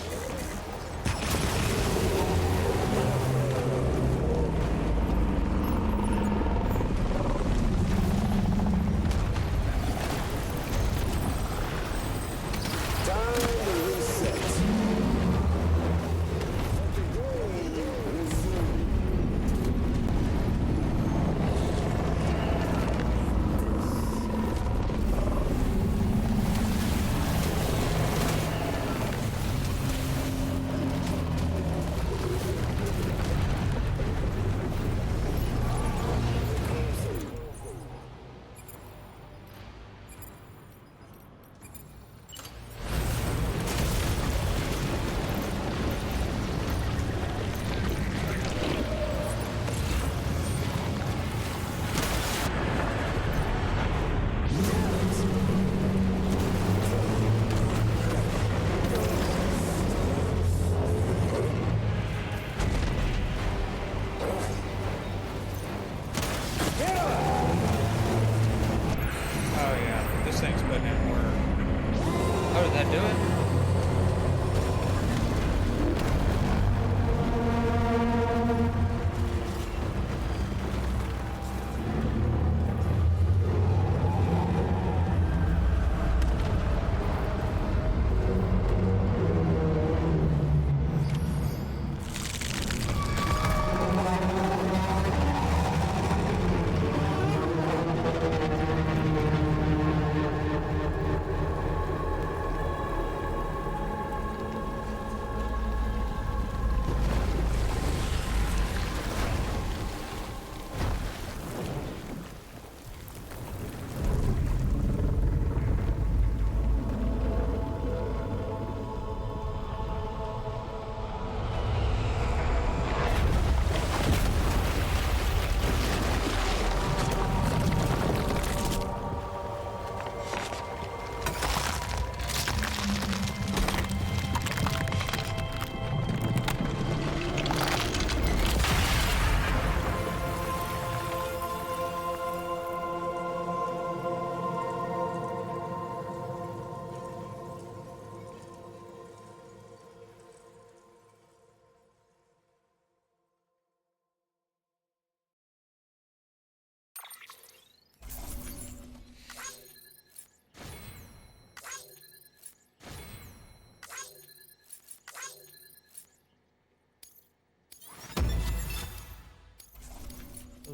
Time to reset. thing's putting in work. Oh, did that do it?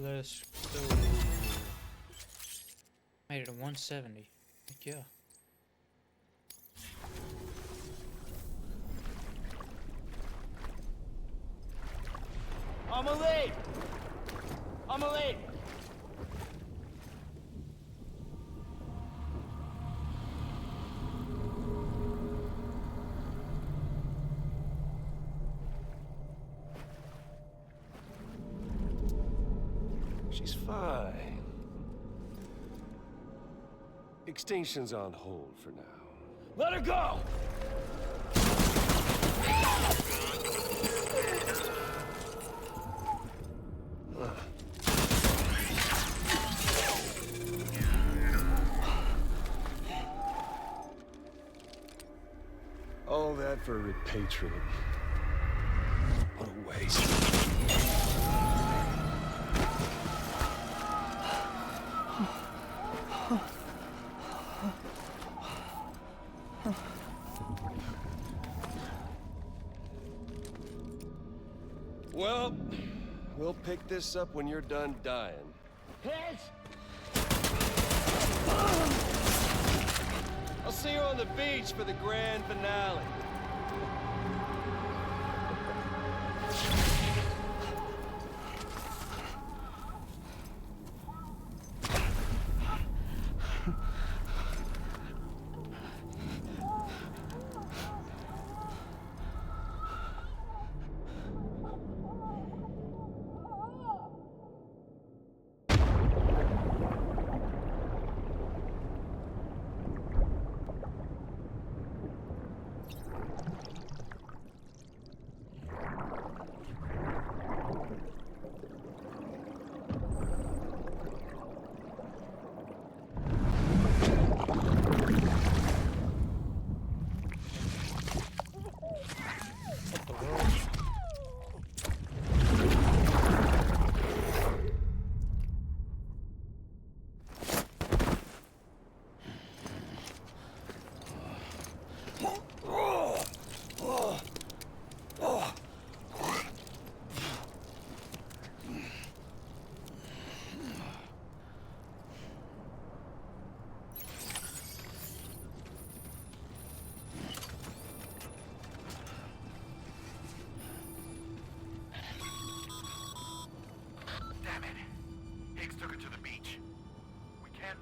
Let's go. Made it to 170. Heck yeah. Amelie! Amelie! She's fine. Extinction's on hold for now. Let her go! All that for repatriate. What a waste. Well, we'll pick this up when you're done dying. Hits! I'll see you on the beach for the grand finale.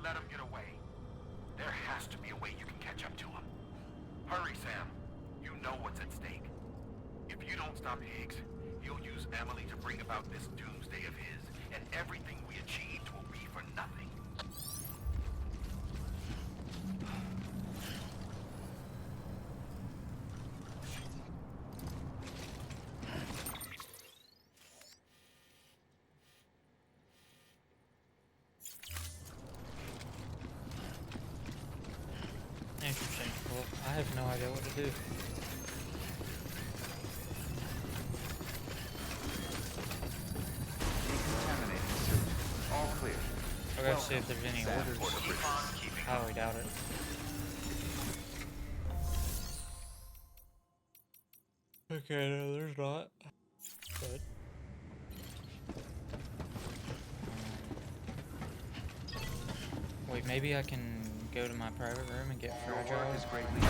Let him get away. There has to be a way you can catch up to him. Hurry, Sam. You know what's at stake. If you don't stop Higgs, he'll use Emily to bring about this doomsday of his, and everything we achieved will be for nothing. Interesting. Well, I have no idea what to do. Decontaminating suit. All clear. I gotta see if there's any orders. I highly doubt it. Okay, no, there's not. But wait, maybe I can go to my private room and get fragile. Is greatly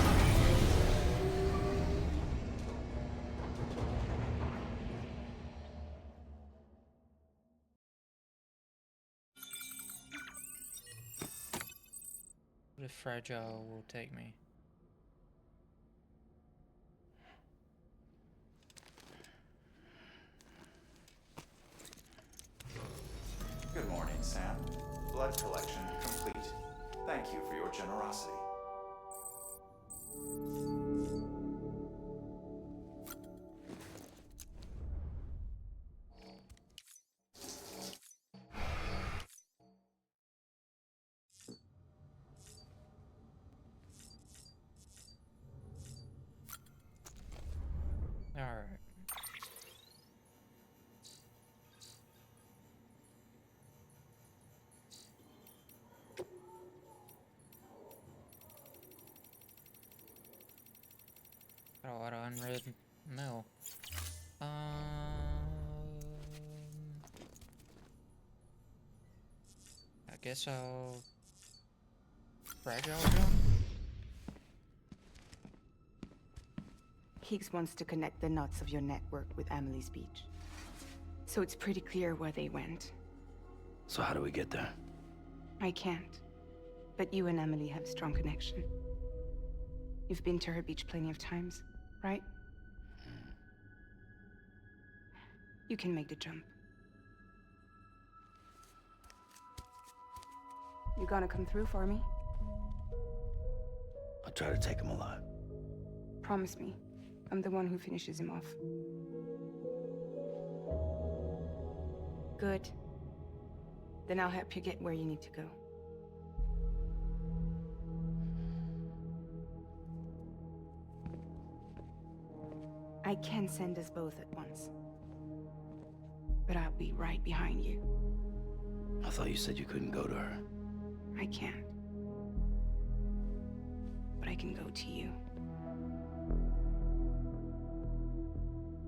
What if fragile will take me? Good morning, Sam. Blood collection complete. Thank you for your generosity. Alright. Got a lot of unread mail. I guess I'll fragile jump. Higgs wants to connect the knots of your network with Amelie's Beach. So it's pretty clear where they went. So how do we get there? I can't. But you and Amelie have a strong connection. You've been to her beach plenty of times, right? You can make the jump. You gonna come through for me? I'll try to take him alive. Promise me. I'm the one who finishes him off. Good. Then I'll help you get where you need to go. I can send us both at once. But I'll be right behind you. I thought you said you couldn't go to her. I can't. But I can go to you.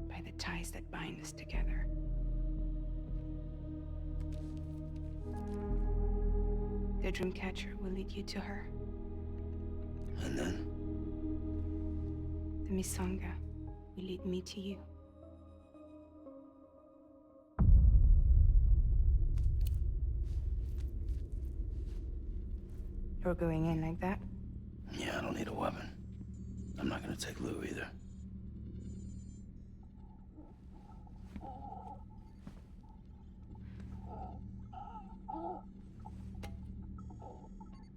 By the ties that bind us together. The Dreamcatcher will lead you to her. And then? The Misanga will lead me to you. You're going in like that? Yeah, I don't need a weapon. I'm not gonna take Lou either.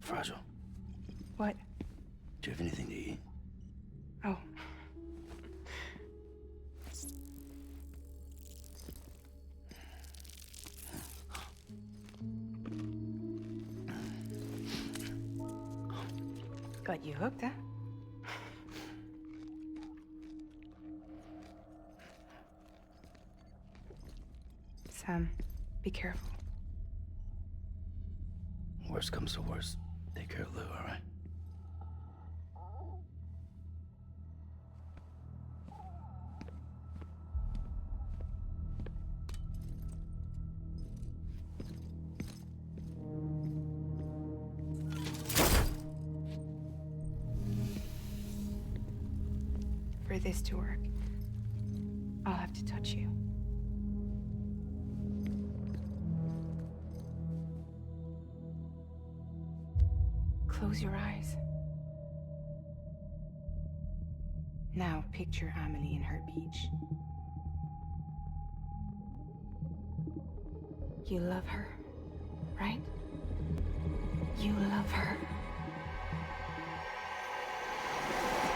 Fragile. What? Do you have anything to eat? Oh. Got you hooked, huh? Sam, be careful. Worst comes to worst. Take care of Lou, all right? For this to work, I'll have to touch you. Close your eyes. Now picture Amelie in her beach. You love her, right? You love her.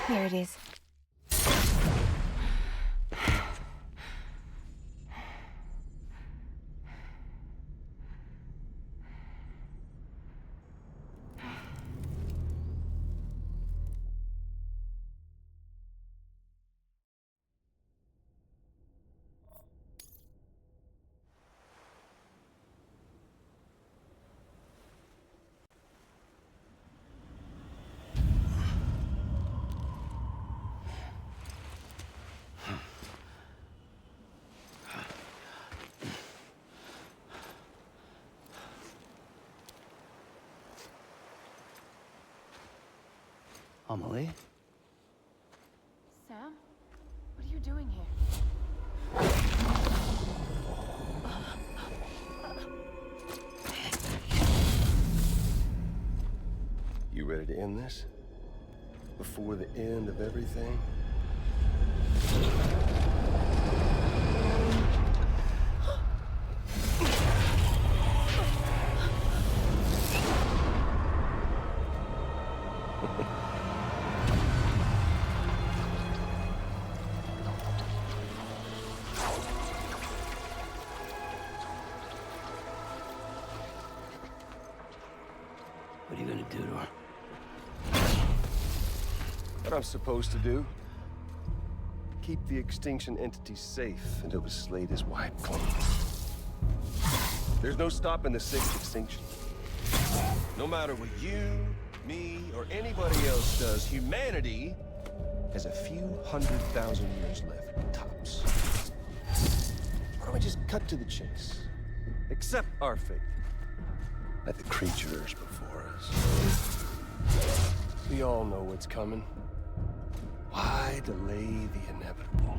There it is. Amelie? Sam? What are you doing here? You ready to end this? Before the end of everything? What are you gonna do to her? What I'm supposed to do? Keep the extinction entity safe until the slate is wiped clean. There's no stopping the sixth extinction. No matter what you, me, or anybody else does, humanity has a few 100,000 years left, tops. Why don't we just cut to the chase? Accept our fate. Like the creatures before us. We all know what's coming. Why delay the inevitable?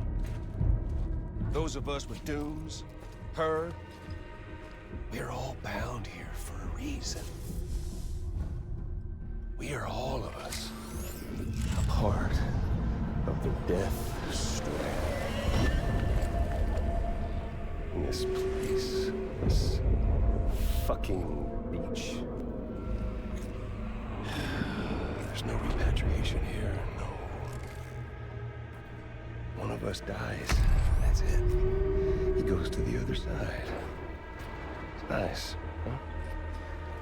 Those of us with dooms, her, we're all bound here for a reason. We are all of us a part of the Death Strand. In this place, this fucking beach. There's no repatriation here, no. One of us dies, that's it. He goes to the other side. It's nice, huh?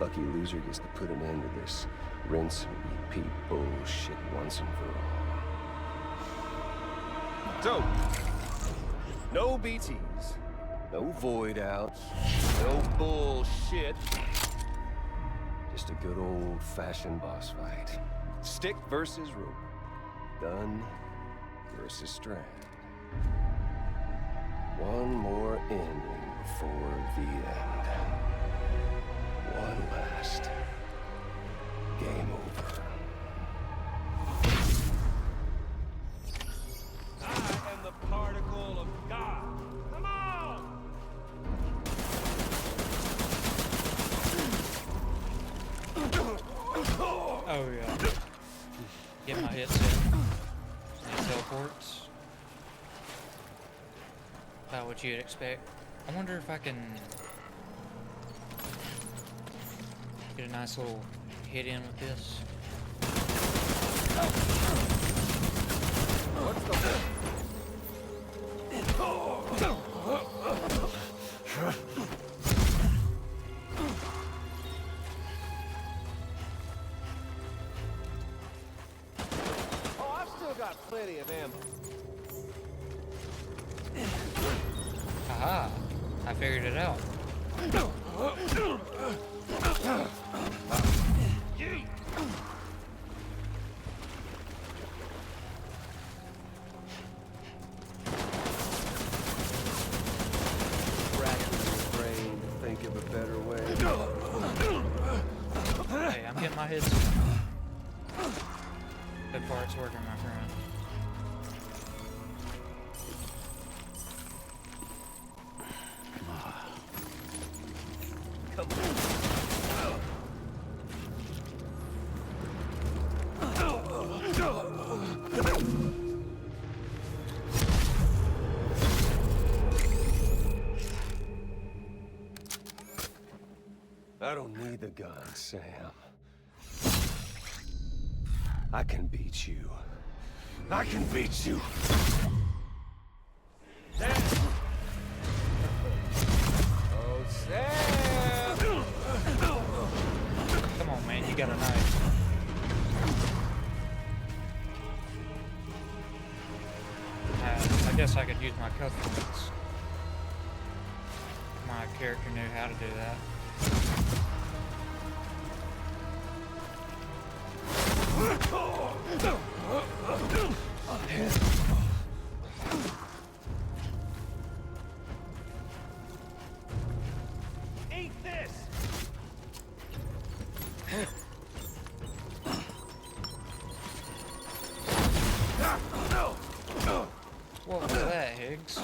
Lucky loser gets to put an end to this rinse and repeat bullshit once and for all. So, no BTs, no void outs, no bullshit. Just a good old-fashioned boss fight. Stick versus rope. Gun versus strand. One more ending before the end. One last game over. I am the particle of God. Come on! Oh yeah. Get my hits in. And teleports. About what you'd expect. I wonder if I can get a nice little hit in with this. What's the Oh, I've still got plenty of ammo. Aha! I figured it out. Brain to think of a better way. Hey, I'm getting my hits. Good part's working, my friend. Come on. I don't need the gun, Sam. I can beat you. I can beat you. Oh, Sam! Come on, man, you got a knife. I guess I could use my cuff points. My character knew how to do that. Eat this! Higgs.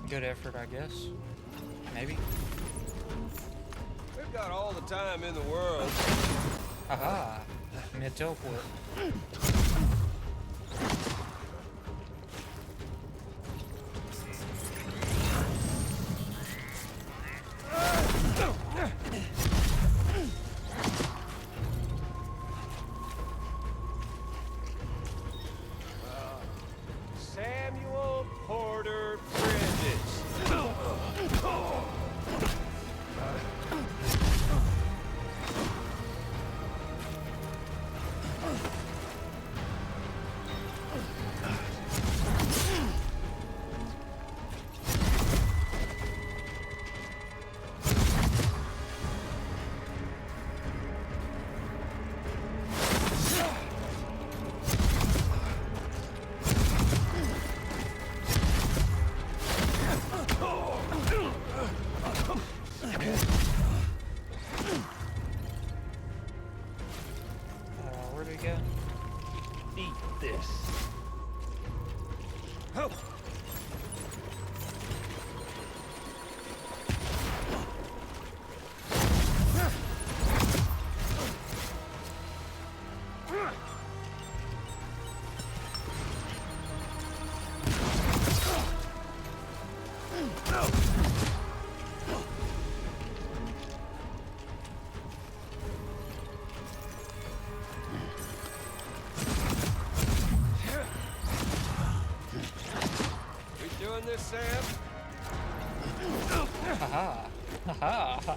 Good effort, I guess. Maybe. We've got all the time in the world. Aha! Mid-teleport. Samuel Porter Bridges. Where do we go? Eat this. Oh. This, Sam? Haha. Haha.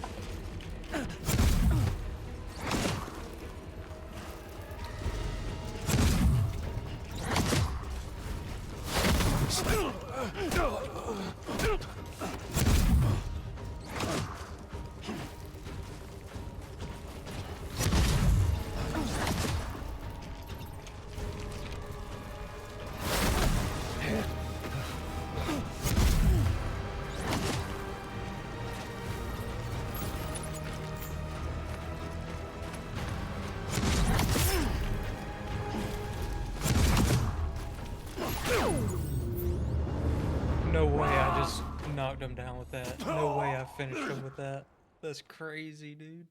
No way I just knocked him down with that. No way I finished him with that. That's crazy, dude.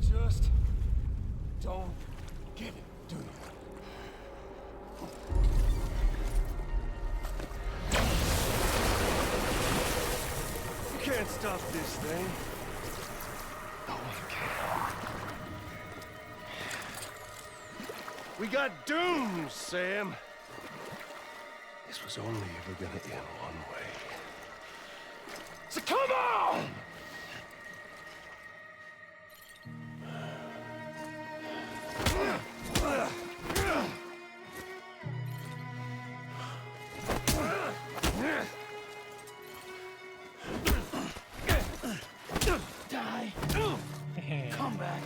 Just don't get it, do you? You can't stop this thing. No one can. We got dooms, Sam. This was only ever gonna end one way. So come on! Die. Come back.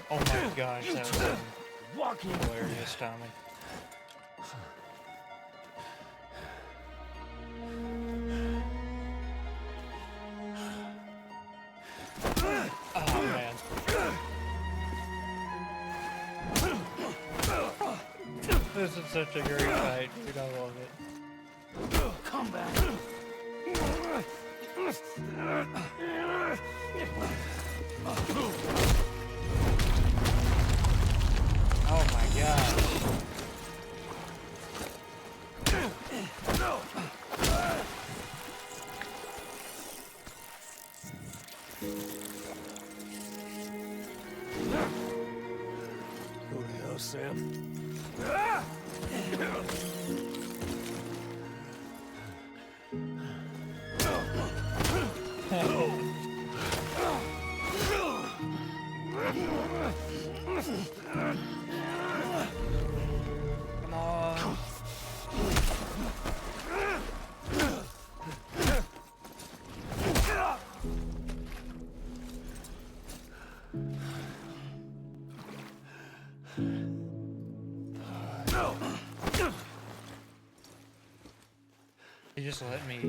Oh my gosh, that was some hilarious timing. Oh man. This is such a great fight, dude. I love it. Come back. Oh my gosh. Go to hell, Sam. You just let me.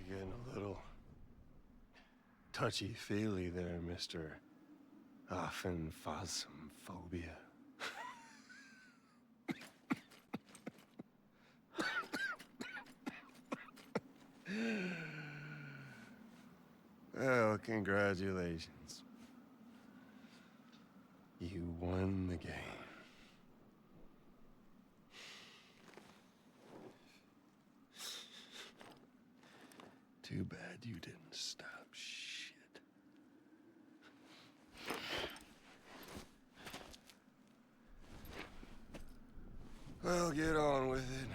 You're getting a little touchy-feely there, Mr. Aphenphasmophobia. Well, congratulations. You won the game. Too bad you didn't stop shit. Well, get on with it.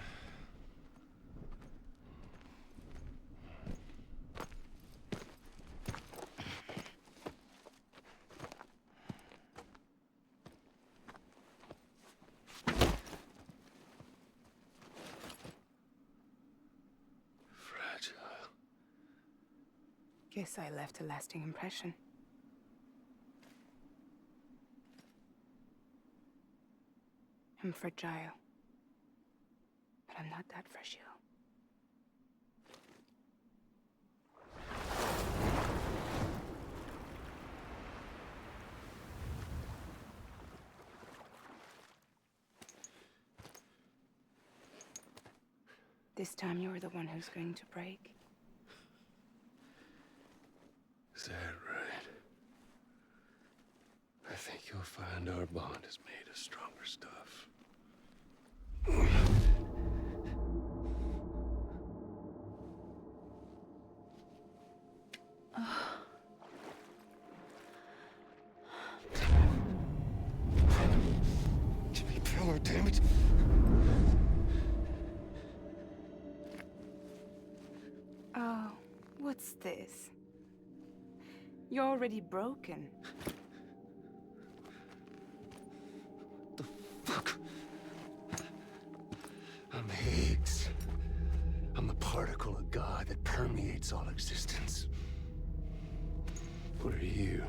Guess I left a lasting impression. I'm fragile. But I'm not that fragile. This time you're the one who's going to break. Is that right? I think you'll find our bond is made of stronger stuff. Jimmy Pillar, damn it! Oh, what's this? You're already broken. Fuck! I'm Higgs. I'm the particle of God that permeates all existence. What are you?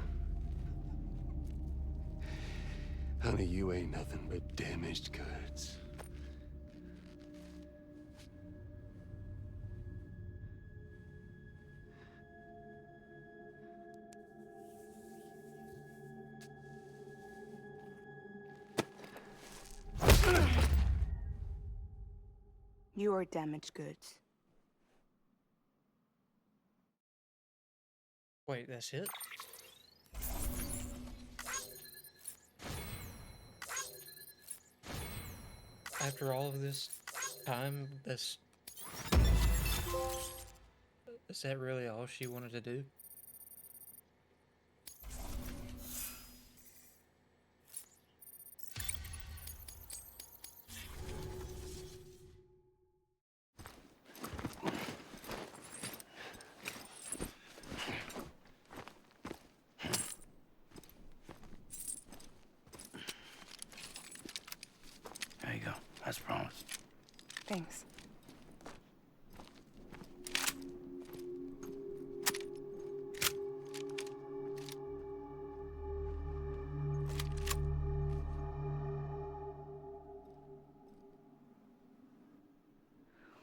Honey, you ain't nothing but damaged goods. You are damaged goods. Wait, that's it? After all of this time, is that really all she wanted to do? There you go. As promised. Thanks.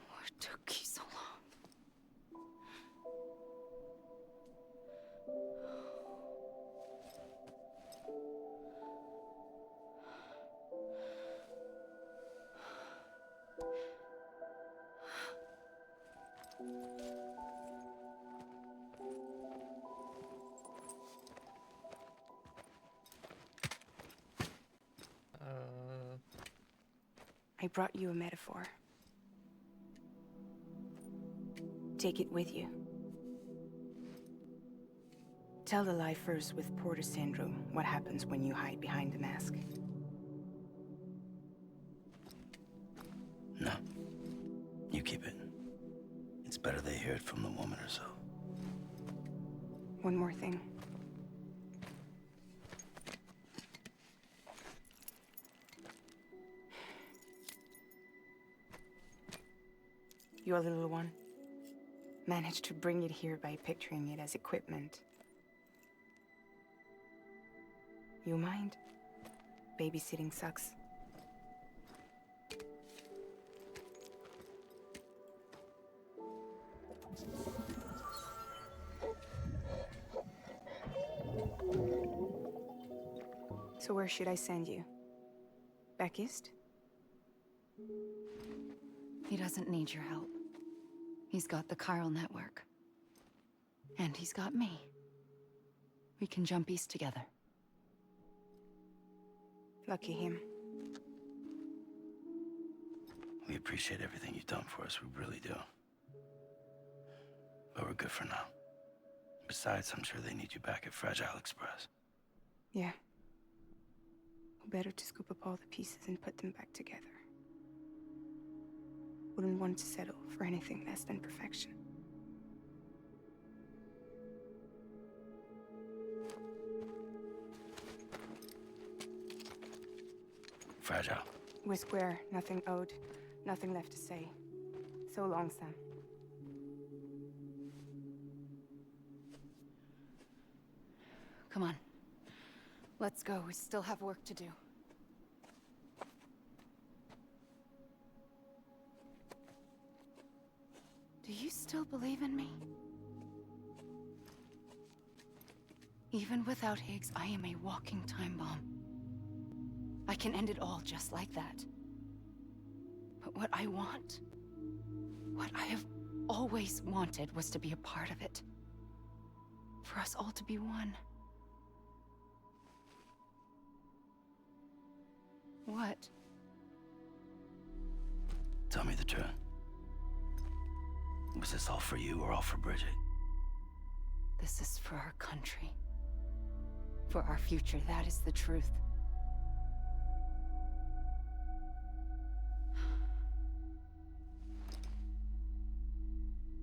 What took you so long? I brought you a metaphor. Take it with you. Tell the lifers with Porter syndrome what happens when you hide behind the mask. No. You keep it. It's better they hear it from the woman herself. One more thing. Your little one managed to bring it here by picturing it as equipment. You mind? Babysitting sucks. So where should I send you? Back east? He doesn't need your help. He's got the chiral network. And he's got me. We can jump east together. Lucky him. We appreciate everything you've done for us, we really do. But we're good for now. Besides, I'm sure they need you back at Fragile Express. Yeah. Better to scoop up all the pieces and put them back together. Wouldn't want to settle for anything less than perfection. Fragile. We're square, nothing owed, nothing left to say. So long, Sam. Come on. Let's go. We still have work to do. Do you still believe in me? Even without Higgs, I am a walking time bomb. I can end it all just like that. But what I want, what I have always wanted, was to be a part of it. For us all to be one. What? Tell me the truth. Was this all for you or all for Bridget? This is for our country. For our future, that is the truth.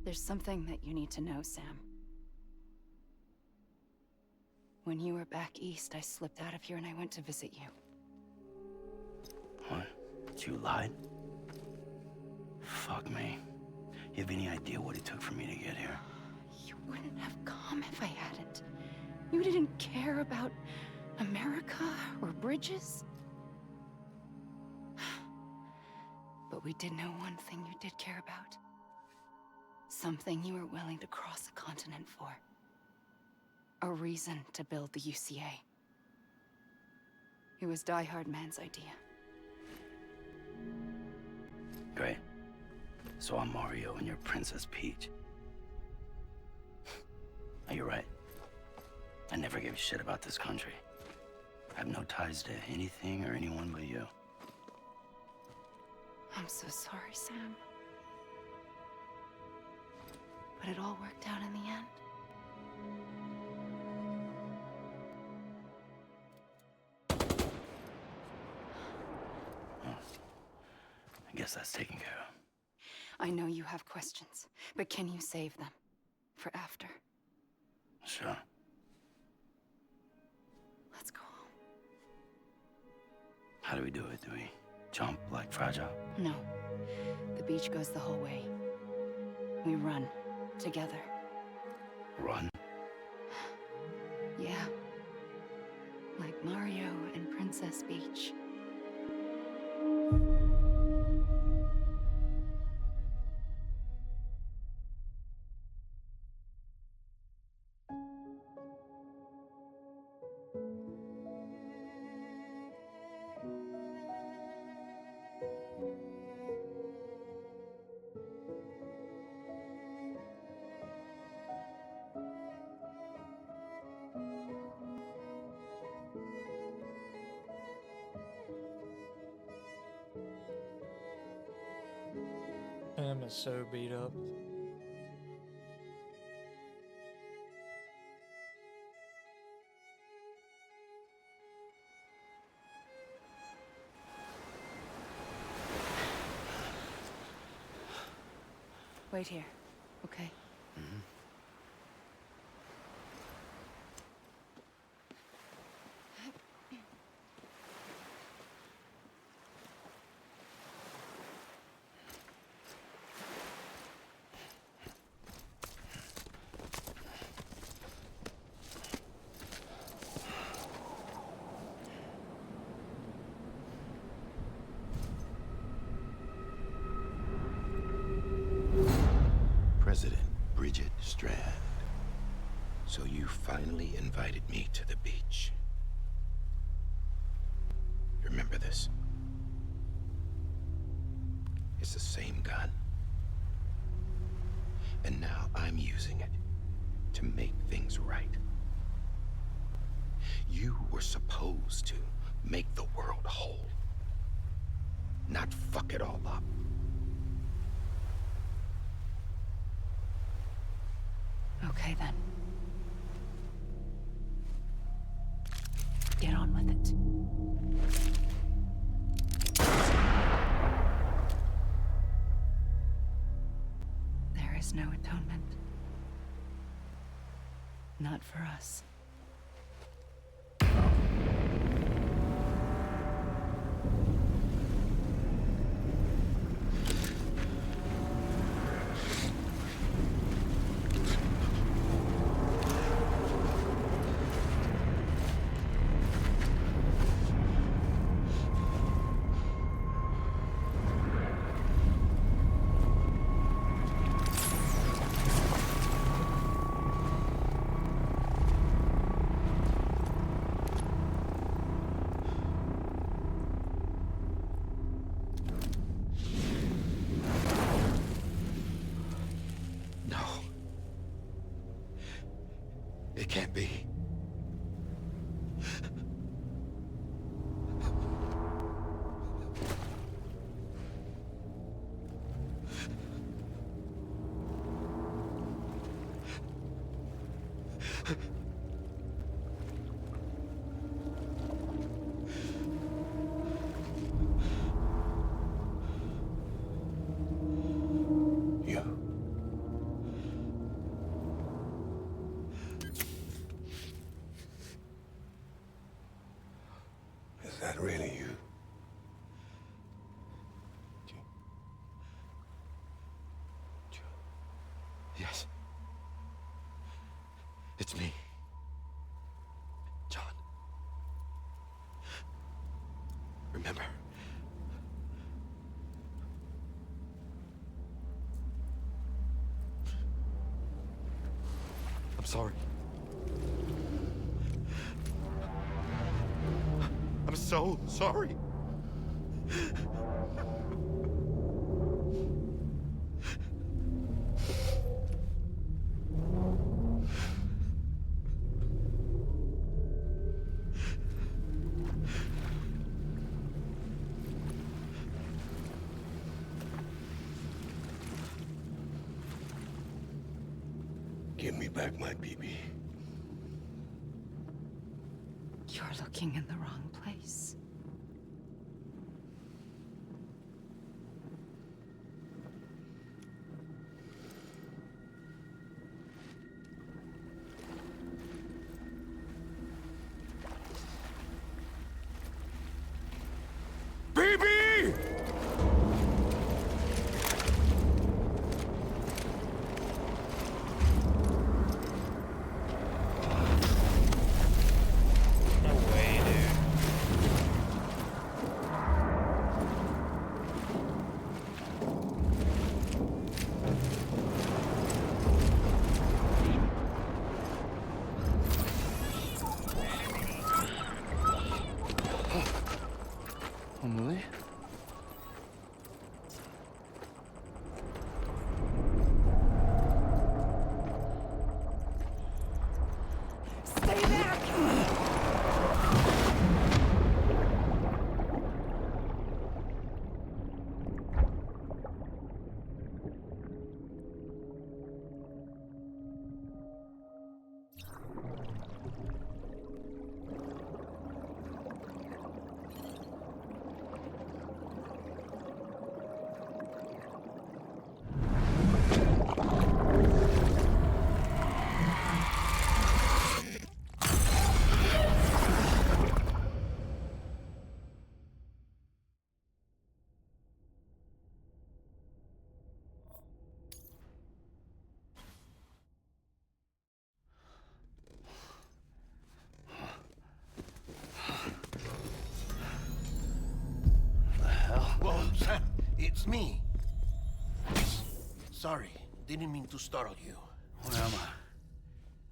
There's something that you need to know, Sam. When you were back east, I slipped out of here and I went to visit you. What? You lied? Fuck me. You have any idea what it took for me to get here? You wouldn't have come if I hadn't. You didn't care about America or bridges. But we did know one thing you did care about. Something you were willing to cross a continent for. A reason to build the UCA. It was Die Hard Man's idea. Great. So I'm Mario and you're Princess Peach. Oh, you're right. I never gave a shit about this country. I have no ties to anything or anyone but you. I'm so sorry, Sam. But it all worked out in the end. I guess that's taken care of. I know you have questions, but can you save them? For after? Sure. Let's go home. How do we do it? Do we jump like Fragile? No. The beach goes the whole way. We run. Together. Run? Yeah. Like Mario and Princess Peach. is so beat up. Wait here, okay? President Bridget Strand. So you finally invited me to the beach. Remember this? It's the same gun. And now I'm using it to make things right. You were supposed to make the world whole, not fuck it all up. Okay, then. Get on with it. There is no atonement. Not for us. It can't be. Is that really you? Yes. It's me. John. Remember? I'm sorry. I'm so sorry. Give me back my BB. You're looking in the wrong place. BB! No way, dude. Emily? Stay back! Sam, it's me. Sorry, didn't mean to startle you. Where am I?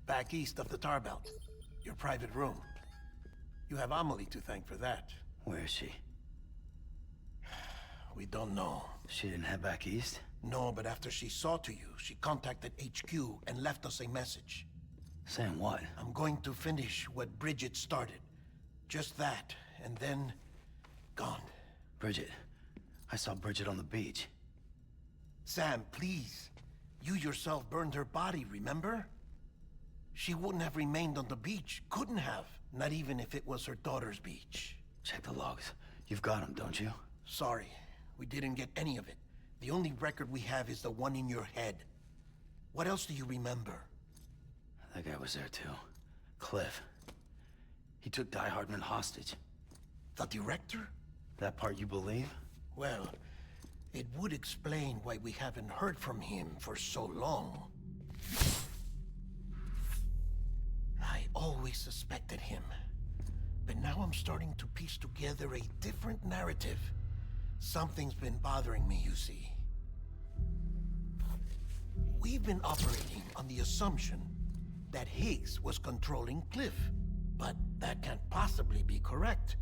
Back east of the tar belt. Your private room. You have Amelie to thank for that. Where is she? We don't know. She didn't head back east? No, but after she saw to you, she contacted HQ and left us a message. Saying what? I'm going to finish what Bridget started. Just that, and then... gone. Bridget. I saw Bridget on the beach. Sam, please. You yourself burned her body, remember? She wouldn't have remained on the beach. Couldn't have. Not even if it was her daughter's beach. Check the logs. You've got them, don't you? Sorry. We didn't get any of it. The only record we have is the one in your head. What else do you remember? That guy was there too. Cliff. He took Die Hardman hostage. The director? That part you believe? Well, it would explain why we haven't heard from him for so long. I always suspected him. But now I'm starting to piece together a different narrative. Something's been bothering me, you see. We've been operating on the assumption that Higgs was controlling Cliff. But that can't possibly be correct.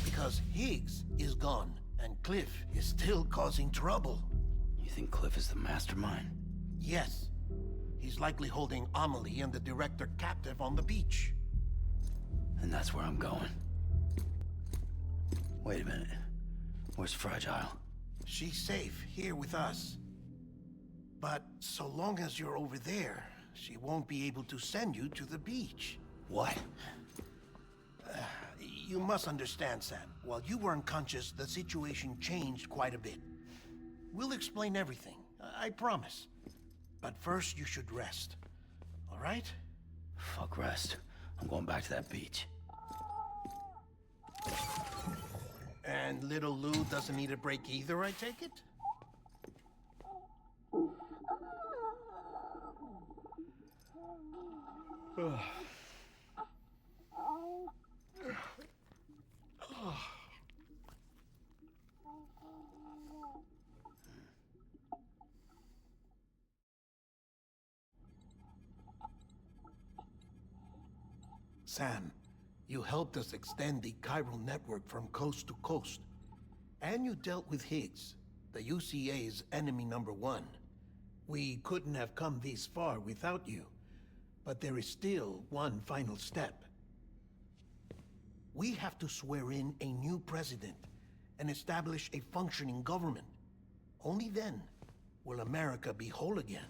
Because Higgs is gone, and Cliff is still causing trouble. You think Cliff is the mastermind? Yes. He's likely holding Amelie and the director captive on the beach. And that's where I'm going. Wait a minute. Where's Fragile? She's safe here with us. But so long as you're over there, she won't be able to send you to the beach. What? You must understand, Sam. While you were unconscious, the situation changed quite a bit. We'll explain everything, I promise. But first, you should rest. All right? Fuck rest. I'm going back to that beach. And little Lou doesn't need a break either, I take it? Sam, you helped us extend the chiral network from coast to coast. And you dealt with Higgs, the UCA's enemy #1. We couldn't have come this far without you. But there is still one final step. We have to swear in a new president and establish a functioning government. Only then will America be whole again.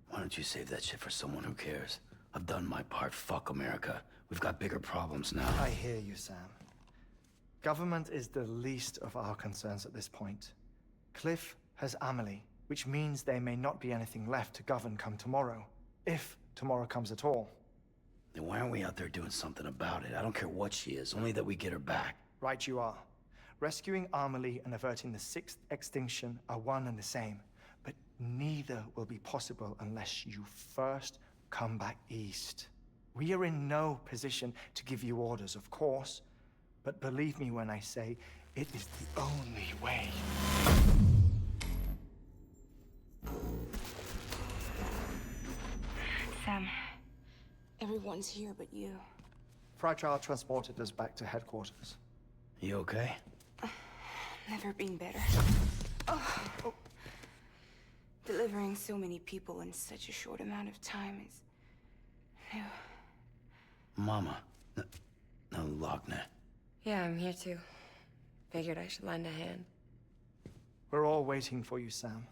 Why don't you save that shit for someone who cares? I've done my part. Fuck America. We've got bigger problems now. I hear you, Sam. Government is the least of our concerns at this point. Cliff has Amelie, which means there may not be anything left to govern come tomorrow. If tomorrow comes at all. Then why aren't we out there doing something about it? I don't care what she is, only that we get her back. Right you are. Rescuing Amelie and averting the 6th extinction are one and the same. But neither will be possible unless you first come back east. We are in no position to give you orders, of course. But believe me when I say, it is the only way. Sam, everyone's here but you. Fragile transported us back to headquarters. You okay? Never been better. Oh. Delivering so many people in such a short amount of time is new. Mama. No, Lochner. Yeah, I'm here too. Figured I should lend a hand. We're all waiting for you, Sam.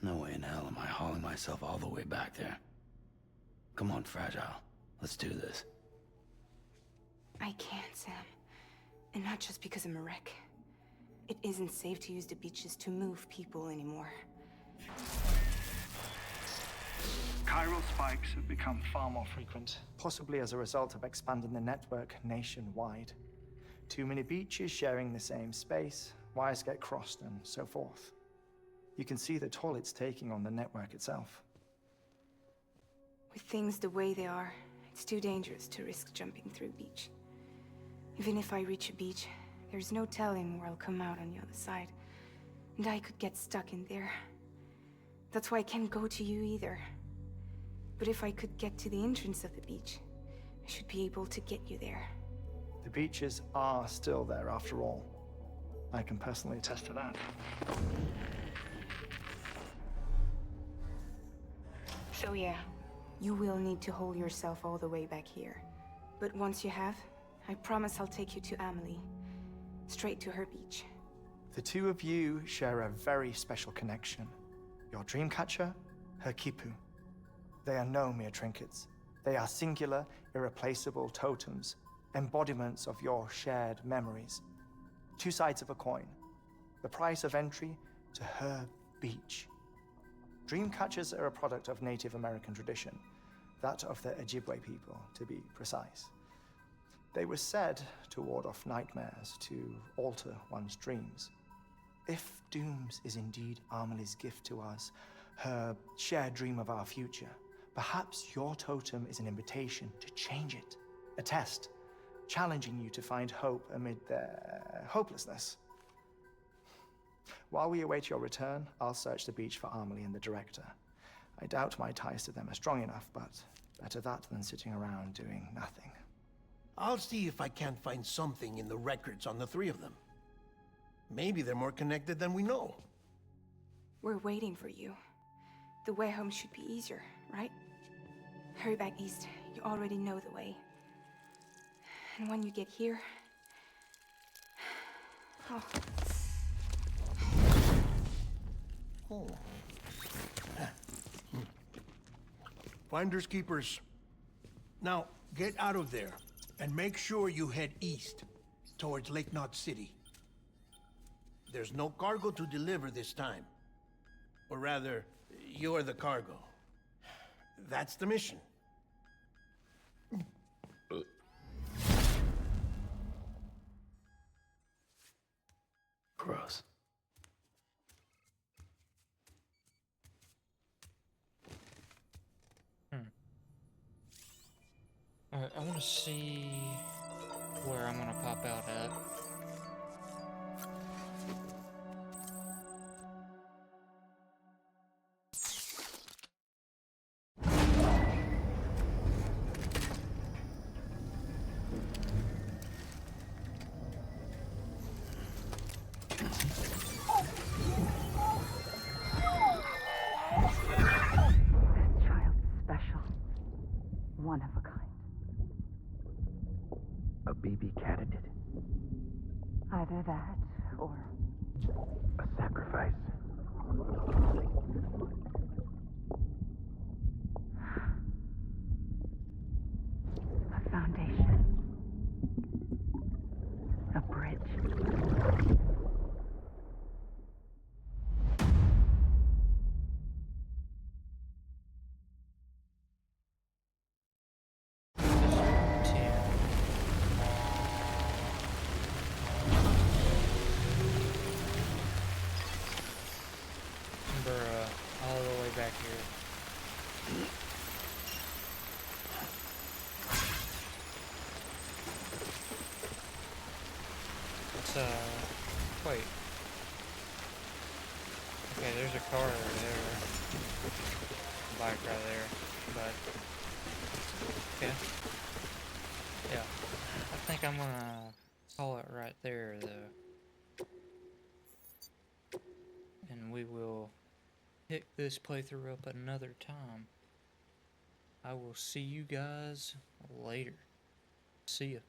No way in hell am I hauling myself all the way back there. Come on, Fragile. Let's do this. I can't, Sam. And not just because I'm a wreck. It isn't safe to use the beaches to move people anymore. Chiral spikes have become far more frequent, possibly as a result of expanding the network nationwide. Too many beaches sharing the same space, wires get crossed, and so forth. You can see the toll it's taking on the network itself. With things the way they are, it's too dangerous to risk jumping through a beach. Even if I reach a beach, There's no telling where I'll come out on the other side. And I could get stuck in there. That's why I can't go to you either. But if I could get to the entrance of the beach, I should be able to get you there. The beaches are still there after all. I can personally attest to that. So yeah, you will need to hold yourself all the way back here. But once you have, I promise I'll take you to Amelie. Straight to her beach. The two of you share a very special connection. Your dreamcatcher, her Kipu. They are no mere trinkets. They are singular, irreplaceable totems, embodiments of your shared memories. Two sides of a coin. The price of entry to her beach. Dreamcatchers are a product of Native American tradition, that of the Ojibwe people, to be precise. They were said to ward off nightmares, to alter one's dreams. If Dooms is indeed Amelie's gift to us, her shared dream of our future, perhaps your totem is an invitation to change it. A test, challenging you to find hope amid their hopelessness. While we await your return, I'll search the beach for Amelie and the director. I doubt my ties to them are strong enough, but better that than sitting around doing nothing. I'll see if I can't find something in the records on the three of them. Maybe they're more connected than we know. We're waiting for you. The way home should be easier, right? Hurry back east. You already know the way. And when you get here... Oh. Oh. Finders keepers. Now, get out of there, and make sure you head east, towards Lake Knot City. There's no cargo to deliver this time. Or rather, you're the cargo. That's the mission. Gross. Alright, I want to see where I'm going to pop out at. One of a kind. A baby candidate. Either that, or... a sacrifice. A foundation. A bridge. All the way back here. Let's, wait. Okay, there's a car over there. Bike right there, but, okay. Yeah, I think I'm gonna call it right there, though. And we will pick this playthrough up another time. I will see you guys later. See ya.